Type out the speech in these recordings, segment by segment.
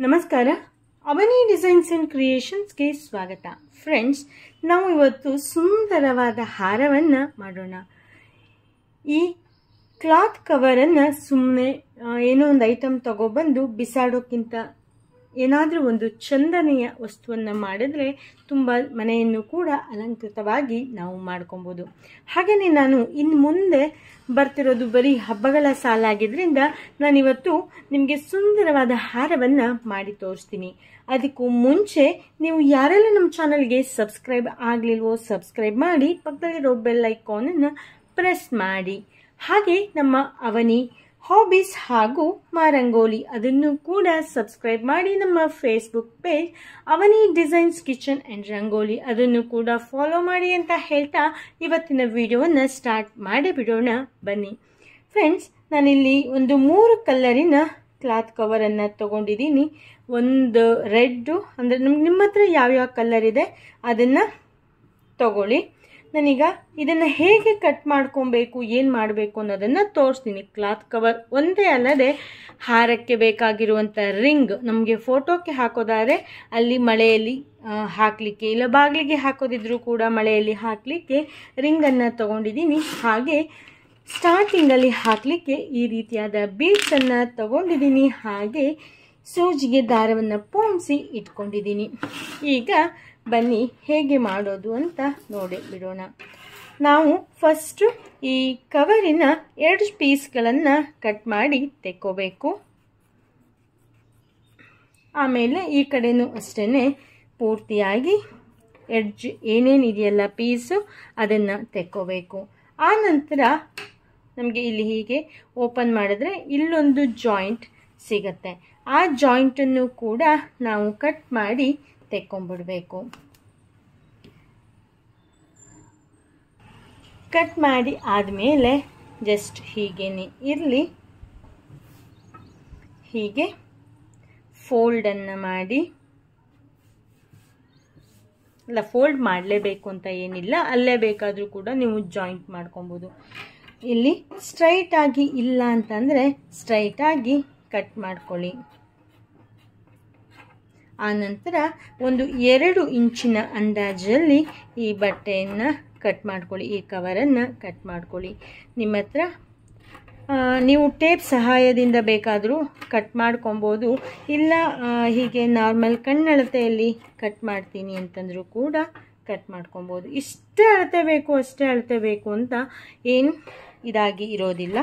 ನಮಸ್ಕಾರ. ಅವನಿ designs and ಕ್ರಿಯೇಷನ್ಸ್ಗೆ ಸ್ವಾಗತ. Friends, ನಾವು ಇವತ್ತು ಸುಂದರವಾದ ಹಾರವನ್ನು ಮಾಡೋಣ. ಈ ಕ್ಲಾತ್ ಕವರನ್ನು ಸುಮ್ಮನೆ ಏನೋ ಒಂದು ಐಟಮ್ ತಗೊಬಂದು ಬಿಸಾಡೋಕ್ಕಿಂತ ಏನಾದರೂ ಒಂದು ಚಂದನೆಯ ವಸ್ತುವನ್ನು ಮಾಡಿದ್ರೆ ತುಂಬ ಮನೆಯನ್ನು ಕೂಡ ಅಲಂಕೃತವಾಗಿ ನಾವು ಮಾಡ್ಕೊಬೋದು. ಹಾಗೆಯೇ ನಾನು ಇನ್ನು ಮುಂದೆ ಬರ್ತಿರೋದು ಬರೀ ಹಬ್ಬಗಳ ಸಾಲಾಗಿದ್ದರಿಂದ ನಾನಿವತ್ತು ನಿಮಗೆ ಸುಂದರವಾದ ಹಾರವನ್ನು ಮಾಡಿ ತೋರಿಸ್ತೀನಿ. ಅದಕ್ಕೂ ಮುಂಚೆ ನೀವು ಯಾರೆಲ್ಲ ನಮ್ಮ ಚಾನಲ್ಗೆ ಸಬ್ಸ್ಕ್ರೈಬ್ ಆಗಲಿಲ್ವೋ ಸಬ್ಸ್ಕ್ರೈಬ್ ಮಾಡಿ, ಪಕ್ಕದಲ್ಲಿರೋ ಬೆಲ್ ಐಕಾನನ್ನು ಪ್ರೆಸ್ ಮಾಡಿ. ಹಾಗೆ ನಮ್ಮ ಅವನಿ ಹಾಬೀಸ್ ಹಾಗೂ ಮಾರಂಗೋಲಿ ಅದನ್ನು ಕೂಡ ಸಬ್ಸ್ಕ್ರೈಬ್ ಮಾಡಿ. ನಮ್ಮ Facebook page Avani Designs Kitchen and Rangoli ಅದನ್ನು ಕೂಡ ಫಾಲೋ ಮಾಡಿ ಅಂತ ಹೇಳ್ತಾ ಇವತ್ತಿನ ವಿಡಿಯೋವನ್ನು ಸ್ಟಾರ್ಟ್ ಮಾಡಿ ಬಿಡೋಣ ಬನ್ನಿ. ಫ್ರೆಂಡ್ಸ್, ನಾನಿಲ್ಲಿ ಒಂದು 3 ಕಲರಿನ ಕ್ಲಾತ್ ಕವರನ್ನು ತೊಗೊಂಡಿದ್ದೀನಿ. ಒಂದು ರೆಡ್ಡು, ಅಂದರೆ ನಿಮ್ಮ ಹತ್ರ ಯಾವ್ಯಾವ ಕಲರ್ ಇದೆ ಅದನ್ನು ತಗೊಳ್ಳಿ. ನಾನೀಗ ಇದನ್ನು ಹೇಗೆ ಕಟ್ ಮಾಡ್ಕೊಬೇಕು, ಏನು ಮಾಡಬೇಕು ಅನ್ನೋದನ್ನು ತೋರಿಸ್ತೀನಿ. ಕ್ಲಾತ್ ಕವರ್ ಒಂದೇ ಅಲ್ಲದೆ ಹಾರಕ್ಕೆ ಬೇಕಾಗಿರುವಂಥ ರಿಂಗ್, ನಮಗೆ ಫೋಟೋಕ್ಕೆ ಹಾಕೋದಾದ್ರೆ ಅಲ್ಲಿ ಮಳೆಯಲ್ಲಿ ಹಾಕಲಿಕ್ಕೆ, ಇಲ್ಲ ಬಾಗಿಲಿಗೆ ಹಾಕೋದಿದ್ರು ಕೂಡ ಮಳೆಯಲ್ಲಿ ಹಾಕಲಿಕ್ಕೆ ರಿಂಗನ್ನು ತಗೊಂಡಿದ್ದೀನಿ. ಹಾಗೆ ಸ್ಟಾರ್ಟಿಂಗಲ್ಲಿ ಹಾಕಲಿಕ್ಕೆ ಈ ರೀತಿಯಾದ ಬೀಡ್ಸನ್ನು ತಗೊಂಡಿದ್ದೀನಿ. ಹಾಗೆ ಸೂಜಿಗೆ ದಾರವನ್ನು ಪೋಣಿಸಿ ಇಟ್ಕೊಂಡಿದ್ದೀನಿ. ಈಗ ಬನ್ನಿ ಹೇಗೆ ಮಾಡೋದು ಅಂತ ನೋಡಿ ಬಿಡೋಣ. ನಾವು ಫಸ್ಟು ಈ ಕವರಿನ 2 ಪೀಸ್ಗಳನ್ನು ಕಟ್ ಮಾಡಿ ತೆಕ್ಕೋಬೇಕು. ಆಮೇಲೆ ಈ ಕಡೆನೂ ಅಷ್ಟೇ ಪೂರ್ತಿಯಾಗಿ ಎಡ್ಜ್ ಏನೇನಿದೆಯಲ್ಲ ಪೀಸು ಅದನ್ನು ತೆಕ್ಕೋಬೇಕು. ಆ ನಂತರ ನಮಗೆ ಇಲ್ಲಿ ಹೀಗೆ ಓಪನ್ ಮಾಡಿದ್ರೆ ಇಲ್ಲೊಂದು ಜಾಯಿಂಟ್ ಸಿಗತ್ತೆ. ಆ ಜಾಯಿಂಟನ್ನು ಕೂಡ ನಾವು ಕಟ್ ಮಾಡಿ ತೆಕ್ಕೊಂಡ್ಬಿಡ್ಬೇಕು. ಕಟ್ ಮಾಡಿ ಆದಮೇಲೆ ಜಸ್ಟ್ ಹೀಗೇನೆ ಇರಲಿ, ಹೀಗೆ ಫೋಲ್ಡನ್ನು ಮಾಡಿ, ಅಲ್ಲ ಫೋಲ್ಡ್ ಮಾಡಲೇಬೇಕು ಅಂತ ಏನಿಲ್ಲ, ಅಲ್ಲೇ ಬೇಕಾದರೂ ಕೂಡ ನೀವು ಜಾಯಿಂಟ್ ಮಾಡ್ಕೊಬೋದು. ಇಲ್ಲಿ ಸ್ಟ್ರೈಟಾಗಿ ಇಲ್ಲ ಅಂತಂದರೆ ಸ್ಟ್ರೈಟಾಗಿ ಕಟ್ ಮಾಡ್ಕೊಳ್ಳಿ. ಆನಂತರ ಒಂದು 2 ಇಂಚಿನ ಅಂದಾಜಲ್ಲಿ ಈ ಬಟ್ಟೆಯನ್ನು ಕಟ್ ಮಾಡ್ಕೊಳ್ಳಿ, ಈ ಕವರನ್ನು ಕಟ್ ಮಾಡ್ಕೊಳ್ಳಿ. ನಿಮ್ಮ ಹತ್ರ ನೀವು ಟೇಪ್ ಸಹಾಯದಿಂದ ಬೇಕಾದರೂ ಕಟ್ ಮಾಡ್ಕೊಬೋದು, ಇಲ್ಲ ಹೀಗೆ ನಾರ್ಮಲ್ ಕಣ್ಣಳತೆಯಲ್ಲಿ ಕಟ್ ಮಾಡ್ತೀನಿ ಅಂತಂದರೂ ಕೂಡ ಕಟ್ ಮಾಡ್ಕೊಬೋದು. ಇಷ್ಟೇ ಅಳತೆ ಬೇಕು ಅಷ್ಟೇ ಅಳತೆ ಬೇಕು ಅಂತ ಏನು ಇದಾಗಿ ಇರೋದಿಲ್ಲ.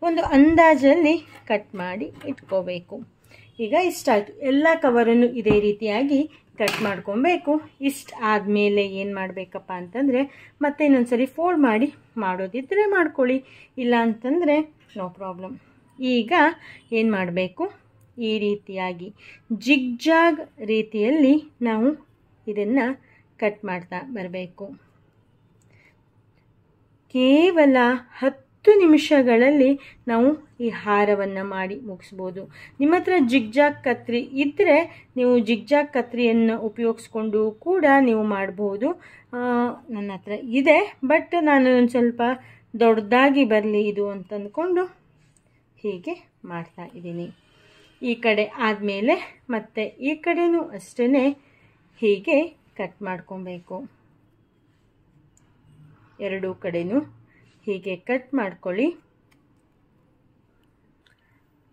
ಒಂದು ಅಂದಾಜಲ್ಲಿ ಕಟ್ ಮಾಡಿ ಇಟ್ಕೋಬೇಕು. ಈಗ ಇಷ್ಟಾಯಿತು. ಎಲ್ಲ ಕವರನ್ನು ಇದೇ ರೀತಿಯಾಗಿ ಕಟ್ ಮಾಡ್ಕೊಬೇಕು. ಇಷ್ಟು ಆದಮೇಲೆ ಏನು ಮಾಡಬೇಕಪ್ಪ ಅಂತಂದರೆ ಮತ್ತೆ ಇನ್ನೊಂದ್ಸರಿ ಫೋಲ್ಡ್ ಮಾಡಿ ಮಾಡೋದಿದ್ದರೆ ಮಾಡ್ಕೊಳ್ಳಿ, ಇಲ್ಲ ಅಂತಂದರೆ ನೋ ಪ್ರಾಬ್ಲಮ್. ಈಗ ಏನು ಮಾಡಬೇಕು, ಈ ರೀತಿಯಾಗಿ ಜಿಗ್ಜಾಗ್ ರೀತಿಯಲ್ಲಿ ನಾವು ಇದನ್ನು ಕಟ್ ಮಾಡ್ತಾ ಬರಬೇಕು. ಕೇವಲ 10 ನಿಮಿಷಗಳಲ್ಲಿ ನಾವು ಈ ಹಾರವನ್ನು ಮಾಡಿ ಮುಗಿಸ್ಬೋದು. ನಿಮ್ಮ ಹತ್ರ ಜಿಗ್ಜಾಗ್ ಕತ್ರಿ ಇದ್ದರೆ ನೀವು ಜಿಗ್ಜಾಗ್ ಕತ್ರಿಯನ್ನು ಉಪಯೋಗಿಸ್ಕೊಂಡು ಕೂಡ ನೀವು ಮಾಡ್ಬೋದು. ನನ್ನ ಹತ್ರ ಇದೆ, ಬಟ್ ನಾನು ಒಂದು ಸ್ವಲ್ಪ ದೊಡ್ಡದಾಗಿ ಬರಲಿ ಇದು ಅಂತಂದ್ಕೊಂಡು ಹೀಗೆ ಮಾಡ್ತಾ ಇದ್ದೀನಿ. ಈ ಕಡೆ ಆದಮೇಲೆ ಮತ್ತೆ ಈ ಕಡೆನೂ ಅಷ್ಟೇ ಹೀಗೆ ಕಟ್ ಮಾಡ್ಕೊಬೇಕು. 2 ಕಡೆನೂ ಹೀಗೆ ಕಟ್ ಮಾಡ್ಕೊಳ್ಳಿ.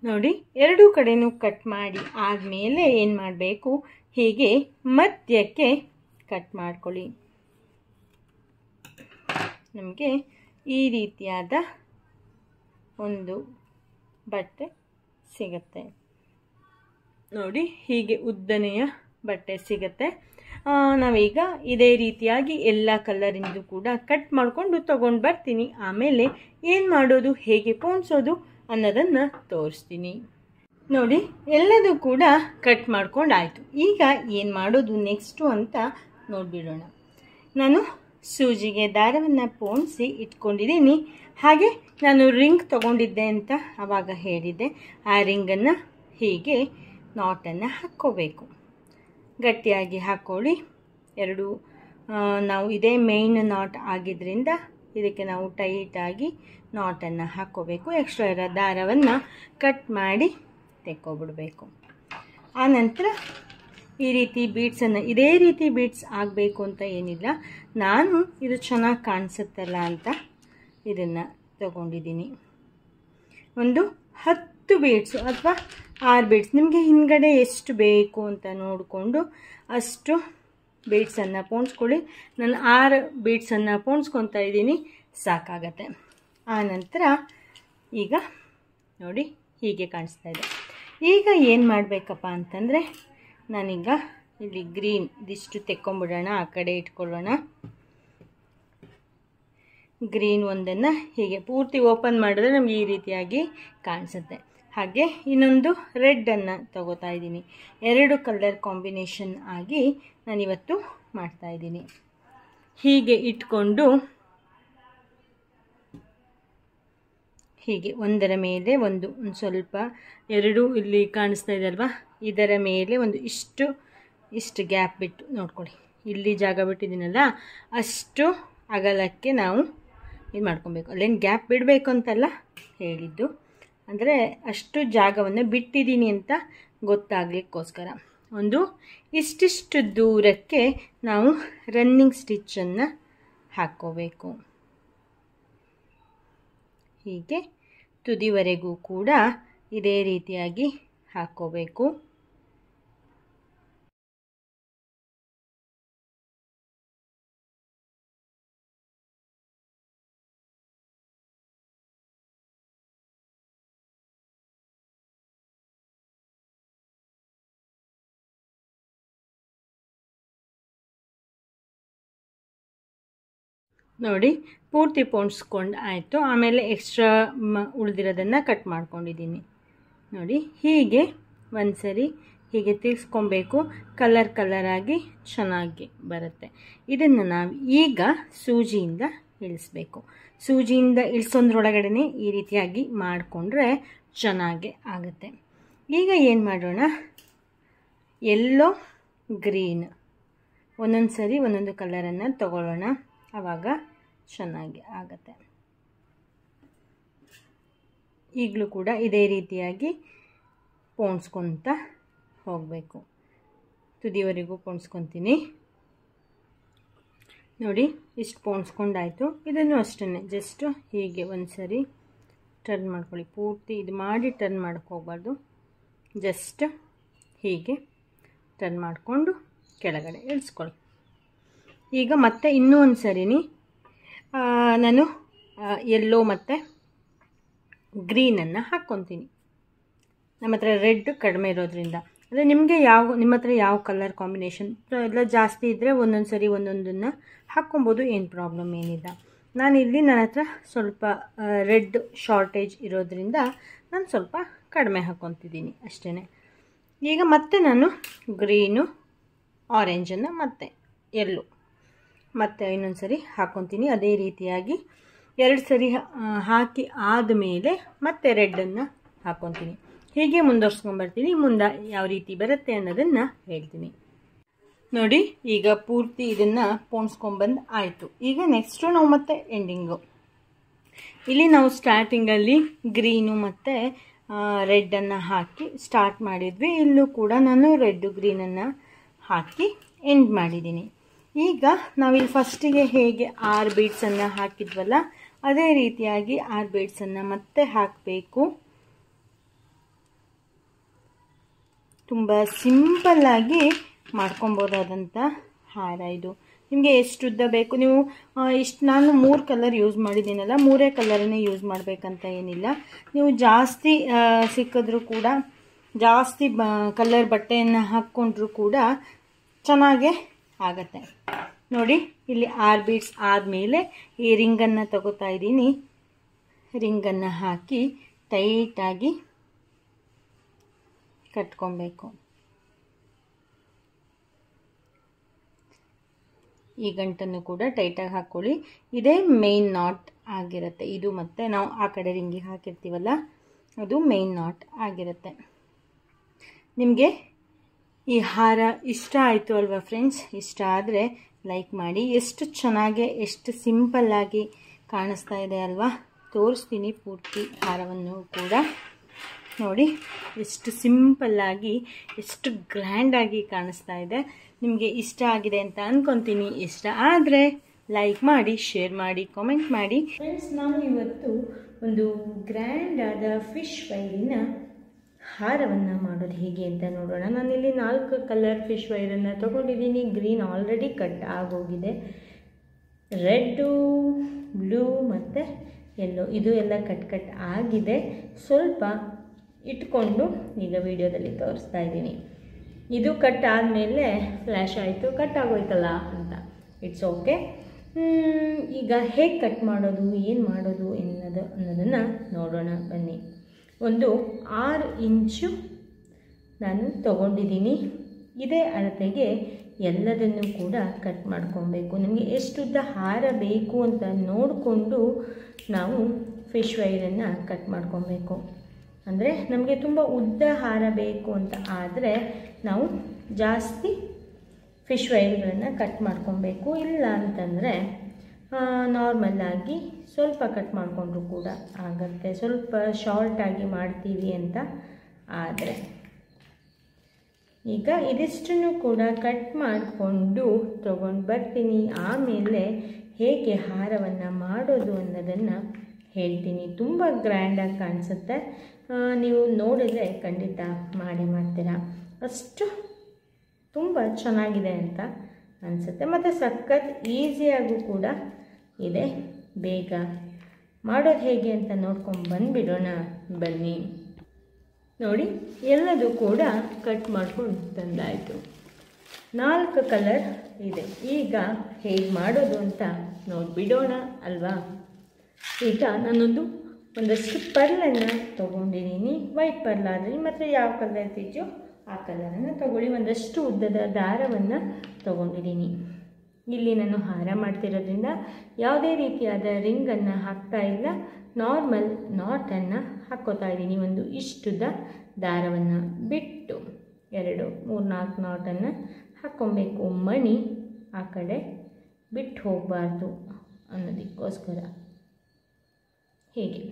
ನೋಡಿ, 2 ಕಡೆನೂ ಕಟ್ ಮಾಡಿ ಆದಮೇಲೆ ಏನು ಮಾಡಬೇಕು, ಹೀಗೆ ಮಧ್ಯಕ್ಕೆ ಕಟ್ ಮಾಡ್ಕೊಳ್ಳಿ. ನಮಗೆ ಈ ರೀತಿಯಾದ ಒಂದು ಬಟ್ಟೆ ಸಿಗುತ್ತೆ. ನೋಡಿ, ಹೀಗೆ ಉದ್ದನೆಯ ಬಟ್ಟೆ ಸಿಗುತ್ತೆ. ನಾವೀಗ ಇದೇ ರೀತಿಯಾಗಿ ಎಲ್ಲ ಕಲರಿಂದು ಕೂಡ ಕಟ್ ಮಾಡಿಕೊಂಡು ತಗೊಂಡು ಬರ್ತೀನಿ. ಆಮೇಲೆ ಏನು ಮಾಡೋದು, ಹೇಗೆ ಪೋಣಿಸೋದು ಅನ್ನೋದನ್ನು ತೋರಿಸ್ತೀನಿ. ನೋಡಿ, ಎಲ್ಲದೂ ಕೂಡ ಕಟ್ ಮಾಡ್ಕೊಂಡಾಯಿತು. ಈಗ ಏನು ಮಾಡೋದು ನೆಕ್ಸ್ಟು ಅಂತ ನೋಡಿಬಿಡೋಣ. ನಾನು ಸೂಜಿಗೆ ದಾರವನ್ನು ಪೋಣಿಸಿ ಇಟ್ಕೊಂಡಿದ್ದೀನಿ. ಹಾಗೆ ನಾನು ರಿಂಗ್ ತಗೊಂಡಿದ್ದೆ ಅಂತ ಆವಾಗ ಹೇಳಿದ್ದೆ. ಆ ರಿಂಗನ್ನು ಹೀಗೆ ನಾಟನ್ನು ಹಾಕ್ಕೋಬೇಕು. ಗಟ್ಟಿಯಾಗಿ ಹಾಕ್ಕೊಳ್ಳಿ. 2 ನಾವು ಇದೇ ಮೇಯ್ನ್ ನಾಟ್ ಆಗಿದ್ದರಿಂದ ಇದಕ್ಕೆ ನಾವು ಟೈಟಾಗಿ ನಾಟನ್ನು ಹಾಕ್ಕೋಬೇಕು. ಎಕ್ಸ್ಟ್ರಾ ಇರೋ ದಾರವನ್ನು ಕಟ್ ಮಾಡಿ ತೆಕ್ಕೊಬಿಡಬೇಕು. ಆನಂತರ ಈ ರೀತಿ ಬೀಡ್ಸನ್ನು ಇದೇ ರೀತಿ ಬೀಡ್ಸ್ ಆಗಬೇಕು ಅಂತ ಏನಿಲ್ಲ, ನಾನು ಇದು ಚೆನ್ನಾಗಿ ಕಾಣಿಸುತ್ತಲ್ಲ ಅಂತ ಇದನ್ನು ತಗೊಂಡಿದ್ದೀನಿ. ಒಂದು 10 ಬೀಡ್ಸು ಅಥವಾ 6 ಬೀಡ್ಸ್, ನಿಮಗೆ ಹಿಂದ್ಗಡೆ ಎಷ್ಟು ಬೇಕು ಅಂತ ನೋಡಿಕೊಂಡು ಅಷ್ಟು ಬೀಡ್ಸನ್ನು ಪೋಣಿಸ್ಕೊಳ್ಳಿ. ನಾನು 6 ಬೀಡ್ಸನ್ನು ಪೋಣಿಸ್ಕೊತಾ ಇದ್ದೀನಿ, ಸಾಕಾಗತ್ತೆ. ಆನಂತರ ಈಗ ನೋಡಿ ಹೀಗೆ ಕಾಣಿಸ್ತಾ ಇದೆ. ಈಗ ಏನು ಮಾಡಬೇಕಪ್ಪ ಅಂತಂದರೆ, ನಾನೀಗ ಇಲ್ಲಿ ಗ್ರೀನ್ ಇದಿಷ್ಟು ತೆಕ್ಕೊಂಬಿಡೋಣ, ಆ ಕಡೆ ಇಟ್ಕೊಳ್ಳೋಣ. ಗ್ರೀನ್ ಒಂದನ್ನು ಹೀಗೆ ಪೂರ್ತಿ ಓಪನ್ ಮಾಡಿದ್ರೆ ನಮಗೆ ಈ ರೀತಿಯಾಗಿ ಕಾಣಿಸುತ್ತೆ. ಹಾಗೆ ಇನ್ನೊಂದು ರೆಡ್ಡನ್ನು ತಗೋತಾ ಇದ್ದೀನಿ. 2 ಕಲರ್ ಕಾಂಬಿನೇಷನ್ ಆಗಿ ನಾನಿವತ್ತು ಮಾಡ್ತಾಯಿದ್ದೀನಿ. ಹೀಗೆ ಇಟ್ಕೊಂಡು ಹೀಗೆ ಒಂದರ ಮೇಲೆ ಒಂದು ಸ್ವಲ್ಪ 2 ಇಲ್ಲಿ ಕಾಣಿಸ್ತಾ ಇದೆ ಅಲ್ವಾ, ಇದರ ಮೇಲೆ ಒಂದು ಇಷ್ಟು ಗ್ಯಾಪ್ ಬಿಟ್ಟು ನೋಡ್ಕೊಳ್ಳಿ. ಇಲ್ಲಿ ಜಾಗ ಬಿಟ್ಟಿದ್ದೀನಲ್ಲ, ಅಷ್ಟು ಅಗಲಕ್ಕೆ ನಾವು ಇದು ಮಾಡ್ಕೊಬೇಕು. ಅಲ್ಲೇನು ಗ್ಯಾಪ್ ಬಿಡಬೇಕು ಅಂತಲ್ಲ ಹೇಳಿದ್ದು, ಅಂದರೆ ಅಷ್ಟು ಜಾಗವನ್ನು ಬಿಟ್ಟಿದ್ದೀನಿ ಅಂತ ಗೊತ್ತಾಗಲಿಕ್ಕೋಸ್ಕರ. ಒಂದು ಇಷ್ಟಿಷ್ಟು ದೂರಕ್ಕೆ ನಾವು ರನ್ನಿಂಗ್ ಸ್ಟಿಚ್ಚನ್ನು ಹಾಕ್ಕೋಬೇಕು. ಹೀಗೆ ತುದಿವರೆಗೂ ಕೂಡ ಇದೇ ರೀತಿಯಾಗಿ ಹಾಕ್ಕೋಬೇಕು. ನೋಡಿ ಪೂರ್ತಿ ಪೋಣಿಸ್ಕೊಂಡು ಆಯಿತು. ಆಮೇಲೆ ಎಕ್ಸ್ಟ್ರಾ ಉಳಿದಿರೋದನ್ನು ಕಟ್ ಮಾಡ್ಕೊಂಡಿದ್ದೀನಿ. ನೋಡಿ ಹೀಗೆ ಒಂದು ಸರಿ ಹೀಗೆ ತಿರ್ಸ್ಕೊಬೇಕು, ಕಲರಾಗಿ ಚೆನ್ನಾಗಿ ಬರುತ್ತೆ. ಇದನ್ನು ನಾವು ಈಗ ಸೂಜಿಯಿಂದ ಇಳಿಸ್ಬೇಕು. ಸೂಜಿಯಿಂದ ಇಳಿಸೋದ್ರೊಳಗಡೆ ಈ ರೀತಿಯಾಗಿ ಮಾಡಿಕೊಂಡ್ರೆ ಚೆನ್ನಾಗಿ ಆಗುತ್ತೆ. ಈಗ ಏನು ಮಾಡೋಣ, ಯೆಲ್ಲೋ ಗ್ರೀನ್ ಒಂದೊಂದು ಸರಿ ಒಂದೊಂದು ಕಲರನ್ನು ತಗೊಳ್ಳೋಣ, ಆವಾಗ ಚೆನ್ನಾಗಿ ಆಗುತ್ತೆ. ಈಗಲೂ ಕೂಡ ಇದೇ ರೀತಿಯಾಗಿ ಪೋಣಿಸ್ಕೊತ ಹೋಗಬೇಕು. ತುದಿವರೆಗೂ ಪೋಣಿಸ್ಕೊತೀನಿ. ನೋಡಿ ಇಷ್ಟು ಪೋಣಿಸ್ಕೊಂಡಾಯಿತು. ಇದನ್ನು ಅಷ್ಟೇ ಜಸ್ಟ್ ಹೀಗೆ ಒಂದು ಸರಿ ಟರ್ನ್ ಮಾಡ್ಕೊಳ್ಳಿ. ಪೂರ್ತಿ ಇದು ಮಾಡಿ ಟರ್ನ್ ಮಾಡೋಕ್ಕೆ ಹೋಗಬಾರ್ದು, ಜಸ್ಟ್ ಹೀಗೆ ಟರ್ನ್ ಮಾಡಿಕೊಂಡು ಕೆಳಗಡೆ ಇಳಿಸ್ಕೊಳ್ಳಿ. ಈಗ ಮತ್ತೆ ಇನ್ನೂ ಒಂದು ಸರಿನಿ ನಾನು ಯೆಲ್ಲೋ ಮತ್ತು ಗ್ರೀನನ್ನು ಹಾಕ್ಕೊತೀನಿ. ನಮ್ಮ ಹತ್ರ ರೆಡ್ ಕಡಿಮೆ ಇರೋದ್ರಿಂದ, ಅಂದರೆ ನಿಮಗೆ ನಿಮ್ಮ ಹತ್ರ ಯಾವ ಕಲರ್ ಕಾಂಬಿನೇಷನ್ ಎಲ್ಲ ಜಾಸ್ತಿ ಇದ್ದರೆ ಒಂದೊಂದು ಸರಿ ಒಂದೊಂದನ್ನು ಹಾಕ್ಕೊಬೋದು, ಏನು ಪ್ರಾಬ್ಲಮ್ ಏನಿಲ್ಲ. ನಾನಿಲ್ಲಿ ನನ್ನ ಹತ್ರ ಸ್ವಲ್ಪ ರೆಡ್ ಶಾರ್ಟೇಜ್ ಇರೋದ್ರಿಂದ ನಾನು ಸ್ವಲ್ಪ ಕಡಿಮೆ ಹಾಕ್ಕೊತಿದ್ದೀನಿ ಅಷ್ಟೇ. ಈಗ ಮತ್ತೆ ನಾನು ಗ್ರೀನು, ಆರೆಂಜನ್ನು ಮತ್ತು ಯೆಲ್ಲೋ ಮತ್ತು ಇನ್ನೊಂದು ಸರಿ ಹಾಕ್ಕೊತೀನಿ. ಅದೇ ರೀತಿಯಾಗಿ 2 ಸರಿ ಹಾಕಿ ಆದಮೇಲೆ ಮತ್ತೆ ರೆಡ್ಡನ್ನು ಹಾಕ್ಕೊತೀನಿ. ಹೀಗೆ ಮುಂದುವರ್ಸ್ಕೊಂಡ್ಬರ್ತೀನಿ. ಮುಂದೆ ಯಾವ ರೀತಿ ಬರುತ್ತೆ ಅನ್ನೋದನ್ನು ಹೇಳ್ತೀನಿ. ನೋಡಿ ಈಗ ಪೂರ್ತಿ ಇದನ್ನು ಪೋಣಿಸ್ಕೊಂಡ್ಬಂದು ಆಯಿತು. ಈಗ ನೆಕ್ಸ್ಟು ನಾವು ಮತ್ತೆ ಎಂಡಿಂಗು, ಇಲ್ಲಿ ನಾವು ಸ್ಟಾರ್ಟಿಂಗಲ್ಲಿ ಗ್ರೀನು ಮತ್ತು ರೆಡ್ಡನ್ನು ಹಾಕಿ ಸ್ಟಾರ್ಟ್ ಮಾಡಿದ್ವಿ. ಇಲ್ಲೂ ಕೂಡ ನಾನು ರೆಡ್ಡು ಗ್ರೀನನ್ನು ಹಾಕಿ ಎಂಡ್ ಮಾಡಿದ್ದೀನಿ. ಈಗ ನಾವಿಲ್ಲಿ ಫಸ್ಟಿಗೆ ಹೇಗೆ 6 ಬೀಡ್ಸನ್ನು ಹಾಕಿದ್ವಲ್ಲ, ಅದೇ ರೀತಿಯಾಗಿ 6 ಬೀಡ್ಸನ್ನು ಮತ್ತೆ ಹಾಕಬೇಕು. ತುಂಬ ಸಿಂಪಲ್ಲಾಗಿ ಮಾಡ್ಕೊಬೋದಾದಂಥ ಹಾರ ಇದು. ನಿಮಗೆ ಎಷ್ಟು ಉದ್ದ ಬೇಕು, ನೀವು ನಾನು 3 ಕಲರ್ ಯೂಸ್ ಮಾಡಿದ್ದೀನಲ್ಲ, 3 ಕಲರನ್ನೇ ಯೂಸ್ ಮಾಡಬೇಕಂತ ಏನಿಲ್ಲ. ನೀವು ಜಾಸ್ತಿ ಸಿಕ್ಕಿದ್ರೂ ಕೂಡ, ಜಾಸ್ತಿ ಕಲರ್ ಬಟ್ಟೆಯನ್ನು ಹಾಕ್ಕೊಂಡ್ರೂ ಕೂಡ ಚೆನ್ನಾಗೇ ಆಗತ್ತೆ. ನೋಡಿ ಇಲ್ಲಿ 6 ಬೀಡ್ಸ್ ಆದಮೇಲೆ ಈ ರಿಂಗನ್ನು ತಗೋತಾ ಇದ್ದೀನಿ. ರಿಂಗನ್ನು ಹಾಕಿ ಟೈಟಾಗಿ ಕಟ್ಕೊಬೇಕು. ಈ ಗಂಟನ್ನು ಕೂಡ ಟೈಟಾಗಿ ಹಾಕ್ಕೊಳ್ಳಿ. ಇದೇ ಮೇನ್ ನಾಟ್ ಆಗಿರುತ್ತೆ ಇದು. ಮತ್ತು ನಾವು ಆ ಕಡೆ ರಿಂಗಿಗೆ ಹಾಕಿರ್ತೀವಲ್ಲ, ಅದು ಮೇನ್ ನಾಟ್ ಆಗಿರುತ್ತೆ. ನಿಮಗೆ ಈ ಹಾರ ಇಷ್ಟ ಆಯಿತು ಅಲ್ವಾ ಫ್ರೆಂಡ್ಸ್? ಇಷ್ಟ ಆದರೆ ಲೈಕ್ ಮಾಡಿ. ಎಷ್ಟು ಚೆನ್ನಾಗಿ, ಎಷ್ಟು ಸಿಂಪಲ್ಲಾಗಿ ಕಾಣಿಸ್ತಾ ಇದೆ ಅಲ್ವಾ? ತೋರಿಸ್ತೀನಿ ಪೂರ್ತಿ ಹಾರವನ್ನು ಕೂಡ. ನೋಡಿ ಎಷ್ಟು ಸಿಂಪಲ್ಲಾಗಿ ಎಷ್ಟು ಗ್ರ್ಯಾಂಡಾಗಿ ಕಾಣಿಸ್ತಾ ಇದೆ. ನಿಮಗೆ ಇಷ್ಟ ಆಗಿದೆ ಅಂತ ಅಂದ್ಕೊತೀನಿ. ಇಷ್ಟ ಆದರೆ ಲೈಕ್ ಮಾಡಿ, ಶೇರ್ ಮಾಡಿ, ಕಾಮೆಂಟ್ ಮಾಡಿ. ಫ್ರೆಂಡ್ಸ್, ನಾವು ಇವತ್ತು ಒಂದು ಗ್ರ್ಯಾಂಡ್ ಆದ ಫಿಶ್ ವೈರಿನ ಹಾರವನ್ನು ಮಾಡೋದು ಹೇಗೆ ಅಂತ ನೋಡೋಣ. ನಾನಿಲ್ಲಿ 4 ಕಲರ್ ಫಿಶ್ ವೈರನ್ನು ತೊಗೊಂಡಿದ್ದೀನಿ. ಗ್ರೀನ್ ಆಲ್ರೆಡಿ ಕಟ್ ಆಗೋಗಿದೆ, ರೆಡ್ಡು, ಬ್ಲೂ ಮತ್ತು ಯೆಲ್ಲೋ ಇದು ಎಲ್ಲ ಕಟ್ ಆಗಿದೆ. ಸ್ವಲ್ಪ ಇಟ್ಕೊಂಡು ಈಗ ವಿಡಿಯೋದಲ್ಲಿ ತೋರಿಸ್ತಾ ಇದ್ದೀನಿ. ಇದು ಕಟ್ ಆದಮೇಲೆ ಫ್ಲ್ಯಾಶ್ ಆಯಿತು, ಕಟ್ ಆಗೋಯ್ತಲ್ಲ ಅಂತ. It's okay. ಈಗ ಹೇಗೆ ಕಟ್ ಮಾಡೋದು, ಏನು ಮಾಡೋದು ಅನ್ನೋದನ್ನು ನೋಡೋಣ ಬನ್ನಿ. ಒಂದು 6 ಇಂಚು ನಾನು ತಗೊಂಡಿದ್ದೀನಿ. ಇದೇ ಅಳತೆಗೆ ಎಲ್ಲದನ್ನು ಕೂಡ ಕಟ್ ಮಾಡ್ಕೊಬೇಕು. ನಿಮಗೆ ಎಷ್ಟು ಉದ್ದ ಹಾರ ಬೇಕು ಅಂತ ನೋಡಿಕೊಂಡು ನಾವು ಫಿಶ್ ವೈರನ್ನು ಕಟ್ ಮಾಡ್ಕೊಬೇಕು. ಅಂದರೆ ನಮಗೆ ತುಂಬ ಉದ್ದ ಹಾರ ಬೇಕು ಅಂತ ಆದರೆ ನಾವು ಜಾಸ್ತಿ ಫಿಶ್ ವೈರ್ಗಳನ್ನು ಕಟ್ ಮಾಡ್ಕೊಬೇಕು. ಇಲ್ಲ ಅಂತಂದರೆ ನಾರ್ಮಲ್ಲಾಗಿ ಸ್ವಲ್ಪ ಕಟ್ ಮಾಡಿಕೊಂಡ್ರೂ ಕೂಡ ಆಗುತ್ತೆ. ಸ್ವಲ್ಪ ಶಾರ್ಟಾಗಿ ಮಾಡ್ತೀವಿ ಅಂತ ಆದರೆ ಈಗ ಇದಿಷ್ಟನ್ನು ಕೂಡ ಕಟ್ ಮಾಡಿಕೊಂಡು ತೊಗೊಂಡು ಬರ್ತೀನಿ. ಆಮೇಲೆ ಹೇಗೆ ಹಾರವನ್ನು ಮಾಡೋದು ಅನ್ನೋದನ್ನು ಹೇಳ್ತೀನಿ. ತುಂಬ ಗ್ರ್ಯಾಂಡಾಗಿ ಕಾಣಿಸುತ್ತೆ. ನೀವು ನೋಡಿದರೆ ಖಂಡಿತ ಮಾಡ್ತೀರಾ. ಅಷ್ಟು ತುಂಬ ಚೆನ್ನಾಗಿದೆ ಅಂತ ಅನಿಸುತ್ತೆ. ಮತ್ತು ಸಖತ್ ಈಸಿಯಾಗೂ ಕೂಡ ಇದೆ. ಬೇಗ ಮಾಡೋದು ಹೇಗೆ ಅಂತ ನೋಡ್ಕೊಂಡು ಬಂದುಬಿಡೋಣ ಬನ್ನಿ. ನೋಡಿ, ಎಲ್ಲದೂ ಕೂಡ ಕಟ್ ಮಾಡ್ಕೊಂಡು ತಂದಾಯಿತು. 4 ಕಲರ್ ಇದೆ. ಈಗ ಹೇಗೆ ಮಾಡೋದು ಅಂತ ನೋಡಿಬಿಡೋಣ ಅಲ್ವಾ. ಈಗ ನಾನೊಂದು ಒಂದಷ್ಟು ಪರ್ಲನ್ನು ತೊಗೊಂಡಿದ್ದೀನಿ. ವೈಟ್ ಪರ್ಲ್ ಆದರೆ ಮತ್ತು ಯಾವ ಕಲರ್ ಇರ್ತಿದ್ಯೋ ಆ ಕಲರನ್ನು ತೊಗೊಳ್ಳಿ. ಒಂದಷ್ಟು ಉದ್ದದ ದಾರವನ್ನು ತೊಗೊಂಡಿದ್ದೀನಿ. ಇಲ್ಲಿ ನಾನು ಹಾರ ಮಾಡ್ತಿರೋದ್ರಿಂದ ಯಾವುದೇ ರೀತಿಯಾದ ರಿಂಗನ್ನು ಹಾಕ್ತಾ ಇಲ್ಲ, ನಾರ್ಮಲ್ ನಾಟನ್ನು ಹಾಕ್ಕೋತಾ ಇದ್ದೀನಿ. ಒಂದು ಇಷ್ಟುದ್ದ ದಾರವನ್ನು ಬಿಟ್ಟು 2, 3, 4 ನಾಟನ್ನು ಹಾಕ್ಕೊಬೇಕು. ಮಣಿ ಆ ಕಡೆ ಬಿಟ್ಟು ಹೋಗಬಾರ್ದು ಅನ್ನೋದಕ್ಕೋಸ್ಕರ ಹೀಗೆ.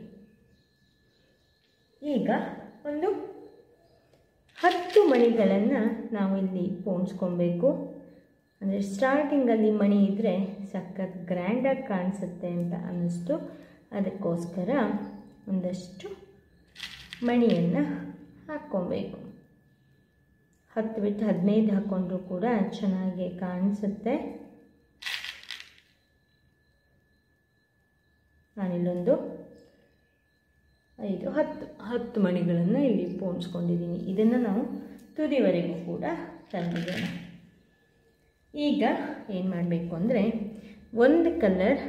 ಈಗ ಒಂದು 10 ಮಣಿಗಳನ್ನು ನಾವು ಇಲ್ಲಿ ಪೋಣಿಸ್ಕೊಬೇಕು. ಅಂದರೆ ಸ್ಟಾರ್ಟಿಂಗಲ್ಲಿ ಮಣಿ ಇದ್ದರೆ ಸಖತ್ ಗ್ರ್ಯಾಂಡಾಗಿ ಕಾಣಿಸುತ್ತೆ ಅಂತ ಅನ್ನಿಸ್ತು. ಅದಕ್ಕೋಸ್ಕರ ಒಂದಷ್ಟು ಮಣಿಯನ್ನು ಹಾಕ್ಕೊಬೇಕು. 10 ಬಿಟ್ಟು 15 ಹಾಕ್ಕೊಂಡ್ರೂ ಕೂಡ ಚೆನ್ನಾಗಿ ಕಾಣಿಸುತ್ತೆ. ನಾನಿಲ್ಲೊಂದು 5, 10 ಮಣಿಗಳನ್ನು ಇಲ್ಲಿ ಪೋಣಿಸ್ಕೊಂಡಿದ್ದೀನಿ. ಇದನ್ನು ನಾವು ತುದಿವರೆಗೂ ಕೂಡ ತಂದಿದ್ದೇನೆ. ಈಗ ಏನು ಮಾಡಬೇಕು ಅಂದರೆ ಒಂದು ಕಲರ್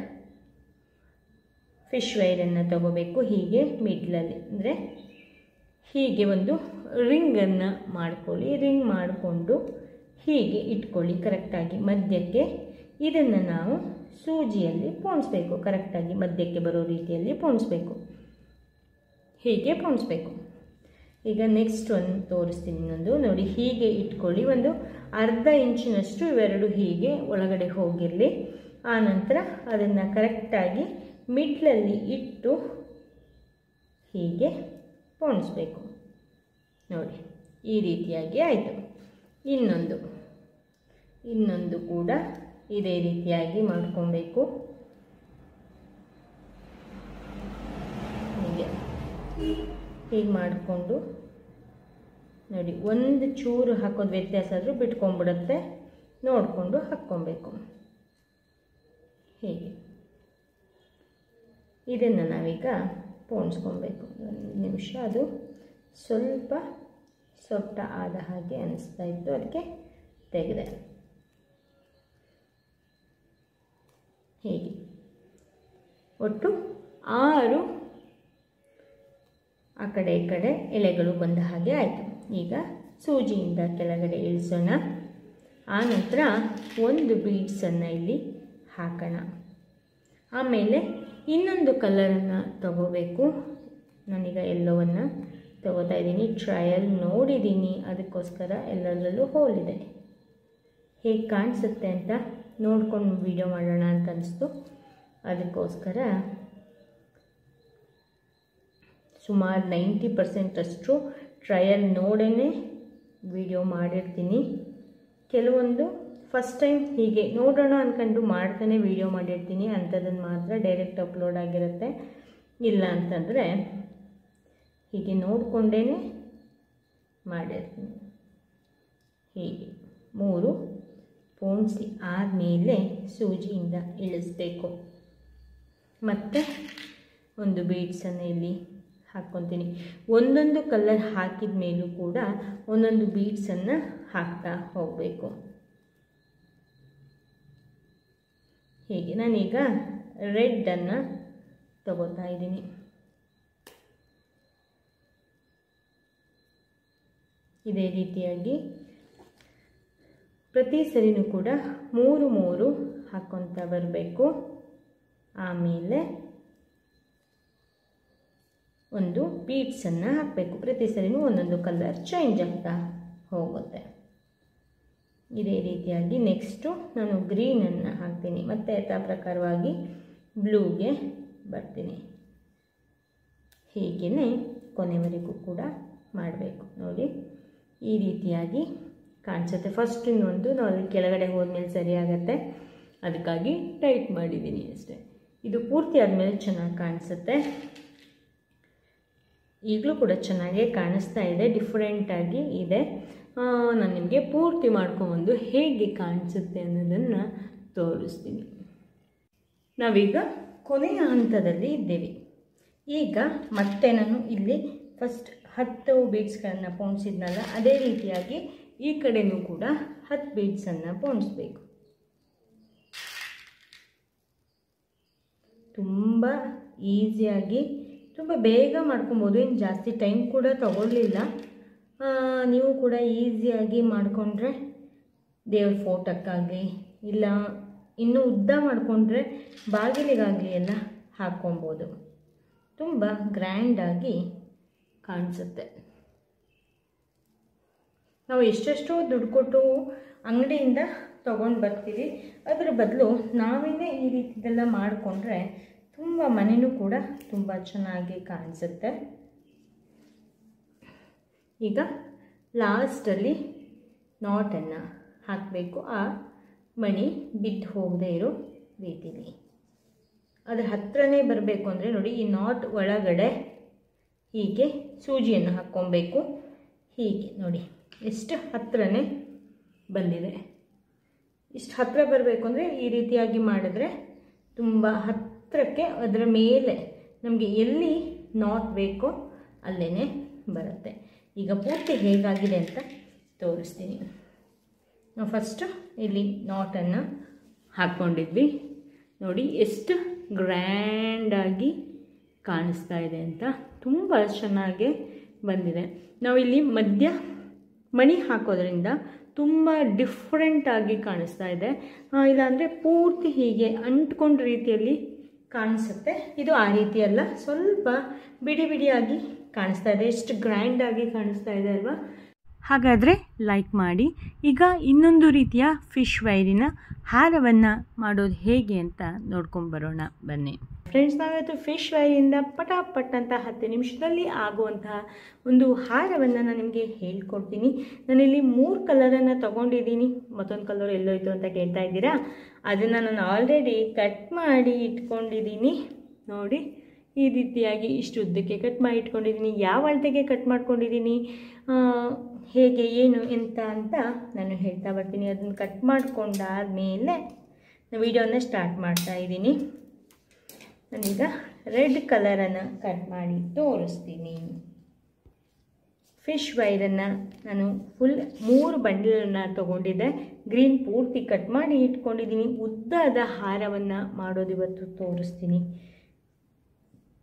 ಫಿಶ್ ವೈರನ್ನು ತಗೋಬೇಕು. ಹೀಗೆ ಮಿಡ್ಲಲ್ಲಿ ಅಂದರೆ ಹೀಗೆ ಒಂದು ರಿಂಗನ್ನು ಮಾಡ್ಕೊಳ್ಳಿ. ರಿಂಗ್ ಮಾಡಿಕೊಂಡು ಹೀಗೆ ಇಟ್ಕೊಳ್ಳಿ ಕರೆಕ್ಟಾಗಿ ಮಧ್ಯಕ್ಕೆ. ಇದನ್ನು ನಾವು ಸೂಜಿಯಲ್ಲಿ ಪೋಣಿಸ್ಬೇಕು. ಕರೆಕ್ಟಾಗಿ ಮಧ್ಯಕ್ಕೆ ಬರೋ ರೀತಿಯಲ್ಲಿ ಪೋಣಿಸ್ಬೇಕು. ಹೀಗೆ ಪೋಣಿಸ್ಬೇಕು. ಈಗ ನೆಕ್ಸ್ಟ್ ಒಂದು ತೋರಿಸ್ತೀನಿ. ಇನ್ನೊಂದು ನೋಡಿ, ಹೀಗೆ ಇಟ್ಕೊಳ್ಳಿ. ಒಂದು ಅರ್ಧ ಇಂಚಿನಷ್ಟು ಇವೆರಡು ಹೀಗೆ ಒಳಗಡೆ ಹೋಗಿರಲಿ. ಆನಂತರ ಅದನ್ನು ಕರೆಕ್ಟಾಗಿ ಮಿಡ್ಲಲ್ಲಿ ಇಟ್ಟು ಹೀಗೆ ಪೋಣಿಸ್ಬೇಕು. ನೋಡಿ, ಈ ರೀತಿಯಾಗಿ ಆಯಿತು. ಇನ್ನೊಂದು ಕೂಡ ಇದೇ ರೀತಿಯಾಗಿ ಮಾಡ್ಕೊಬೇಕು. ಹೀಗೆ ಮಾಡಿಕೊಂಡು ನೋಡಿ, ಒಂದು ಚೂರು ಹಾಕೋದು ವ್ಯತ್ಯಾಸ ಆದರೂ ಬಿಟ್ಕೊಂಡ್ಬಿಡುತ್ತೆ. ನೋಡಿಕೊಂಡು ಹಾಕ್ಕೊಬೇಕು. ಹೀಗೆ ಇದನ್ನು ನಾವೀಗ ಪೋಣಿಸ್ಕೊಬೇಕು. 1 ನಿಮಿಷ. ಅದು ಸ್ವಲ್ಪ ಸೊಟ್ಟ ಆದ ಹಾಗೆ ಅನಿಸ್ತಾ ಇತ್ತು, ಅದಕ್ಕೆ ತೆಗೆದೆ. ಹೀಗೆ ಒಟ್ಟು 6 ಆ ಕಡೆ ಈ ಕಡೆ ಎಳೆಗಳು ಬಂದ ಹಾಗೆ ಆಯಿತು. ಈಗ ಸೂಜಿಯಿಂದ ಕೆಳಗಡೆ ಇಳಿಸೋಣ. ಆನಂತರ ಒಂದು ಬೀಡ್ಸನ್ನು ಇಲ್ಲಿ ಹಾಕೋಣ. ಆಮೇಲೆ ಇನ್ನೊಂದು ಕಲರನ್ನು ತಗೋಬೇಕು. ನಾನೀಗ ಎಲ್ಲೋವನ್ನು ತಗೋತಾ ಇದ್ದೀನಿ. ಟ್ರಯಲ್ ನೋಡಿದ್ದೀನಿ, ಅದಕ್ಕೋಸ್ಕರ ಎಲ್ಲರಲ್ಲೂ ಹೋಲಿದೆ. ಹೇಗೆ ಕಾಣಿಸುತ್ತೆ ಅಂತ ನೋಡ್ಕೊಂಡು ವಿಡಿಯೋ ಮಾಡೋಣ ಅಂತ ಅನಿಸ್ತು. ಅದಕ್ಕೋಸ್ಕರ ಸುಮಾರು 90% ಅಷ್ಟು ಟ್ರಯಲ್ ನೋಡೇ ವಿಡಿಯೋ ಮಾಡಿರ್ತೀನಿ. ಕೆಲವೊಂದು ಫಸ್ಟ್ ಟೈಮ್ ಹೀಗೆ ನೋಡೋಣ ಅಂದ್ಕೊಂಡು ಮಾಡ್ತಾನೆ ವಿಡಿಯೋ ಮಾಡಿರ್ತೀನಿ, ಅಂಥದ್ದನ್ನು ಮಾತ್ರ ಡೈರೆಕ್ಟ್ ಅಪ್ಲೋಡ್ ಆಗಿರುತ್ತೆ. ಇಲ್ಲ ಅಂತಂದರೆ ಹೀಗೆ ನೋಡಿಕೊಂಡೇ ಮಾಡಿರ್ತೀನಿ. ಹೀಗೆ 3 ಪೋಣಿಸಿ ಆದಮೇಲೆ ಸೂಜಿಯಿಂದ ಇಳಿಸ್ಬೇಕು. ಮತ್ತು ಒಂದು ಬೀಡ್ಸನ್ನು ಇಲ್ಲಿ ಹಾಕ್ಕೊತೀನಿ. ಒಂದೊಂದು ಕಲರ್ ಹಾಕಿದ ಮೇಲೂ ಕೂಡ ಒಂದೊಂದು ಬೀಡ್ಸನ್ನು ಹಾಕ್ತಾ ಹೋಗಬೇಕು. ಹೀಗೆ ನಾನೀಗ ರೆಡ್ಡನ್ನು ತಗೋತಾ ಇದ್ದೀನಿ. ಇದೇ ರೀತಿಯಾಗಿ ಪ್ರತಿ ಸರಿನೂ ಕೂಡ 3 ಹಾಕ್ಕೊತ ಬರಬೇಕು. ಆಮೇಲೆ ಒಂದು ಬೀಡ್ಸನ್ನು ಹಾಕಬೇಕು. ಪ್ರತಿ ಸರಿನೂ ಒಂದೊಂದು ಕಲರ್ ಚೇಂಜ್ ಆಗ್ತಾ ಹೋಗುತ್ತೆ. ಇದೇ ರೀತಿಯಾಗಿ ನೆಕ್ಸ್ಟು ನಾನು ಗ್ರೀನನ್ನು ಹಾಕ್ತೀನಿ. ಮತ್ತು ಯಥಾ ಪ್ರಕಾರವಾಗಿ ಬ್ಲೂಗೆ ಬರ್ತೀನಿ. ಹೀಗೇ ಕೊನೆವರೆಗೂ ಕೂಡ ಮಾಡಬೇಕು. ನೋಡಿ ಈ ರೀತಿಯಾಗಿ ಕಾಣಿಸುತ್ತೆ. ಫಸ್ಟ್ ಇನ್ನೊಂದು ನಾವು ಕೆಳಗಡೆ ಹೋದ್ಮೇಲೆ ಸರಿಯಾಗತ್ತೆ, ಅದಕ್ಕಾಗಿ ಟೈಟ್ ಮಾಡಿದ್ದೀನಿ ಅಷ್ಟೇ. ಇದು ಪೂರ್ತಿ ಆದಮೇಲೆ ಚೆನ್ನಾಗಿ ಕಾಣಿಸುತ್ತೆ. ಈಗಲೂ ಕೂಡ ಚೆನ್ನಾಗೇ ಕಾಣಿಸ್ತಾ ಇದೆ, ಡಿಫ್ರೆಂಟಾಗಿ ಇದೆ. ನಾನು ನಿಮಗೆ ಪೂರ್ತಿ ಮಾಡ್ಕೊಂಬಂದು ಹೇಗೆ ಕಾಣಿಸುತ್ತೆ ಅನ್ನೋದನ್ನು ತೋರಿಸ್ತೀನಿ. ನಾವೀಗ ಕೊನೆಯ ಹಂತದಲ್ಲಿ ಇದ್ದೇವೆ. ಈಗ ಮತ್ತೆ ನಾನು ಇಲ್ಲಿ ಫಸ್ಟ್ 10 ಬೀಡ್ಸ್ಗಳನ್ನು ಪೋಣಿಸಿದ್ನಲ್ಲ, ಅದೇ ರೀತಿಯಾಗಿ ಈ ಕಡೆಯೂ ಕೂಡ 10 ಬೀಡ್ಸನ್ನು ಪೋಣಿಸ್ಬೇಕು. ತುಂಬ ಈಸಿಯಾಗಿ ತುಂಬ ಬೇಗ ಮಾಡ್ಕೊಬೋದು, ಏನು ಜಾಸ್ತಿ ಟೈಮ್ ಕೂಡ ತಗೊಳ್ಳಿಲ್ಲ. ನೀವು ಕೂಡ ಈಸಿಯಾಗಿ ಮಾಡಿಕೊಂಡ್ರೆ ದೇವ್ರ ಫೋಟೋಕ್ಕಾಗಲಿ ಇಲ್ಲ ಇನ್ನೂ ಉದ್ದ ಮಾಡಿಕೊಂಡ್ರೆ ಬಾಗಿಲಿಗಾಗಲಿ ಎಲ್ಲ ಹಾಕ್ಕೊಬೋದು. ತುಂಬ ಗ್ರ್ಯಾಂಡಾಗಿ ಕಾಣಿಸುತ್ತೆ. ನಾವು ಎಷ್ಟೆಷ್ಟೋ ದುಡ್ಡು ಕೊಟ್ಟು ಅಂಗಡಿಯಿಂದ ತೊಗೊಂಡು ಬರ್ತೀವಿ, ಅದರ ಬದಲು ನಾವೇ ಈ ರೀತಿದೆಲ್ಲ ಮಾಡಿಕೊಂಡ್ರೆ ತುಂಬ ಮನೆಯೂ ಕೂಡ ತುಂಬ ಚೆನ್ನಾಗಿ ಕಾಣಿಸುತ್ತೆ. ಈಗ ಲಾಸ್ಟಲ್ಲಿ ನಾಟನ್ನು ಹಾಕಬೇಕು. ಆ ಮಣಿ ಬಿದ್ದು ಹೋಗದೇ ಇರೋ ರೀತಿಲಿ ಅದರ ಹತ್ರನೇ ಬರಬೇಕು. ಅಂದರೆ ನೋಡಿ, ಈ ನಾಟ್ ಒಳಗಡೆ ಹೀಗೆ ಸೂಜಿಯನ್ನು ಹಾಕ್ಕೊಬೇಕು. ಹೀಗೆ ನೋಡಿ ಎಷ್ಟು ಹತ್ರನೇ ಬಂದಿದೆ. ಇಷ್ಟು ಹತ್ತಿರ ಬರಬೇಕು ಅಂದರೆ ಈ ರೀತಿಯಾಗಿ ಮಾಡಿದ್ರೆ ತುಂಬ ಹತ್ತಿರಕ್ಕೆ ಅದರ ಮೇಲೆ ನಮಗೆ ಎಲ್ಲಿ ನಾಟ್ ಬೇಕೋ ಅಲ್ಲೇ ಬರುತ್ತೆ. ಈಗ ಪೂರ್ತಿ ಹೇಗಾಗಿದೆ ಅಂತ ತೋರಿಸ್ತೀನಿ. ನಾವು ಫಸ್ಟು ಇಲ್ಲಿ ನಾಟನ್ನು ಹಾಕ್ಕೊಂಡಿದ್ವಿ. ನೋಡಿ ಎಷ್ಟು ಗ್ರ್ಯಾಂಡಾಗಿ ಕಾಣಿಸ್ತಾ ಇದೆ ಅಂತ, ತುಂಬ ಚೆನ್ನಾಗಿ ಬಂದಿದೆ. ನಾವಿಲ್ಲಿ ಮಧ್ಯ ಮಣಿ ಹಾಕೋದ್ರಿಂದ ತುಂಬ ಡಿಫ್ರೆಂಟಾಗಿ ಕಾಣಿಸ್ತಾ ಇದೆ. ಇಲ್ಲಾಂದರೆ ಪೂರ್ತಿ ಹೀಗೆ ಅಂಟ್ಕೊಂಡ ರೀತಿಯಲ್ಲಿ ಕಾಣಿಸುತ್ತೆ. ಇದು ಆ ರೀತಿಯಲ್ಲ, ಸ್ವಲ್ಪ ಬಿಡಿ ಬಿಡಿಯಾಗಿ ಕಾಣಿಸ್ತಾ ಇದೆ. ಎಷ್ಟು ಗ್ರ್ಯಾಂಡಾಗಿ ಕಾಣಿಸ್ತಾ ಇದೆ ಅಲ್ವಾ? ಹಾಗಾದರೆ ಲೈಕ್ ಮಾಡಿ. ಈಗ ಇನ್ನೊಂದು ರೀತಿಯ ಫಿಶ್ ವೈರಿನ ಹಾರವನ್ನು ಮಾಡೋದು ಹೇಗೆ ಅಂತ ನೋಡ್ಕೊಂಬರೋಣ ಬನ್ನಿ. ಫ್ರೆಂಡ್ಸ್, ನಾವಿವತ್ತು ಫಿಶ್ ವೈರಿಂದ ಪಟಾಪಟ್ ಅಂತ 10 ನಿಮಿಷದಲ್ಲಿ ಆಗುವಂತಹ ಒಂದು ಹಾರವನ್ನು ನಾನು ನಿಮಗೆ ಹೇಳ್ಕೊಡ್ತೀನಿ. ನಾನಿಲ್ಲಿ 3 ಕಲರನ್ನು ತೊಗೊಂಡಿದ್ದೀನಿ. ಮತ್ತೊಂದು ಕಲರ್ ಎಲ್ಲೋಯ್ತು ಅಂತ ಕೇಳ್ತಾ ಇದ್ದೀರಾ? ಅದನ್ನು ನಾನು ಆಲ್ರೆಡಿ ಕಟ್ ಮಾಡಿ ಇಟ್ಕೊಂಡಿದ್ದೀನಿ. ನೋಡಿ, ಈ ರೀತಿಯಾಗಿ ಇಷ್ಟು ಉದ್ದಕ್ಕೆ ಕಟ್ ಮಾಡಿ ಇಟ್ಕೊಂಡಿದ್ದೀನಿ. ಯಾವ ಅಳತೆಗೆ ಕಟ್ ಮಾಡ್ಕೊಂಡಿದ್ದೀನಿ, ಹೇಗೆ ಏನು ಎಂತ ಅಂತ ನಾನು ಹೇಳ್ತಾ ಬರ್ತೀನಿ. ಅದನ್ನು ಕಟ್ ಮಾಡಿಕೊಂಡಾದ್ಮೇಲೆ ನಾನು ವಿಡಿಯೋನ ಸ್ಟಾರ್ಟ್ ಮಾಡ್ತಾ ಇದ್ದೀನಿ. ನಾನೀಗ ರೆಡ್ ಕಲರನ್ನು ಕಟ್ ಮಾಡಿ ತೋರಿಸ್ತೀನಿ. ಫಿಶ್ ವೈರನ್ನು ನಾನು ಫುಲ್ 3 ಬಂಡಲನ್ನು ತೊಗೊಂಡಿದ್ದೆ. ಗ್ರೀನ್ ಪೂರ್ತಿ ಕಟ್ ಮಾಡಿ ಇಟ್ಕೊಂಡಿದ್ದೀನಿ. ಉದ್ದದ ಹಾರವನ್ನು ಮಾಡೋದು ಇವತ್ತು ತೋರಿಸ್ತೀನಿ.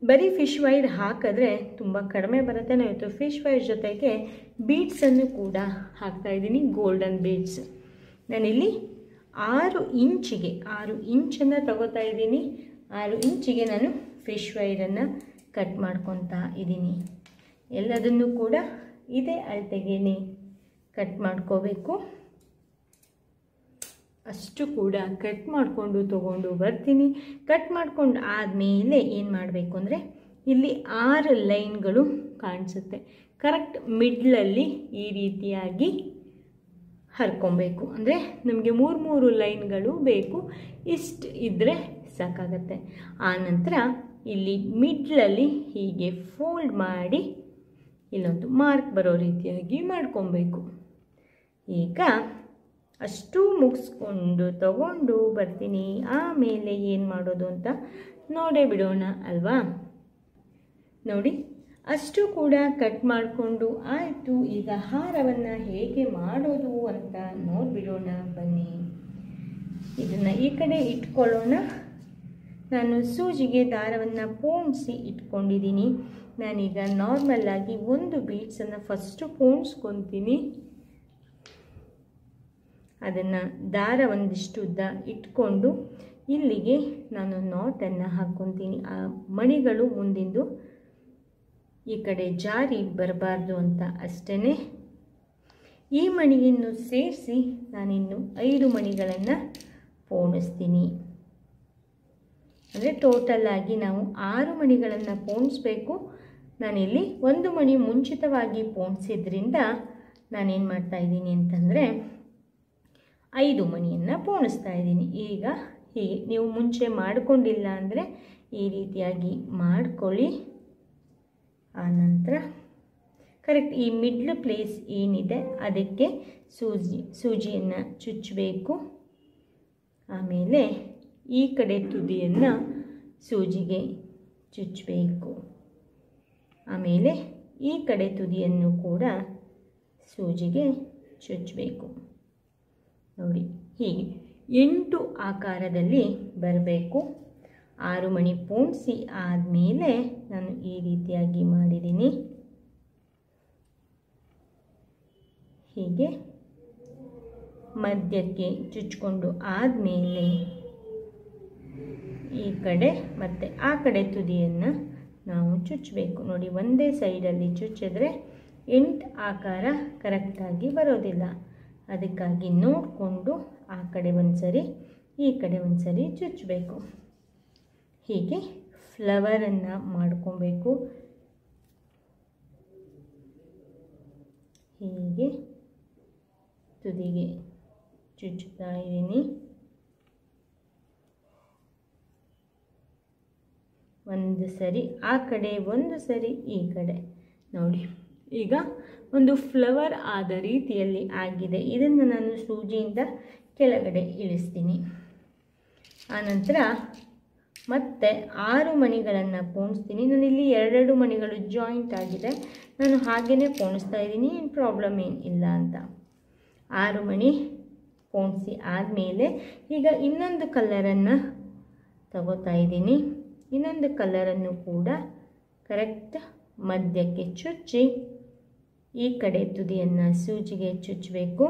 ಬರೀ ಫಿಶ್ ವೈರ್ ಹಾಕಿದ್ರೆ ತುಂಬ ಕಡಿಮೆ ಬರುತ್ತೆ. ನಾನು ಇವತ್ತು ಫಿಶ್ ವೈರ್ ಜೊತೆಗೆ ಬೀಡ್ಸನ್ನು ಕೂಡ ಹಾಕ್ತಾಯಿದ್ದೀನಿ, ಗೋಲ್ಡನ್ ಬೀಡ್ಸ್. ನಾನಿಲ್ಲಿ 6 ಇಂಚನ್ನು ತಗೋತಾ ಇದ್ದೀನಿ. 6 ಇಂಚಿಗೆ ನಾನು ಫಿಶ್ ವೈರನ್ನು ಕಟ್ ಮಾಡ್ಕೊತಾ ಇದ್ದೀನಿ. ಎಲ್ಲದನ್ನು ಕೂಡ ಇದೇ ಅಳತೆಗೆ ಕಟ್ ಮಾಡ್ಕೋಬೇಕು. ಅಷ್ಟು ಕೂಡ ಕಟ್ ಮಾಡಿಕೊಂಡು ತೊಗೊಂಡು ಬರ್ತೀನಿ. ಕಟ್ ಮಾಡ್ಕೊಂಡು ಆದಮೇಲೆ ಏನು ಮಾಡಬೇಕು ಅಂದರೆ ಇಲ್ಲಿ 6 ಲೈನ್ಗಳು ಕಾಣಿಸುತ್ತೆ. ಕರೆಕ್ಟ್ ಮಿಡ್ಲಲ್ಲಿ ಈ ರೀತಿಯಾಗಿ ಹರ್ಕೊಬೇಕು. ಅಂದರೆ ನಮಗೆ 3 ಲೈನ್ಗಳು ಬೇಕು, ಇಷ್ಟು ಇದ್ದರೆ ಸಾಕಾಗತ್ತೆ. ಆನಂತರ ಇಲ್ಲಿ ಮಿಡ್ಲಲ್ಲಿ ಹೀಗೆ ಫೋಲ್ಡ್ ಮಾಡಿ ಇಲ್ಲೊಂದು ಮಾರ್ಕ್ ಬರೋ ರೀತಿಯಾಗಿ ಮಾಡ್ಕೊಬೇಕು. ಈಗ ಅಷ್ಟು ಮುಗಿಸ್ಕೊಂಡು ತಗೊಂಡು ಬರ್ತೀನಿ. ಆಮೇಲೆ ಏನು ಮಾಡೋದು ಅಂತ ನೋಡೇ ಬಿಡೋಣ ಅಲ್ವಾ. ನೋಡಿ, ಅಷ್ಟು ಕೂಡ ಕಟ್ ಮಾಡಿಕೊಂಡು ಆಯಿತು. ಈಗ ಹಾರವನ್ನು ಹೇಗೆ ಮಾಡೋದು ಅಂತ ನೋಡಿಬಿಡೋಣ ಬನ್ನಿ. ಇದನ್ನು ಈ ಕಡೆ ಇಟ್ಕೊಳ್ಳೋಣ. ನಾನು ಸೂಜಿಗೆ ದಾರವನ್ನು ಪೋಣಿಸಿ ಇಟ್ಕೊಂಡಿದ್ದೀನಿ. ನಾನೀಗ ನಾರ್ಮಲ್ಲಾಗಿ ಒಂದು ಬೀಡ್ಸನ್ನು ಫಸ್ಟು ಪೋಣಿಸ್ಕೊತೀನಿ. ಅದನ್ನು ದಾರ ಒಂದಿಷ್ಟು ಉದ್ದ ಇಟ್ಕೊಂಡು ಇಲ್ಲಿಗೆ ನಾನು ನಾಟನ್ನು ಹಾಕ್ಕೊತೀನಿ. ಆ ಮಣಿಗಳು ಮುಂದಿಂದು ಈ ಕಡೆ ಜಾರಿ ಬರಬಾರ್ದು ಅಂತ ಅಷ್ಟೇ. ಈ ಮಣಿಯನ್ನು ಸೇರಿಸಿ ನಾನಿನ್ನು 5 ಮಣಿಗಳನ್ನು ಪೋಣಿಸ್ತೀನಿ. ಅಂದರೆ ಟೋಟಲಾಗಿ ನಾವು 6 ಮಣಿಗಳನ್ನು ಪೋಣಿಸ್ಬೇಕು. ನಾನಿಲ್ಲಿ 1 ಮಣಿ ಮುಂಚಿತವಾಗಿ ಪೋಣಿಸಿದ್ರಿಂದ ನಾನೇನು ಮಾಡ್ತಾಯಿದ್ದೀನಿ ಅಂತಂದರೆ 5 ಮಣಿಯನ್ನು ಪೋಣಿಸ್ತಾ ಇದ್ದೀನಿ. ಈಗ ಹೀಗೆ ನೀವು ಮುಂಚೆ ಮಾಡಿಕೊಂಡಿಲ್ಲ ಅಂದರೆ ಈ ರೀತಿಯಾಗಿ ಮಾಡ್ಕೊಳ್ಳಿ. ಆನಂತರ ಕರೆಕ್ಟ್ ಈ ಮಿಡ್ಲ್ ಪ್ಲೇಸ್ ಏನಿದೆ ಅದಕ್ಕೆ ಸೂಜಿಯನ್ನು ಚುಚ್ಚಬೇಕು. ಆಮೇಲೆ ಈ ಕಡೆ ತುದಿಯನ್ನು ಸೂಜಿಗೆ ಚುಚ್ಚಬೇಕು. ಆಮೇಲೆ ಈ ಕಡೆ ತುದಿಯನ್ನು ಕೂಡ ಸೂಜಿಗೆ ಚುಚ್ಚಬೇಕು. ನೋಡಿ, ಹೀಗೆ 8 ಆಕಾರದಲ್ಲಿ ಬರಬೇಕು. 6 ಮಣಿ ಪೋಣಿಸಿ ಆದಮೇಲೆ ನಾನು ಈ ರೀತಿಯಾಗಿ ಮಾಡಿದ್ದೀನಿ. ಹೀಗೆ ಮಧ್ಯಕ್ಕೆ ಚುಚ್ಕೊಂಡು ಆದಮೇಲೆ ಈ ಕಡೆ ಮತ್ತು ಆ ಕಡೆ ತುದಿಯನ್ನು ನಾವು ಚುಚ್ಚಬೇಕು. ನೋಡಿ, ಒಂದೇ ಸೈಡಲ್ಲಿ ಚುಚ್ಚಿದ್ರೆ 8 ಆಕಾರ ಕರೆಕ್ಟಾಗಿ ಬರೋದಿಲ್ಲ. ಅದಕ್ಕಾಗಿ ನೋಡಿಕೊಂಡು ಆ ಕಡೆ ಒಂದು ಸರಿ ಈ ಕಡೆ ಒಂದು ಸರಿ ಚುಚ್ಚಬೇಕು. ಹೀಗೆ ಫ್ಲವರನ್ನು ಮಾಡ್ಕೊಬೇಕು. ಹೀಗೆ ತುದಿಗೆ ಚುಚ್ಚುತ್ತಾ ಇದ್ದೀನಿ. ಒಂದು ಸರಿ ಆ ಕಡೆ, ಒಂದು ಸರಿ ಈ ಕಡೆ. ನೋಡಿ, ಈಗ ಒಂದು ಫ್ಲವರ್ ಆದ ರೀತಿಯಲ್ಲಿ ಆಗಿದೆ. ಇದನ್ನು ನಾನು ಸೂಜಿಯಿಂದ ಕೆಳಗಡೆ ಇಳಿಸ್ತೀನಿ. ಆನಂತರ ಮತ್ತೆ 6 ಮಣಿಗಳನ್ನು ಪೋಣಿಸ್ತೀನಿ. ನಾನಿಲ್ಲಿ 2 ಮಣಿಗಳು ಜಾಯಿಂಟ್ ಆಗಿದೆ, ನಾನು ಹಾಗೇ ಪೋಣಿಸ್ತಾ ಇದ್ದೀನಿ. ಏನು ಪ್ರಾಬ್ಲಮ್ ಏನಿಲ್ಲ ಅಂತ. 6 ಮಣಿ ಪೋಣಿಸಿ ಆದಮೇಲೆ ಈಗ ಇನ್ನೊಂದು ಕಲರನ್ನು ತಗೋತಾ ಇದ್ದೀನಿ. ಇನ್ನೊಂದು ಕಲರನ್ನು ಕೂಡ ಕರೆಕ್ಟ್ ಮಧ್ಯಕ್ಕೆ ಚುಚ್ಚಿ ಈ ಕಡೆ ತುದಿಯನ್ನು ಸೂಜಿಗೆ ಚುಚ್ಚಬೇಕು.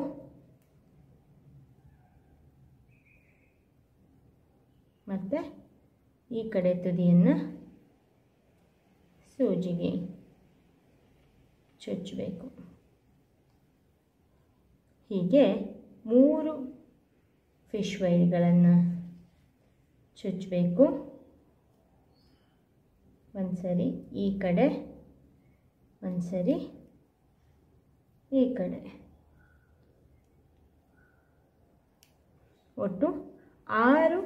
ಮತ್ತು ಈ ಕಡೆ ತುದಿಯನ್ನು ಸೂಜಿಗೆ ಚುಚ್ಚಬೇಕು. ಹೀಗೆ 3 ಫಿಶ್ ವೈರ್ಗಳನ್ನು ಚುಚ್ಚಬೇಕು. ಒಂದು ಸರಿ ಈ ಕಡೆ, ಒಂದು ಸರಿ ಈ ಕಡೆ. ಒಟ್ಟು 6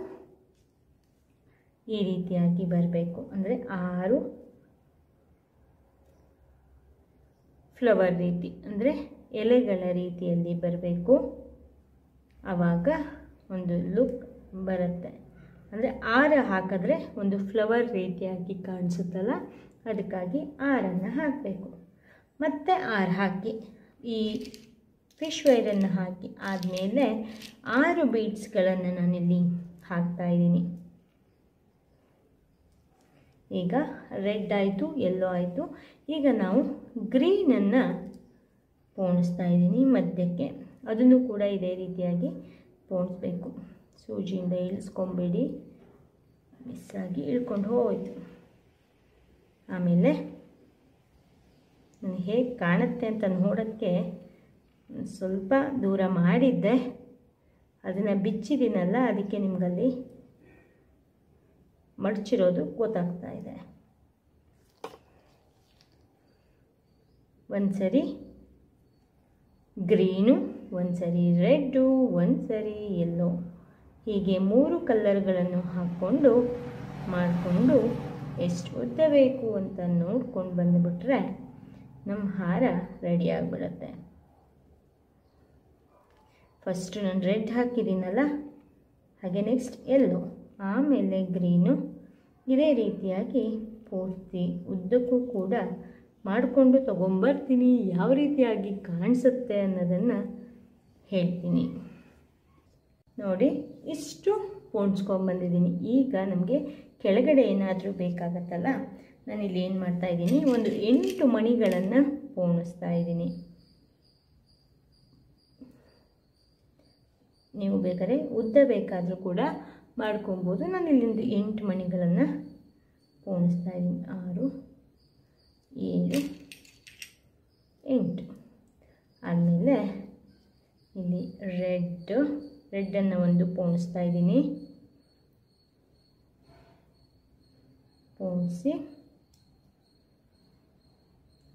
ಈ ರೀತಿಯಾಗಿ ಬರಬೇಕು. ಅಂದರೆ 6 ಫ್ಲವರ್ ರೀತಿ, ಅಂದರೆ ಎಲೆಗಳ ರೀತಿಯಲ್ಲಿ ಬರಬೇಕು. ಆವಾಗ ಒಂದು ಲುಕ್ ಬರುತ್ತೆ. ಅಂದರೆ 6 ಹಾಕಿದ್ರೆ ಒಂದು ಫ್ಲವರ್ ರೀತಿಯಾಗಿ ಕಾಣಿಸುತ್ತಲ್ಲ, ಅದಕ್ಕಾಗಿ 6ಅನ್ನು ಹಾಕಬೇಕು. ಮತ್ತು 6 ಹಾಕಿ ಈ ಫಿಶ್ ವೈರನ್ನು ಹಾಕಿ ಆದಮೇಲೆ 6 ಬೀಡ್ಸ್ಗಳನ್ನು ನಾನಿಲ್ಲಿ ಹಾಕ್ತಾಯಿದ್ದೀನಿ. ಈಗ ರೆಡ್ ಆಯಿತು, ಯೆಲ್ಲೋ ಆಯಿತು. ಈಗ ನಾವು ಗ್ರೀನನ್ನು ಪೋಣಿಸ್ತಾ ಇದ್ದೀನಿ ಮಧ್ಯಕ್ಕೆ. ಅದನ್ನು ಕೂಡ ಇದೇ ರೀತಿಯಾಗಿ ಪೋಣಿಸ್ಬೇಕು. ಸೂಜಿಯಿಂದ ಇಳಿಸ್ಕೊಂಬೇಡಿ, ಮಿಸ್ಸಾಗಿ ಇಳ್ಕೊಂಡು ಹೋಯಿತು. ಆಮೇಲೆ ನಾನು ಹೇಗೆ ಕಾಣುತ್ತೆ ಅಂತ ನೋಡೋಕ್ಕೆ ಸ್ವಲ್ಪ ದೂರ ಮಾಡಿದ್ದೆ, ಅದನ್ನು ಬಿಚ್ಚಿದ್ದೀನಲ್ಲ, ಅದಕ್ಕೆ ನಿಮಗಲ್ಲಿ ಮಡಚಿರೋದು ಗೊತ್ತಾಗ್ತಾ ಇದೆ. ಒಂದು ಸರಿ ಗ್ರೀನು, ಒಂದು ಸರಿ ರೆಡ್ಡು, ಒಂದು ಸರಿ ಯೆಲ್ಲೋ, ಹೀಗೆ 3 ಕಲರ್ಗಳನ್ನು ಹಾಕ್ಕೊಂಡು ಮಾಡಿಕೊಂಡು ಎಷ್ಟು ಉದ್ದ ಬೇಕು ಅಂತ ನೋಡ್ಕೊಂಡು ಬಂದುಬಿಟ್ರೆ ನಮ್ಮ ಹಾರ ರೆಡಿ ಆಗಿಬಿಡುತ್ತೆ. ಫಸ್ಟು ನಾನು ರೆಡ್ ಹಾಕಿದ್ದೀನಲ್ಲ, ಹಾಗೆ ನೆಕ್ಸ್ಟ್ ಯೆಲ್ಲೋ, ಆಮೇಲೆ ಗ್ರೀನು. ಇದೇ ರೀತಿಯಾಗಿ ಪೂರ್ತಿ ಉದ್ದಕ್ಕೂ ಕೂಡ ಮಾಡಿಕೊಂಡು ತೊಗೊಂಬರ್ತೀನಿ. ಯಾವ ರೀತಿಯಾಗಿ ಕಾಣಿಸುತ್ತೆ ಅನ್ನೋದನ್ನು ಹೇಳ್ತೀನಿ. ನೋಡಿ, ಇಷ್ಟು ಪೋಣಿಸ್ಕೊಂಡ್ಬಂದಿದ್ದೀನಿ. ಈಗ ನಮಗೆ ಕೆಳಗಡೆ ಏನಾದರೂ ಬೇಕಾಗತ್ತಲ್ಲ, ನಾನಿಲ್ಲಿ ಏನು ಮಾಡ್ತಾಯಿದ್ದೀನಿ, ಒಂದು 8 ಮಣಿಗಳನ್ನು ಪೋಣಿಸ್ತಾ ಇದ್ದೀನಿ. ನೀವು ಬೇಕಾದ್ರೆ ಉದ್ದ ಬೇಕಾದರೂ ಕೂಡ ಮಾಡ್ಕೊಬೋದು. ನಾನು ಇಲ್ಲಿಂದ 8 ಮಣಿಗಳನ್ನು ಪೋಣಿಸ್ತಾ ಇದ್ದೀನಿ. 6, 7, 8. ಆದಮೇಲೆ ಇಲ್ಲಿ ರೆಡ್ಡನ್ನು ಒಂದು ಪೋಣಿಸ್ತಾ ಇದ್ದೀನಿ. ಪೋಣಿಸಿ,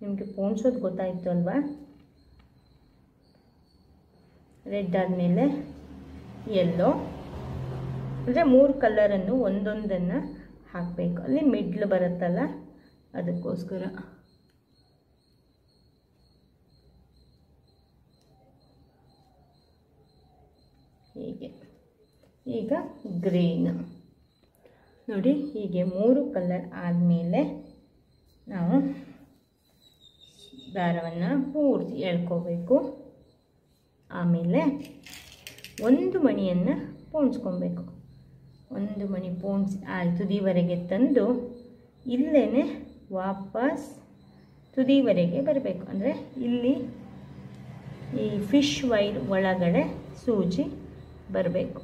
ನಿಮಗೆ ಪೋಣಿಸೋದು ಗೊತ್ತಾಯಿತು ಅಲ್ವಾ? ರೆಡ್ ಆದಮೇಲೆ ಯೆಲ್ಲೋ, ಅಂದರೆ 3 ಕಲರನ್ನು ಒಂದೊಂದನ್ನು ಹಾಕಬೇಕು. ಅಲ್ಲಿ ಮಿಡ್ಲ್ ಬರುತ್ತಲ್ಲ, ಅದಕ್ಕೋಸ್ಕರ. ಹೀಗೆ. ಈಗ ಗ್ರೀನ್ ನೋಡಿ, ಹೀಗೆ 3 ಕಲರ್ ಆದಮೇಲೆ ನಾವು ದಾರವನ್ನು ಪೂರ್ತಿ ಎಳ್ಕೋಬೇಕು. ಆಮೇಲೆ ಒಂದು ಮಣಿಯನ್ನು ಪೋಣಿಸ್ಕೊಬೇಕು. ಒಂದು ಮಣಿ ಪೋಣಿಸಿ ತುದಿವರೆಗೆ ತಂದು ಇಲ್ಲೇ ವಾಪಸ್ ತುದಿವರೆಗೆ ಬರಬೇಕು. ಅಂದರೆ ಇಲ್ಲಿ ಈ ಫಿಶ್ ವೈರ್ ಒಳಗಡೆ ಸೂಜಿ ಬರಬೇಕು.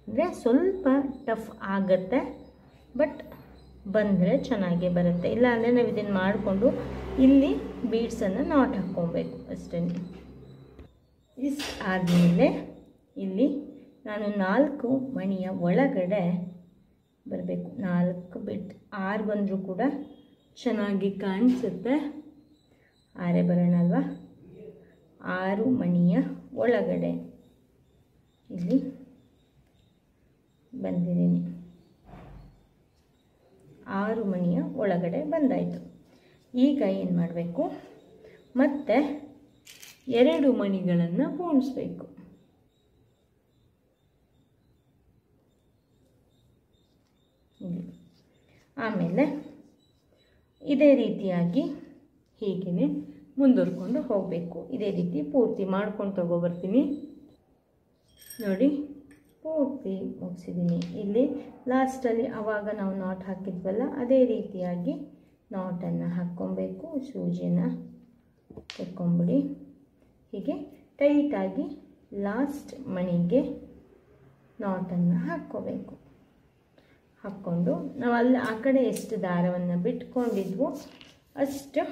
ಅಂದರೆ ಸ್ವಲ್ಪ ಟಫ್ ಆಗುತ್ತೆ, ಬಟ್ ಬಂದರೆ ಚೆನ್ನಾಗೇ ಬರುತ್ತೆ. ಇಲ್ಲ ಅಂದರೆ ನಾವು ಇದನ್ನು ಮಾಡಿಕೊಂಡು ಇಲ್ಲಿ ಬೀಡ್ಸನ್ನು ನಾಟ್ ಹಾಕ್ಕೊಬೇಕು ಅಷ್ಟೇ. ಇಷ್ಟು ಆದಮೇಲೆ ಇಲ್ಲಿ ನಾನು 4 ಮಣಿಯ ಒಳಗಡೆ ಬರಬೇಕು. 4 ಬಿಟ್ಟು 6 ಬಂದರೂ ಕೂಡ ಚೆನ್ನಾಗಿ ಕಾಣಿಸುತ್ತೆ. 6 ಬರೋಣ ಅಲ್ವಾ? 6 ಮಣಿಯ ಒಳಗಡೆ ಇಲ್ಲಿ ಬಂದಿದ್ದೀನಿ. 6 ಮಣಿಯ ಒಳಗಡೆ ಬಂದಾಯಿತು. ಈಗ ಏನು ಮಾಡಬೇಕು, ಮತ್ತೆ 2 ಮಣಿಗಳನ್ನು ಪೋಣಿಸ್ಬೇಕು. ಆಮೇಲೆ ಇದೇ ರೀತಿಯಾಗಿ ಹೀಗೆ ಮುಂದುವರ್ಕೊಂಡು ಹೋಗಬೇಕು. ಇದೇ ರೀತಿ ಪೂರ್ತಿ ಮಾಡ್ಕೊಂಡು ತಗೊಬರ್ತೀನಿ. ನೋಡಿ, ಪೂರ್ತಿ ಮುಗಿಸಿದ್ದೀನಿ. ಇಲ್ಲಿ ಲಾಸ್ಟಲ್ಲಿ ಆವಾಗ ನಾವು ನಾಟ್ ಹಾಕಿದ್ವಲ್ಲ, ಅದೇ ರೀತಿಯಾಗಿ ನಾಟನ್ನು ಹಾಕ್ಕೊಬೇಕು. ಸೂಜಿಯನ್ನು ತೆಕ್ಕೊಂಬಿಡಿ. ಹೀಗೆ ಟೈಟಾಗಿ ಲಾಸ್ಟ್ ಮಣಿಗೆ ನಾಟನ್ನು ಹಾಕ್ಕೋಬೇಕು. ಹಾಕ್ಕೊಂಡು ನಾವು ಅಲ್ಲಿ ಆ ಕಡೆ ಎಷ್ಟು ದಾರವನ್ನು ಬಿಟ್ಕೊಂಡಿದ್ವೋ ಅಷ್ಟು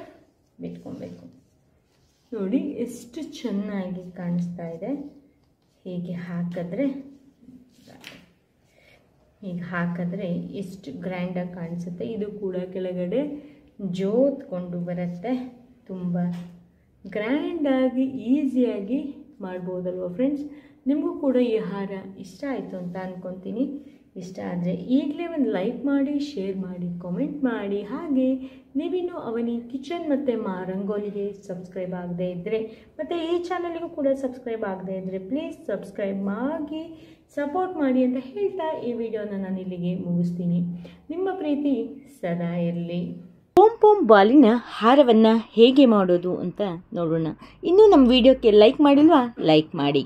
ಬಿಟ್ಕೊಬೇಕು. ನೋಡಿ ಎಷ್ಟು ಚೆನ್ನಾಗಿ ಕಾಣಿಸ್ತಾ ಇದೆ. ಹೀಗೆ ಹಾಕಿದ್ರೆ ಎಷ್ಟು ಗ್ರ್ಯಾಂಡಾಗಿ ಕಾಣಿಸುತ್ತೆ. ಇದು ಕೂಡ ಕೆಳಗಡೆ ಜೋತ್ಕೊಂಡು ಬರುತ್ತೆ. ತುಂಬ ಗ್ರ್ಯಾಂಡಾಗಿ ಈಸಿಯಾಗಿ ಮಾಡ್ಬೋದಲ್ವ ಫ್ರೆಂಡ್ಸ್? ನಿಮಗೂ ಕೂಡ ಈ ಹಾರ ಇಷ್ಟ ಆಯಿತು ಅಂತ ಅಂದ್ಕೊತೀನಿ. ಇಷ್ಟ ಆದರೆ ಈಗಲೇ ಒಂದು ಲೈಕ್ ಮಾಡಿ, ಶೇರ್ ಮಾಡಿ, ಕಾಮೆಂಟ್ ಮಾಡಿ. ಹಾಗೆ ನೀವಿನ್ನೂ ಅವನಿ ಕಿಚನ್ ಮತ್ತು ರಂಗೋಲಿಗೆ ಸಬ್ಸ್ಕ್ರೈಬ್ ಆಗದೇ ಇದ್ದರೆ, ಮತ್ತು ಈ ಚಾನಲ್ಗೂ ಕೂಡ ಸಬ್ಸ್ಕ್ರೈಬ್ ಆಗದೇ ಇದ್ದರೆ ಪ್ಲೀಸ್ ಸಬ್ಸ್ಕ್ರೈಬ್ ಆಗಿ ಸಪೋರ್ಟ್ ಮಾಡಿ ಅಂತ ಹೇಳ್ತಾ ಈ ವಿಡಿಯೋನ ನಾನು ಇಲ್ಲಿಗೆ ಮುಗಿಸ್ತೀನಿ. ನಿಮ್ಮ ಪ್ರೀತಿ ಸದಾ ಇರಲಿ. ಪೋಮ್ ಬಾಲಿನ ಹಾರವನ್ನು ಹೇಗೆ ಮಾಡೋದು ಅಂತ ನೋಡೋಣ. ಇನ್ನೂ ನಮ್ಮ ವಿಡಿಯೋಕ್ಕೆ ಲೈಕ್ ಮಾಡಿಲ್ವಾ? ಲೈಕ್ ಮಾಡಿ.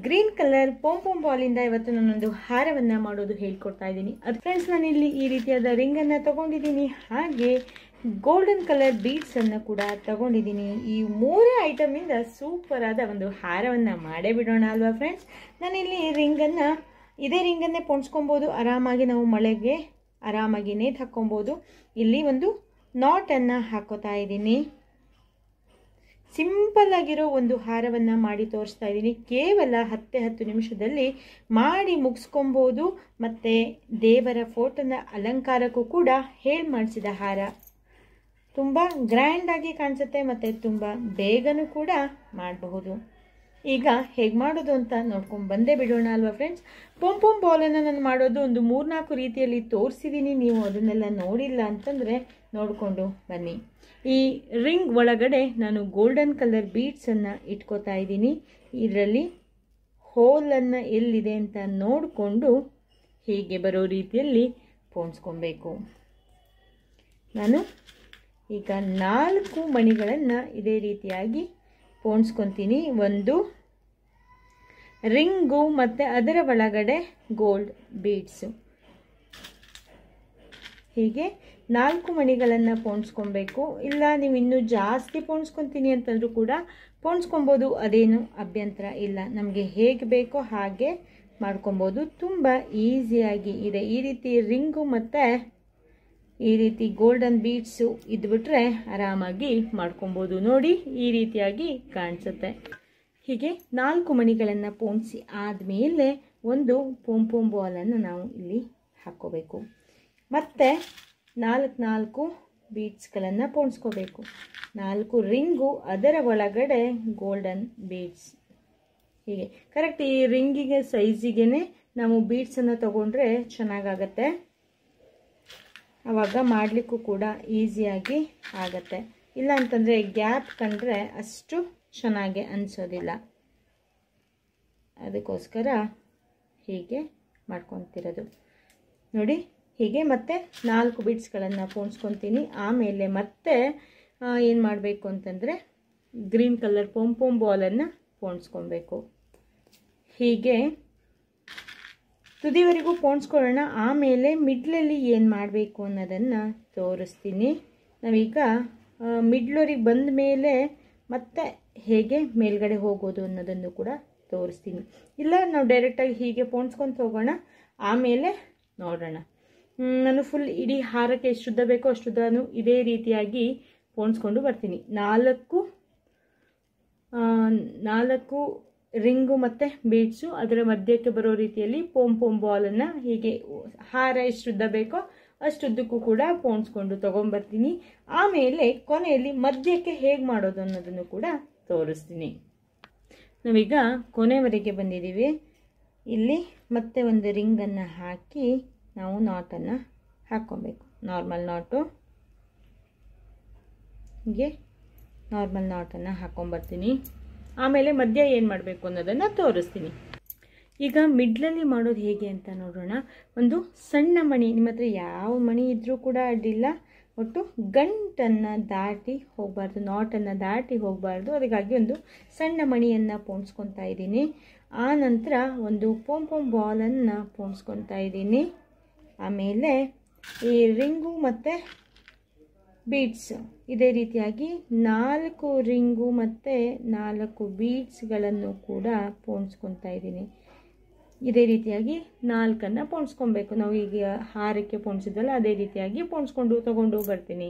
ಗ್ರೀನ್ ಕಲರ್ ಪೋಮ್ ಬಾಲಿಂದ ಇವತ್ತು ನಾನೊಂದು ಹಾರವನ್ನು ಮಾಡೋದು ಹೇಳ್ಕೊಡ್ತಾ ಇದ್ದೀನಿ. ಅದು ಫ್ರೆಂಡ್ಸ್, ನಾನಿಲ್ಲಿ ಈ ರೀತಿಯಾದ ರಿಂಗನ್ನು ತೊಗೊಂಡಿದ್ದೀನಿ. ಹಾಗೆ ಗೋಲ್ಡನ್ ಕಲರ್ ಬೀಡ್ಸನ್ನು ಕೂಡ ತಗೊಂಡಿದ್ದೀನಿ. ಈ 3 ಐಟಮಿಂದ ಸೂಪರ್ ಆದ ಒಂದು ಹಾರವನ್ನು ಮಾಡೇ ಬಿಡೋಣ ಅಲ್ವಾ ಫ್ರೆಂಡ್ಸ್? ನಾನಿಲ್ಲಿ ಇದೇ ರಿಂಗನ್ನೇ ಪೋಣಿಸ್ಕೊಬೋದು. ಆರಾಮಾಗಿ ನಾವು ಮಳೆಗೆ ಆರಾಮಾಗಿ ನೇತು ಹಾಕ್ಕೊಬೋದು. ಇಲ್ಲಿ ಒಂದು ನಾಟನ್ನು ಹಾಕೋತಾ ಇದ್ದೀನಿ. ಸಿಂಪಲ್ ಆಗಿರೋ ಒಂದು ಹಾರವನ್ನು ಮಾಡಿ ತೋರಿಸ್ತಾ ಇದ್ದೀನಿ. ಕೇವಲ 10 ನಿಮಿಷದಲ್ಲಿ ಮಾಡಿ ಮುಗಿಸ್ಕೊಬೋದು. ಮತ್ತು ದೇವರ ಫೋಟೋನ ಅಲಂಕಾರಕ್ಕೂ ಕೂಡ ಮಾಡಿಸಿದ ಹಾರ. ತುಂಬ ಗ್ರ್ಯಾಂಡಾಗಿ ಕಾಣಿಸುತ್ತೆ ಮತ್ತು ತುಂಬ ಬೇಗನೂ ಕೂಡ ಮಾಡಬಹುದು. ಈಗ ಹೇಗೆ ಮಾಡೋದು ಅಂತ ನೋಡ್ಕೊಂಡು ಬಂದೇ ಬಿಡೋಣ ಅಲ್ವಾ ಫ್ರೆಂಡ್ಸ್. ಪೊಂಪೊಂ ಬಾಲನ್ನು ನಾನು ಮಾಡೋದು ಒಂದು 3-4 ರೀತಿಯಲ್ಲಿ ತೋರಿಸಿದ್ದೀನಿ. ನೀವು ಅದನ್ನೆಲ್ಲ ನೋಡಿಲ್ಲ ಅಂತಂದರೆ ನೋಡಿಕೊಂಡು ಬನ್ನಿ. ಈ ರಿಂಗ್ ಒಳಗಡೆ ನಾನು ಗೋಲ್ಡನ್ ಕಲರ್ ಬೀಡ್ಸನ್ನು ಇಟ್ಕೋತಾ ಇದ್ದೀನಿ. ಇದರಲ್ಲಿ ಹೋಲನ್ನು ಎಲ್ಲಿದೆ ಅಂತ ನೋಡಿಕೊಂಡು ಹೀಗೆ ಬರೋ ರೀತಿಯಲ್ಲಿ ಪೋಣಿಸ್ಕೊಬೇಕು. ನಾನು ಈಗ 4 ಮಣಿಗಳನ್ನು ಇದೇ ರೀತಿಯಾಗಿ ಪೋಣಿಸ್ಕೊತೀನಿ. ಒಂದು ರಿಂಗು ಮತ್ತು ಅದರ ಒಳಗಡೆ ಗೋಲ್ಡ್ ಬೀಡ್ಸು. ಹೀಗೆ 4 ಮಣಿಗಳನ್ನು ಪೋಣಿಸ್ಕೊಬೇಕು. ಇಲ್ಲ ನೀವು ಇನ್ನೂ ಜಾಸ್ತಿ ಪೋಣಿಸ್ಕೊತೀನಿ ಅಂತಂದರೂ ಕೂಡ ಪೋಣಿಸ್ಕೊಬೋದು, ಅದೇನು ಅಭ್ಯಂತರ ಇಲ್ಲ. ನಮಗೆ ಹೇಗೆ ಬೇಕೋ ಹಾಗೆ ಮಾಡ್ಕೊಬೋದು. ತುಂಬ ಈಸಿಯಾಗಿ ಇದೆ. ಈ ರೀತಿ ರಿಂಗು ಮತ್ತು ಈ ರೀತಿ ಗೋಲ್ಡನ್ ಬೀಡ್ಸು ಇದ್ಬಿಟ್ರೆ ಆರಾಮಾಗಿ ಮಾಡ್ಕೊಬೋದು. ನೋಡಿ ಈ ರೀತಿಯಾಗಿ ಕಾಣಿಸುತ್ತೆ. ಹೀಗೆ 4 ಮಣಿಗಳನ್ನು ಪೋಣಿಸಿ ಆದಮೇಲೆ ಒಂದು ಪೊಂಪೊಂ ಬಾಲನ್ನು ನಾವು ಇಲ್ಲಿ ಹಾಕ್ಕೋಬೇಕು. ಮತ್ತು 4 ಬೀಡ್ಸ್ಗಳನ್ನು ಪೋಣಿಸ್ಕೋಬೇಕು. 4 ರಿಂಗು, ಅದರ ಒಳಗಡೆ ಗೋಲ್ಡನ್ ಬೀಡ್ಸ್. ಹೀಗೆ ಕರೆಕ್ಟ್ ಈ ರಿಂಗಿಗೆ ಸೈಜಿಗೆ ನಾವು ಬೀಡ್ಸನ್ನು ತಗೊಂಡ್ರೆ ಚೆನ್ನಾಗಾಗತ್ತೆ. ಆವಾಗ ಮಾಡಲಿಕ್ಕೂ ಕೂಡ ಈಸಿಯಾಗಿ ಆಗತ್ತೆ. ಇಲ್ಲ ಅಂತಂದರೆ ಗ್ಯಾಪ್ ಕಂಡ್ರೆ ಅಷ್ಟು ಚೆನ್ನಾಗಿ ಅನಿಸೋದಿಲ್ಲ. ಅದಕ್ಕೋಸ್ಕರ ಹೀಗೆ ಮಾಡ್ಕೊತಿರೋದು. ನೋಡಿ ಹೀಗೆ ಮತ್ತೆ 4 ಬೀಡ್ಸ್ಗಳನ್ನು ಪೋಣಿಸ್ಕೊತೀನಿ. ಆಮೇಲೆ ಮತ್ತೆ ಏನು ಮಾಡಬೇಕು ಅಂತಂದರೆ ಗ್ರೀನ್ ಕಲರ್ ಪೊಂಪೊಂ ಬಾಲನ್ನು ಪೋಣಿಸ್ಕೊಬೇಕು. ಹೀಗೆ ತುದಿವರೆಗೂ ಪೋಣಿಸ್ಕೊಳ್ಳೋಣ. ಆಮೇಲೆ ಮಿಡ್ಲಲ್ಲಿ ಏನು ಮಾಡಬೇಕು ಅನ್ನೋದನ್ನು ತೋರಿಸ್ತೀನಿ. ನಾವೀಗ ಮಿಡ್ಲವರೆಗೆ ಬಂದ ಮೇಲೆ ಮತ್ತೆ ಹೇಗೆ ಮೇಲ್ಗಡೆ ಹೋಗೋದು ಅನ್ನೋದನ್ನು ಕೂಡ ತೋರಿಸ್ತೀನಿ. ಇಲ್ಲ ನಾವು ಡೈರೆಕ್ಟಾಗಿ ಹೀಗೆ ಪೋಣಿಸ್ಕೊತ ಹೋಗೋಣ, ಆಮೇಲೆ ನೋಡೋಣ. ನಾನು ಫುಲ್ ಇಡೀ ಹಾರಕ್ಕೆ ಎಷ್ಟು ಉದ್ದ ಬೇಕೋ ಅಷ್ಟುದ್ದನೂ ಇದೇ ರೀತಿಯಾಗಿ ಪೋಣಿಸ್ಕೊಂಡು ಬರ್ತೀನಿ. 4 ರಿಂಗು ಮತ್ತು ಬೀಡ್ಸು, ಅದರ ಮಧ್ಯಕ್ಕೆ ಬರೋ ರೀತಿಯಲ್ಲಿ ಪೊಂಪೊಂ ಬಾಲನ್ನು ಹೀಗೆ ಹಾರ ಎಷ್ಟುದ್ದ ಬೇಕೋ ಅಷ್ಟುದ್ದಕ್ಕೂ ಕೂಡ ಪೋಣಿಸ್ಕೊಂಡು ತೊಗೊಂಬರ್ತೀನಿ. ಆಮೇಲೆ ಕೊನೆಯಲ್ಲಿ ಮಧ್ಯಕ್ಕೆ ಹೇಗೆ ಮಾಡೋದು ಅನ್ನೋದನ್ನು ಕೂಡ ತೋರಿಸ್ತೀನಿ. ನಾವೀಗ ಕೊನೆವರೆಗೆ ಬಂದಿದ್ದೀವಿ. ಇಲ್ಲಿ ಮತ್ತೆ ಒಂದು ರಿಂಗನ್ನು ಹಾಕಿ ನಾವು ನಾಟನ್ನು ಹಾಕ್ಕೊಬೇಕು. ನಾರ್ಮಲ್ ನಾಟು, ಹೀಗೆ ನಾರ್ಮಲ್ ನಾಟನ್ನು ಹಾಕ್ಕೊಂಬರ್ತೀನಿ. ಆಮೇಲೆ ಮಧ್ಯ ಏನು ಮಾಡಬೇಕು ಅನ್ನೋದನ್ನು ತೋರಿಸ್ತೀನಿ. ಈಗ ಮಿಡ್ಲಲ್ಲಿ ಮಾಡೋದು ಹೇಗೆ ಅಂತ ನೋಡೋಣ. ಒಂದು ಸಣ್ಣ ಮಣಿ, ನಿಮ್ಮ ಹತ್ರ ಯಾವ ಮಣಿ ಇದ್ದರೂ ಕೂಡ ಅಡ್ಡಿಲ್ಲ, ಒಟ್ಟು ಗಂಟನ್ನು ದಾಟಿ ಹೋಗಬಾರ್ದು, ನಾಟನ್ನು ದಾಟಿ ಹೋಗಬಾರ್ದು. ಅದಕ್ಕಾಗಿ ಒಂದು ಸಣ್ಣ ಮಣಿಯನ್ನು ಪೋಣಿಸ್ಕೊತಾ ಇದ್ದೀನಿ. ಆ ನಂತರ ಒಂದು ಪೊಂಪೊಂ ಬಾಲನ್ನು ಪೋಣಿಸ್ಕೊತಾ ಇದ್ದೀನಿ. ಆಮೇಲೆ ಈ ರಿಂಗು ಮತ್ತು ಬೀಡ್ಸ್ ಇದೇ ರೀತಿಯಾಗಿ 4 ರಿಂಗು ಮತ್ತು 4 ಬೀಡ್ಸ್ಗಳನ್ನು ಕೂಡ ಪೋಣಿಸ್ಕೊತಾ ಇದ್ದೀನಿ. ಇದೇ ರೀತಿಯಾಗಿ 4 ಪೋಣಿಸ್ಕೊಬೇಕು. ನಾವು ಈಗ ಹಾರಕ್ಕೆ ಪೋಣಿಸಿದ್ವಲ್ಲ ಅದೇ ರೀತಿಯಾಗಿ ಪೋಣಿಸ್ಕೊಂಡು ತಗೊಂಡು ಬರ್ತೀನಿ.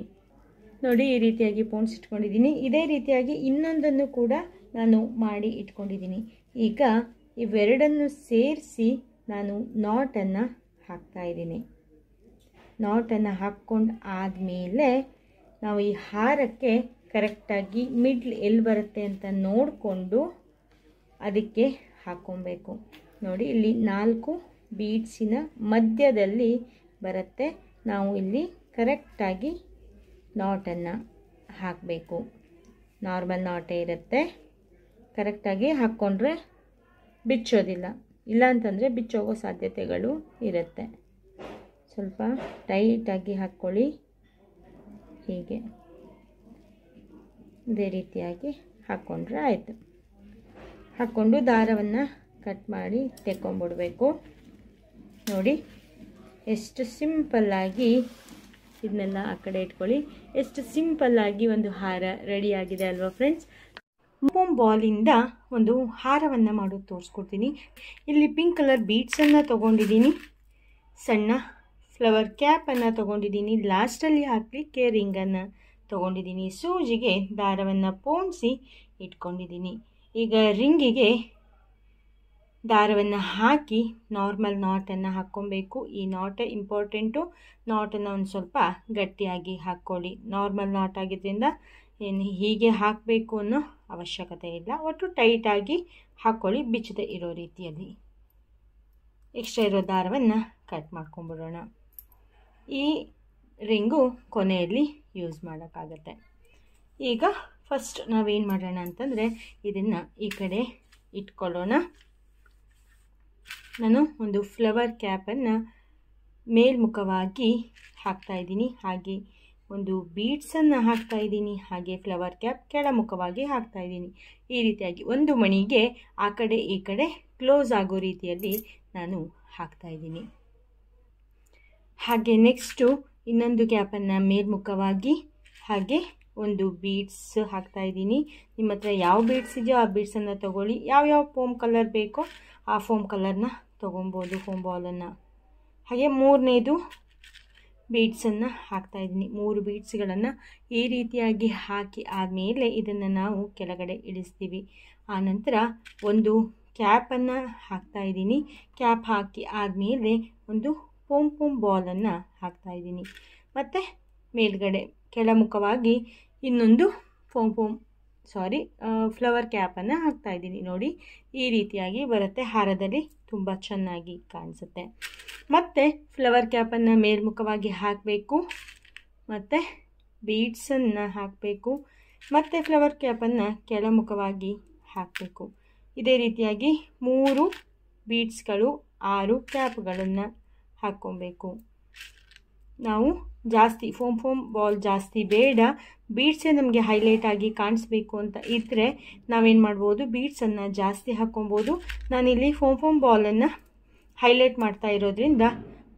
ನೋಡಿ ಈ ರೀತಿಯಾಗಿ ಪೋಣಿಸಿಟ್ಕೊಂಡಿದ್ದೀನಿ. ಇದೇ ರೀತಿಯಾಗಿ ಇನ್ನೊಂದನ್ನು ಕೂಡ ನಾನು ಮಾಡಿ ಇಟ್ಕೊಂಡಿದ್ದೀನಿ. ಈಗ ಇವೆರಡನ್ನು ಸೇರಿಸಿ ನಾನು ನಾಟನ್ನು ಹಾಕ್ತಾ ಇದ್ದೀನಿ. ನಾಟನ್ನು ಹಾಕ್ಕೊಂಡು ಆದಮೇಲೆ ನಾವು ಈ ಹಾರಕ್ಕೆ ಕರೆಕ್ಟಾಗಿ ಮಿಡ್ಲ್ ಎಲ್ಲಿ ಬರುತ್ತೆ ಅಂತ ನೋಡಿಕೊಂಡು ಅದಕ್ಕೆ ಹಾಕ್ಕೊಬೇಕು. ನೋಡಿ ಇಲ್ಲಿ 4 ಬೀಡ್ಸಿನ ಮಧ್ಯದಲ್ಲಿ ಬರುತ್ತೆ. ನಾವು ಇಲ್ಲಿ ಕರೆಕ್ಟಾಗಿ ನಾಟನ್ನು ಹಾಕಬೇಕು. ನಾರ್ಮಲ್ ನಾಟೇ ಇರುತ್ತೆ. ಕರೆಕ್ಟಾಗಿ ಹಾಕ್ಕೊಂಡ್ರೆ ಬಿಚ್ಚೋದಿಲ್ಲ, ಇಲ್ಲ ಅಂತಂದರೆ ಬಿಚ್ಚೋಗೋ ಸಾಧ್ಯತೆಗಳು ಇರುತ್ತೆ. ಸ್ವಲ್ಪ ಟೈಟಾಗಿ ಹಾಕ್ಕೊಳ್ಳಿ. ಹೀಗೆ ಇದೇ ರೀತಿಯಾಗಿ ಹಾಕ್ಕೊಂಡ್ರೆ ಆಯಿತು. ಹಾಕ್ಕೊಂಡು ದಾರವನ್ನು ಕಟ್ ಮಾಡಿ ತೆಕ್ಕೊಂಬಿಡಬೇಕು. ನೋಡಿ ಎಷ್ಟು ಸಿಂಪಲ್ಲಾಗಿ ಇದನ್ನೆಲ್ಲ ಆ ಕಡೆ ಇಟ್ಕೊಳ್ಳಿ. ಎಷ್ಟು ಸಿಂಪಲ್ಲಾಗಿ ಒಂದು ಹಾರ ರೆಡಿಯಾಗಿದೆ ಅಲ್ವಾ ಫ್ರೆಂಡ್ಸ್. ಪೊಂಪೊಂ ಬಾಲಿಂದ ಒಂದು ಹಾರವನ್ನು ಮಾಡೋದು ತೋರಿಸ್ಕೊಡ್ತೀನಿ. ಇಲ್ಲಿ ಪಿಂಕ್ ಕಲರ್ ಬೀಡ್ಸನ್ನು ತೊಗೊಂಡಿದ್ದೀನಿ. ಸಣ್ಣ ಫ್ಲವರ್ ಕ್ಯಾಪನ್ನು ತೊಗೊಂಡಿದ್ದೀನಿ. ಲಾಸ್ಟಲ್ಲಿ ಹಾಕಲಿಕ್ಕೆ ರಿಂಗನ್ನು ತೊಗೊಂಡಿದ್ದೀನಿ. ಸೂಜಿಗೆ ದಾರವನ್ನು ಪೋಣಿಸಿ ಇಟ್ಕೊಂಡಿದ್ದೀನಿ. ಈಗ ರಿಂಗಿಗೆ ದಾರವನ್ನು ಹಾಕಿ ನಾರ್ಮಲ್ ನಾಟನ್ನು ಹಾಕ್ಕೊಬೇಕು. ಈ ನಾಟ್ ಇಂಪಾರ್ಟೆಂಟು. ನಾಟನ್ನು ಒಂದು ಸ್ವಲ್ಪ ಗಟ್ಟಿಯಾಗಿ ಹಾಕ್ಕೊಳ್ಳಿ. ನಾರ್ಮಲ್ ನಾಟ್ ಆಗಿದ್ದರಿಂದ ಏನು ಹೀಗೆ ಹಾಕಬೇಕು ಅನ್ನೋ ಅವಶ್ಯಕತೆ ಇಲ್ಲ. ಒಟ್ಟು ಟೈಟಾಗಿ ಹಾಕ್ಕೊಳ್ಳಿ, ಬಿಚ್ಚದೆ ಇರೋ ರೀತಿಯಲ್ಲಿ. ಎಕ್ಸ್ಟ್ರಾ ಇರೋ ದಾರವನ್ನು ಕಟ್ ಮಾಡ್ಕೊಂಬಿಡೋಣ. ಈ ರಿಂಗು ಕೊನೆಯಲ್ಲಿ ಯೂಸ್ ಮಾಡೋಕ್ಕಾಗತ್ತೆ. ಈಗ ಫಸ್ಟ್ ನಾವೇನು ಮಾಡೋಣ ಅಂತಂದರೆ ಇದನ್ನು ಈ ಕಡೆ ಇಟ್ಕೊಳ್ಳೋಣ. ನಾನು ಒಂದು ಫ್ಲವರ್ ಕ್ಯಾಪನ್ನು ಮೇಲ್ಮುಖವಾಗಿ ಹಾಕ್ತಾಯಿದ್ದೀನಿ, ಹಾಗೆ ಒಂದು ಬೀಡ್ಸನ್ನು ಹಾಕ್ತಾಯಿದ್ದೀನಿ, ಹಾಗೆ ಫ್ಲವರ್ ಕ್ಯಾಪ್ ಕೆಳಮುಖವಾಗಿ ಹಾಕ್ತಾಯಿದ್ದೀನಿ. ಈ ರೀತಿಯಾಗಿ ಒಂದು ಮಣಿಗೆ ಆ ಕಡೆ ಈ ಕಡೆ ಕ್ಲೋಸ್ ಆಗೋ ರೀತಿಯಲ್ಲಿ ನಾನು ಹಾಕ್ತಾಯಿದ್ದೀನಿ. ಹಾಗೆ ನೆಕ್ಸ್ಟು ಇನ್ನೊಂದು ಕ್ಯಾಪನ್ನು ಮೇಲ್ಮುಖವಾಗಿ ಹಾಗೆ ಒಂದು ಬೀಡ್ಸ್ ಹಾಕ್ತಾಯಿದ್ದೀನಿ. ನಿಮ್ಮ ಹತ್ರ ಯಾವ ಬೀಡ್ಸ್ ಇದೆಯೋ ಆ ಬೀಡ್ಸನ್ನು ತೊಗೊಳ್ಳಿ. ಯಾವ್ಯಾವ ಫೋಮ್ ಕಲರ್ ಬೇಕೋ ಆ ಫೋಮ್ ಕಲರ್ನ ತೊಗೊಬೋದು, ಫೋಮ್ ಬಾಲನ್ನು. ಹಾಗೆ ಮೂರನೇದು ಬೀಡ್ಸನ್ನು ಹಾಕ್ತಾಯಿದ್ದೀನಿ. 3 ಬೀಡ್ಸ್ಗಳನ್ನು ಈ ರೀತಿಯಾಗಿ ಹಾಕಿ ಆದಮೇಲೆ ಇದನ್ನು ನಾವು ಕೆಳಗಡೆ ಇಳಿಸ್ತೀವಿ. ಆನಂತರ ಒಂದು ಕ್ಯಾಪನ್ನು ಹಾಕ್ತಾಯಿದ್ದೀನಿ. ಕ್ಯಾಪ್ ಹಾಕಿ ಆದಮೇಲೆ ಒಂದು ಪೋಮ್ ಬಾಲನ್ನು ಹಾಕ್ತಾಯಿದ್ದೀನಿ. ಮತ್ತು ಮೇಲ್ಗಡೆ ಕೆಳಮುಖವಾಗಿ ಇನ್ನೊಂದು ಫ್ಲವರ್ ಕ್ಯಾಪನ್ನು ಹಾಕ್ತಾಯಿದ್ದೀನಿ. ನೋಡಿ ಈ ರೀತಿಯಾಗಿ ಬರುತ್ತೆ. ಹಾರದಲ್ಲಿ ತುಂಬ ಚೆನ್ನಾಗಿ ಕಾಣಿಸುತ್ತೆ. ಮತ್ತು ಫ್ಲವರ್ ಕ್ಯಾಪನ್ನು ಮೇಲ್ಮುಖವಾಗಿ ಹಾಕಬೇಕು, ಮತ್ತು ಬೀಡ್ಸನ್ನು ಹಾಕಬೇಕು, ಮತ್ತು ಫ್ಲವರ್ ಕ್ಯಾಪನ್ನು ಕೆಳಮುಖವಾಗಿ ಹಾಕಬೇಕು. ಇದೇ ರೀತಿಯಾಗಿ 3 ಬೀಡ್ಸ್ಗಳು 6 ಕ್ಯಾಪ್ಗಳನ್ನು ಹಾಕ್ಕೊಬೇಕು. ನಾವು ಜಾಸ್ತಿ ಫೋಮ್ ಬಾಲ್ ಜಾಸ್ತಿ ಬೇಡ, ಬೀಡ್ಸೇ ನಮಗೆ ಹೈಲೈಟ್ ಆಗಿ ಕಾಣಿಸ್ಬೇಕು ಅಂತ ಇದ್ದರೆ ನಾವೇನು ಮಾಡ್ಬೋದು, ಬೀಡ್ಸನ್ನು ಜಾಸ್ತಿ ಹಾಕ್ಕೊಬೋದು. ನಾನಿಲ್ಲಿ ಫೋಮ್ ಬಾಲನ್ನು ಹೈಲೈಟ್ ಮಾಡ್ತಾ ಇರೋದ್ರಿಂದ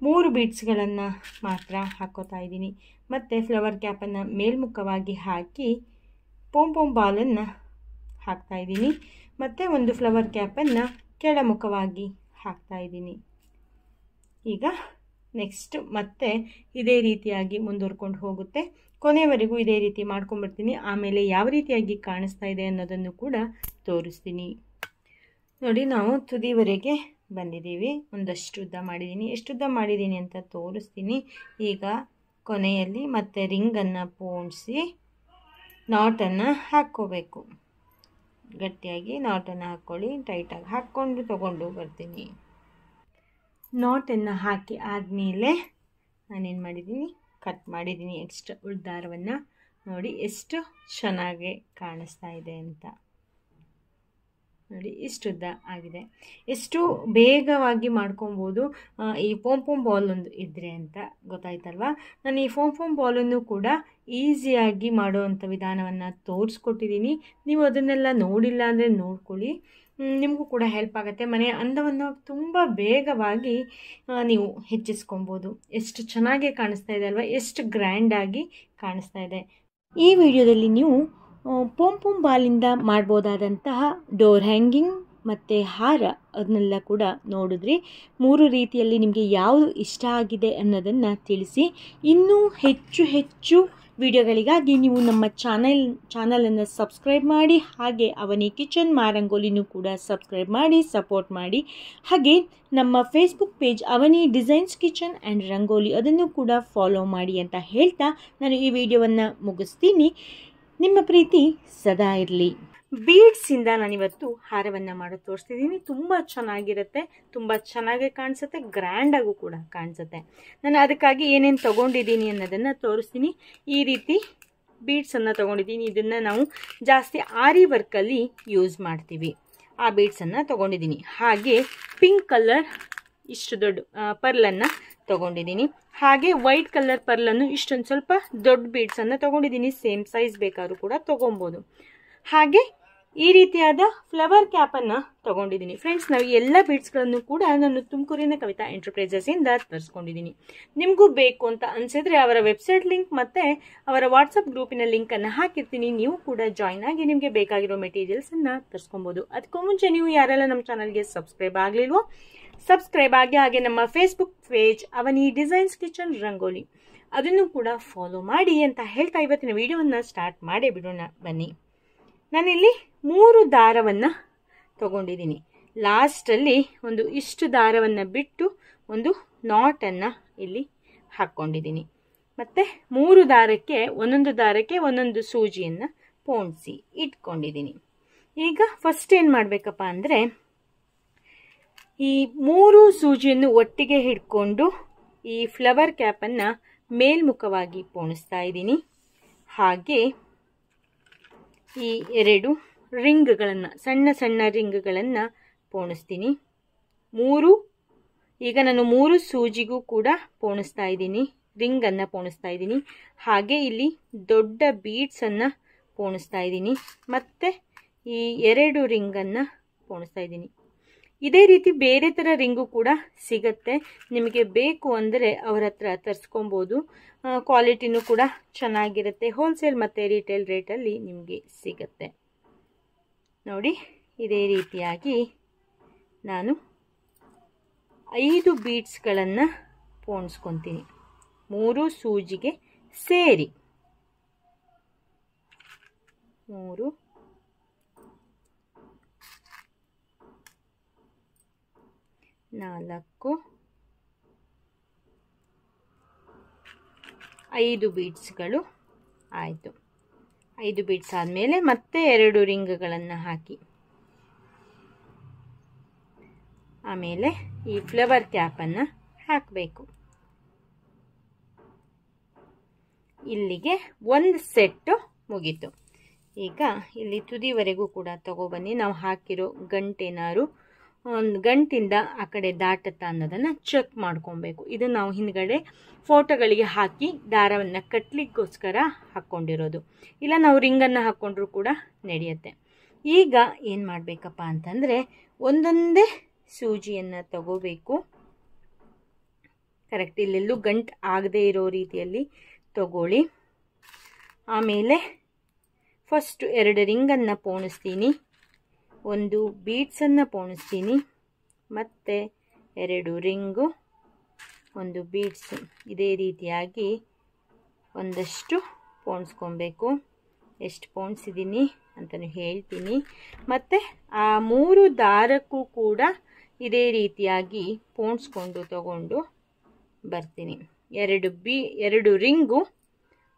3 ಬೀಡ್ಸ್ಗಳನ್ನು ಮಾತ್ರ ಹಾಕ್ಕೋತಾ ಇದ್ದೀನಿ. ಮತ್ತು ಫ್ಲವರ್ ಕ್ಯಾಪನ್ನು ಮೇಲ್ಮುಖವಾಗಿ ಹಾಕಿ ಪೋಮ್ ಬಾಲನ್ನು ಹಾಕ್ತಾಯಿದ್ದೀನಿ. ಮತ್ತು ಒಂದು ಫ್ಲವರ್ ಕ್ಯಾಪನ್ನು ಕೆಳಮುಖವಾಗಿ ಹಾಕ್ತಾಯಿದ್ದೀನಿ. ಈಗ ನೆಕ್ಸ್ಟ್ ಮತ್ತೆ ಇದೇ ರೀತಿಯಾಗಿ ಮುಂದುವರ್ಕೊಂಡು ಹೋಗುತ್ತೆ. ಕೊನೆಯವರೆಗೂ ಇದೇ ರೀತಿ ಮಾಡ್ಕೊಂಡ್ಬರ್ತೀನಿ. ಆಮೇಲೆ ಯಾವ ರೀತಿಯಾಗಿ ಕಾಣಿಸ್ತಾ ಇದೆ ಅನ್ನೋದನ್ನು ಕೂಡ ತೋರಿಸ್ತೀನಿ. ನೋಡಿ, ನಾವು ತುದಿವರೆಗೆ ಬಂದಿದ್ದೀವಿ. ಒಂದಷ್ಟು ಉದ್ದ ಮಾಡಿದ್ದೀನಿ. ಎಷ್ಟು ಉದ್ದ ಮಾಡಿದ್ದೀನಿ ಅಂತ ತೋರಿಸ್ತೀನಿ. ಈಗ ಕೊನೆಯಲ್ಲಿ ಮತ್ತೆ ರಿಂಗನ್ನು ಪೋಣಿಸಿ ನಾಟನ್ನು ಹಾಕ್ಕೋಬೇಕು. ಗಟ್ಟಿಯಾಗಿ ನಾಟನ್ನು ಹಾಕ್ಕೊಳ್ಳಿ. ಟೈಟಾಗಿ ಹಾಕ್ಕೊಂಡು ತಗೊಂಡು ಬರ್ತೀನಿ. ನಾಟನ್ನು ಹಾಕಿ ಆದಮೇಲೆ ನಾನೇನು ಮಾಡಿದ್ದೀನಿ, ಕಟ್ ಮಾಡಿದ್ದೀನಿ ಎಕ್ಸ್ಟ್ರಾ ಉಳ್ದಾರವನ್ನು. ನೋಡಿ ಎಷ್ಟು ಚೆನ್ನಾಗಿ ಕಾಣಿಸ್ತಾ ಇದೆ ಅಂತ. ನೋಡಿ ಇಷ್ಟುದ್ದ ಆಗಿದೆ. ಎಷ್ಟು ಬೇಗವಾಗಿ ಮಾಡ್ಕೊಬೋದು ಈ ಫೋಮ್ ಬಾಲ್ ಒಂದು ಇದ್ದರೆ ಅಂತ ಗೊತ್ತಾಯ್ತಲ್ವ. ನಾನು ಈ ಫೋಮ್ ಬಾಲನ್ನು ಕೂಡ ಈಸಿಯಾಗಿ ಮಾಡೋವಂಥ ವಿಧಾನವನ್ನು ತೋರಿಸ್ಕೊಟ್ಟಿದ್ದೀನಿ. ನೀವು ಅದನ್ನೆಲ್ಲ ನೋಡಿಲ್ಲ ಅಂದರೆ ನೋಡ್ಕೊಳ್ಳಿ, ನಿಮಗೂ ಕೂಡ ಹೆಲ್ಪ್ ಆಗುತ್ತೆ. ಮನೆಯ ಅಂದವನ್ನು ತುಂಬ ಬೇಗವಾಗಿ ನೀವು ಹೆಚ್ಚಿಸ್ಕೊಬೋದು. ಎಷ್ಟು ಚೆನ್ನಾಗಿ ಕಾಣಿಸ್ತಾ ಇದೆ ಅಲ್ವಾ, ಎಷ್ಟು ಗ್ರ್ಯಾಂಡಾಗಿ ಕಾಣಿಸ್ತಾ ಇದೆ. ಈ ವಿಡಿಯೋದಲ್ಲಿ ನೀವು ಪೋಮ್ ಬಾಲಿಂದ ಮಾಡ್ಬೋದಾದಂತಹ ಡೋರ್ ಹ್ಯಾಂಗಿಂಗ್ ಮತ್ತು ಹಾರ ಅದನ್ನೆಲ್ಲ ಕೂಡ ನೋಡಿದ್ರಿ. 3 ರೀತಿಯಲ್ಲಿ ನಿಮಗೆ ಯಾವುದು ಇಷ್ಟ ಆಗಿದೆ ಅನ್ನೋದನ್ನು ತಿಳಿಸಿ. ಇನ್ನೂ ಹೆಚ್ಚು ವಿಡಿಯೋಗಳಿಗಾಗಿ ನೀವು ನಮ್ಮ ಚಾನಲನ್ನು ಸಬ್ಸ್ಕ್ರೈಬ್ ಮಾಡಿ, ಹಾಗೆ ಅವನಿ ಕಿಚನ್ ಮಾರಂಗೋಲಿನೂ ಕೂಡ ಸಬ್ಸ್ಕ್ರೈಬ್ ಮಾಡಿ ಸಪೋರ್ಟ್ ಮಾಡಿ. ಹಾಗೆ ನಮ್ಮ Facebook page Avani Designs Kitchen and Rangoli ಅದನ್ನು ಕೂಡ ಫಾಲೋ ಮಾಡಿ ಅಂತ ಹೇಳ್ತಾ ನಾನು ಈ ವಿಡಿಯೋವನ್ನು ಮುಗಿಸ್ತೀನಿ. ನಿಮ್ಮ ಪ್ರೀತಿ ಸದಾ ಇರಲಿ. ಬೀಡ್ಸಿಂದ ನಾನಿವತ್ತು ಹಾರವನ್ನು ಮಾಡೋದು ತೋರಿಸ್ತಿದ್ದೀನಿ. ತುಂಬ ಚೆನ್ನಾಗಿರುತ್ತೆ, ತುಂಬ ಚೆನ್ನಾಗಿ ಕಾಣಿಸುತ್ತೆ, ಗ್ರ್ಯಾಂಡಾಗೂ ಕೂಡ ಕಾಣಿಸುತ್ತೆ. ನಾನು ಅದಕ್ಕಾಗಿ ಏನೇನು ತೊಗೊಂಡಿದ್ದೀನಿ ಅನ್ನೋದನ್ನು ತೋರಿಸ್ತೀನಿ. ಈ ರೀತಿ ಬೀಡ್ಸನ್ನು ತೊಗೊಂಡಿದ್ದೀನಿ. ಇದನ್ನು ನಾವು ಜಾಸ್ತಿ ಆರಿ ವರ್ಕಲ್ಲಿ ಯೂಸ್ ಮಾಡ್ತೀವಿ. ಆ ಬೀಡ್ಸನ್ನು ತೊಗೊಂಡಿದ್ದೀನಿ. ಹಾಗೆ ಪಿಂಕ್ ಕಲರ್ ಇಷ್ಟು ದೊಡ್ಡ ಪರ್ಲನ್ನು ತೊಗೊಂಡಿದ್ದೀನಿ. ಹಾಗೆ ವೈಟ್ ಕಲರ್ ಪರ್ಲನ್ನು ಇಷ್ಟೊಂದು ಸ್ವಲ್ಪ ದೊಡ್ಡ ಬೀಡ್ಸನ್ನು ತೊಗೊಂಡಿದ್ದೀನಿ. ಸೇಮ್ ಸೈಜ್ ಬೇಕಾದ್ರೂ ಕೂಡ ತೊಗೊಬೋದು. ಹಾಗೆ ಈ ರೀತಿಯಾದ ಫ್ಲವರ್ ಕ್ಯಾಪನ್ನು ತೊಗೊಂಡಿದ್ದೀನಿ. ಫ್ರೆಂಡ್ಸ್, ನಾವು ಎಲ್ಲ ಬೀಡ್ಸ್ಗಳನ್ನು ಕೂಡ ನಾನು ತುಮಕೂರಿನ ಕವಿತಾ ಎಂಟರ್ಪ್ರೈಸಸ್ಸಿಂದ ತರಿಸ್ಕೊಂಡಿದ್ದೀನಿ. ನಿಮಗೂ ಬೇಕು ಅಂತ ಅನಿಸಿದ್ರೆ ಅವರ ವೆಬ್ಸೈಟ್ ಲಿಂಕ್ ಮತ್ತು ಅವರ ವಾಟ್ಸಪ್ ಗ್ರೂಪಿನ ಲಿಂಕನ್ನು ಹಾಕಿರ್ತೀನಿ. ನೀವು ಕೂಡ ಜಾಯ್ನ್ ಆಗಿ ನಿಮಗೆ ಬೇಕಾಗಿರೋ ಮೆಟೀರಿಯಲ್ಸನ್ನು ತರಿಸ್ಕೊಬೋದು. ಅದಕ್ಕೂ ಮುಂಚೆ ನೀವು ಯಾರೆಲ್ಲ ನಮ್ಮ ಚಾನಲ್ಗೆ ಸಬ್ಸ್ಕ್ರೈಬ್ ಆಗಲಿಲ್ವೋ ಸಬ್ಸ್ಕ್ರೈಬ್ ಆಗಿ, ಹಾಗೆ ನಮ್ಮ Facebook page Avani Designs kitchen rangoli ಅದನ್ನು ಕೂಡ ಫಾಲೋ ಮಾಡಿ ಅಂತ ಹೇಳ್ತಾ ಇವತ್ತಿನ ವಿಡಿಯೋವನ್ನು ಸ್ಟಾರ್ಟ್ ಮಾಡೇ ಬಿಡೋಣ ಬನ್ನಿ. ನಾನಿಲ್ಲಿ 3 ದಾರವನ್ನು ತೊಗೊಂಡಿದ್ದೀನಿ. ಲಾಸ್ಟಲ್ಲಿ ಒಂದು ಇಷ್ಟು ದಾರವನ್ನು ಬಿಟ್ಟು ಒಂದು ನಾಟನ್ನು ಇಲ್ಲಿ ಹಾಕ್ಕೊಂಡಿದ್ದೀನಿ. ಮತ್ತು 3 ದಾರಕ್ಕೆ ಒಂದೊಂದು ಸೂಜಿಯನ್ನು ಪೋಣಿಸಿ ಇಟ್ಕೊಂಡಿದ್ದೀನಿ. ಈಗ ಫಸ್ಟ್ ಏನು ಮಾಡಬೇಕಪ್ಪ ಅಂದರೆ ಈ 3 ಸೂಜಿಯನ್ನು ಒಟ್ಟಿಗೆ ಹಿಡ್ಕೊಂಡು ಈ ಫ್ಲವರ್ ಕ್ಯಾಪನ್ನು ಮೇಲ್ಮುಖವಾಗಿ ಪೋಣಿಸ್ತಾ ಇದ್ದೀನಿ. ಹಾಗೆ ಈ 2 ರಿಂಗ್ಗಳನ್ನು ಸಣ್ಣ ರಿಂಗ್ಗಳನ್ನು ಪೋಣಿಸ್ತೀನಿ. ಈಗ ನಾನು 3 ಸೂಜಿಗೂ ಕೂಡ ಪೋಣಿಸ್ತಾ ಇದ್ದೀನಿ, ರಿಂಗನ್ನು ಪೋಣಿಸ್ತಾ ಇದ್ದೀನಿ. ಹಾಗೆ ಇಲ್ಲಿ ದೊಡ್ಡ ಬೀಡ್ಸನ್ನು ಪೋಣಿಸ್ತಾ ಇದ್ದೀನಿ, ಮತ್ತು ಈ 2 ರಿಂಗನ್ನು ಪೋಣಿಸ್ತಾ ಇದ್ದೀನಿ. ಇದೇ ರೀತಿ ಬೇರೆ ಥರ ರಿಂಗು ಕೂಡ ಸಿಗತ್ತೆ, ನಿಮಗೆ ಬೇಕು ಅಂದರೆ ಅವರ ಹತ್ರ ತರಿಸ್ಕೊಬೋದು. ಕ್ವಾಲಿಟಿನೂ ಕೂಡ ಚೆನ್ನಾಗಿರುತ್ತೆ, ಹೋಲ್ಸೇಲ್ ಮತ್ತು ರಿಟೇಲ್ ರೇಟಲ್ಲಿ ನಿಮಗೆ ಸಿಗತ್ತೆ. ನೋಡಿ, ಇದೇ ರೀತಿಯಾಗಿ ನಾನು 5 ಬೀಡ್ಸ್ಗಳನ್ನು ಪೋಣಿಸ್ಕೊತೀನಿ 3 ಸೂಜಿಗೆ ಸೇರಿ. 3 4 5 ಬೀಡ್ಸ್ಗಳು ಆಯಿತು. 5 ಬೀಡ್ಸ್ ಆದಮೇಲೆ ಮತ್ತೆ 2 ರಿಂಗ್ಗಳನ್ನು ಹಾಕಿ, ಆಮೇಲೆ ಈ ಫ್ಲವರ್ ಕ್ಯಾಪನ್ನು ಹಾಕಬೇಕು. ಇಲ್ಲಿಗೆ ಒಂದು ಸೆಟ್ಟು ಮುಗೀತು. ಈಗ ಇಲ್ಲಿ ತುದಿವರೆಗೂ ಕೂಡ ತಗೊಬನ್ನಿ. ನಾವು ಹಾಕಿರೋ ಗಂಟೇನಾರು ಒಂದು ಗಂಟಿಂದ ಆ ಕಡೆ ದಾಟುತ್ತಾ ಅನ್ನೋದನ್ನು ಚೆಕ್ ಮಾಡ್ಕೊಬೇಕು. ಇದು ನಾವು ಹಿಂದ್ಗಡೆ ಫೋಟೋಗಳಿಗೆ ಹಾಕಿ ದಾರವನ್ನು ಕಟ್ಲಿಕ್ಕೋಸ್ಕರ ಹಾಕ್ಕೊಂಡಿರೋದು, ಇಲ್ಲ ನಾವು ರಿಂಗನ್ನು ಹಾಕ್ಕೊಂಡ್ರೂ ಕೂಡ ನಡೆಯುತ್ತೆ. ಈಗ ಏನು ಮಾಡಬೇಕಪ್ಪ ಅಂತಂದರೆ ಒಂದೊಂದೇ ಸೂಜಿಯನ್ನು ತಗೋಬೇಕು. ಕರೆಕ್ಟ್ ಇಲ್ಲೆಲ್ಲೂ ಗಂಟು ಆಗದೆ ಇರೋ ರೀತಿಯಲ್ಲಿ ತಗೊಳ್ಳಿ. ಆಮೇಲೆ ಫಸ್ಟ್ 2 ರಿಂಗನ್ನು ಪೋಣಿಸ್ತೀನಿ, 1 ಬೀಡ್ಸನ್ನು ಪೋಣಿಸ್ತೀನಿ, ಮತ್ತು 2 ರಿಂಗು, 1 ಬೀಡ್ಸು. ಇದೇ ರೀತಿಯಾಗಿ ಒಂದಷ್ಟು ಪೋಣಿಸ್ಕೊಬೇಕು. ಎಷ್ಟು ಪೋಣಿಸಿದ್ದೀನಿ ಅಂತಲೂ ಹೇಳ್ತೀನಿ. ಮತ್ತು ಆ 3 ದಾರಕ್ಕೂ ಕೂಡ ಇದೇ ರೀತಿಯಾಗಿ ಪೋಣಿಸ್ಕೊಂಡು ತಗೊಂಡು ಬರ್ತೀನಿ. 2 ರಿಂಗು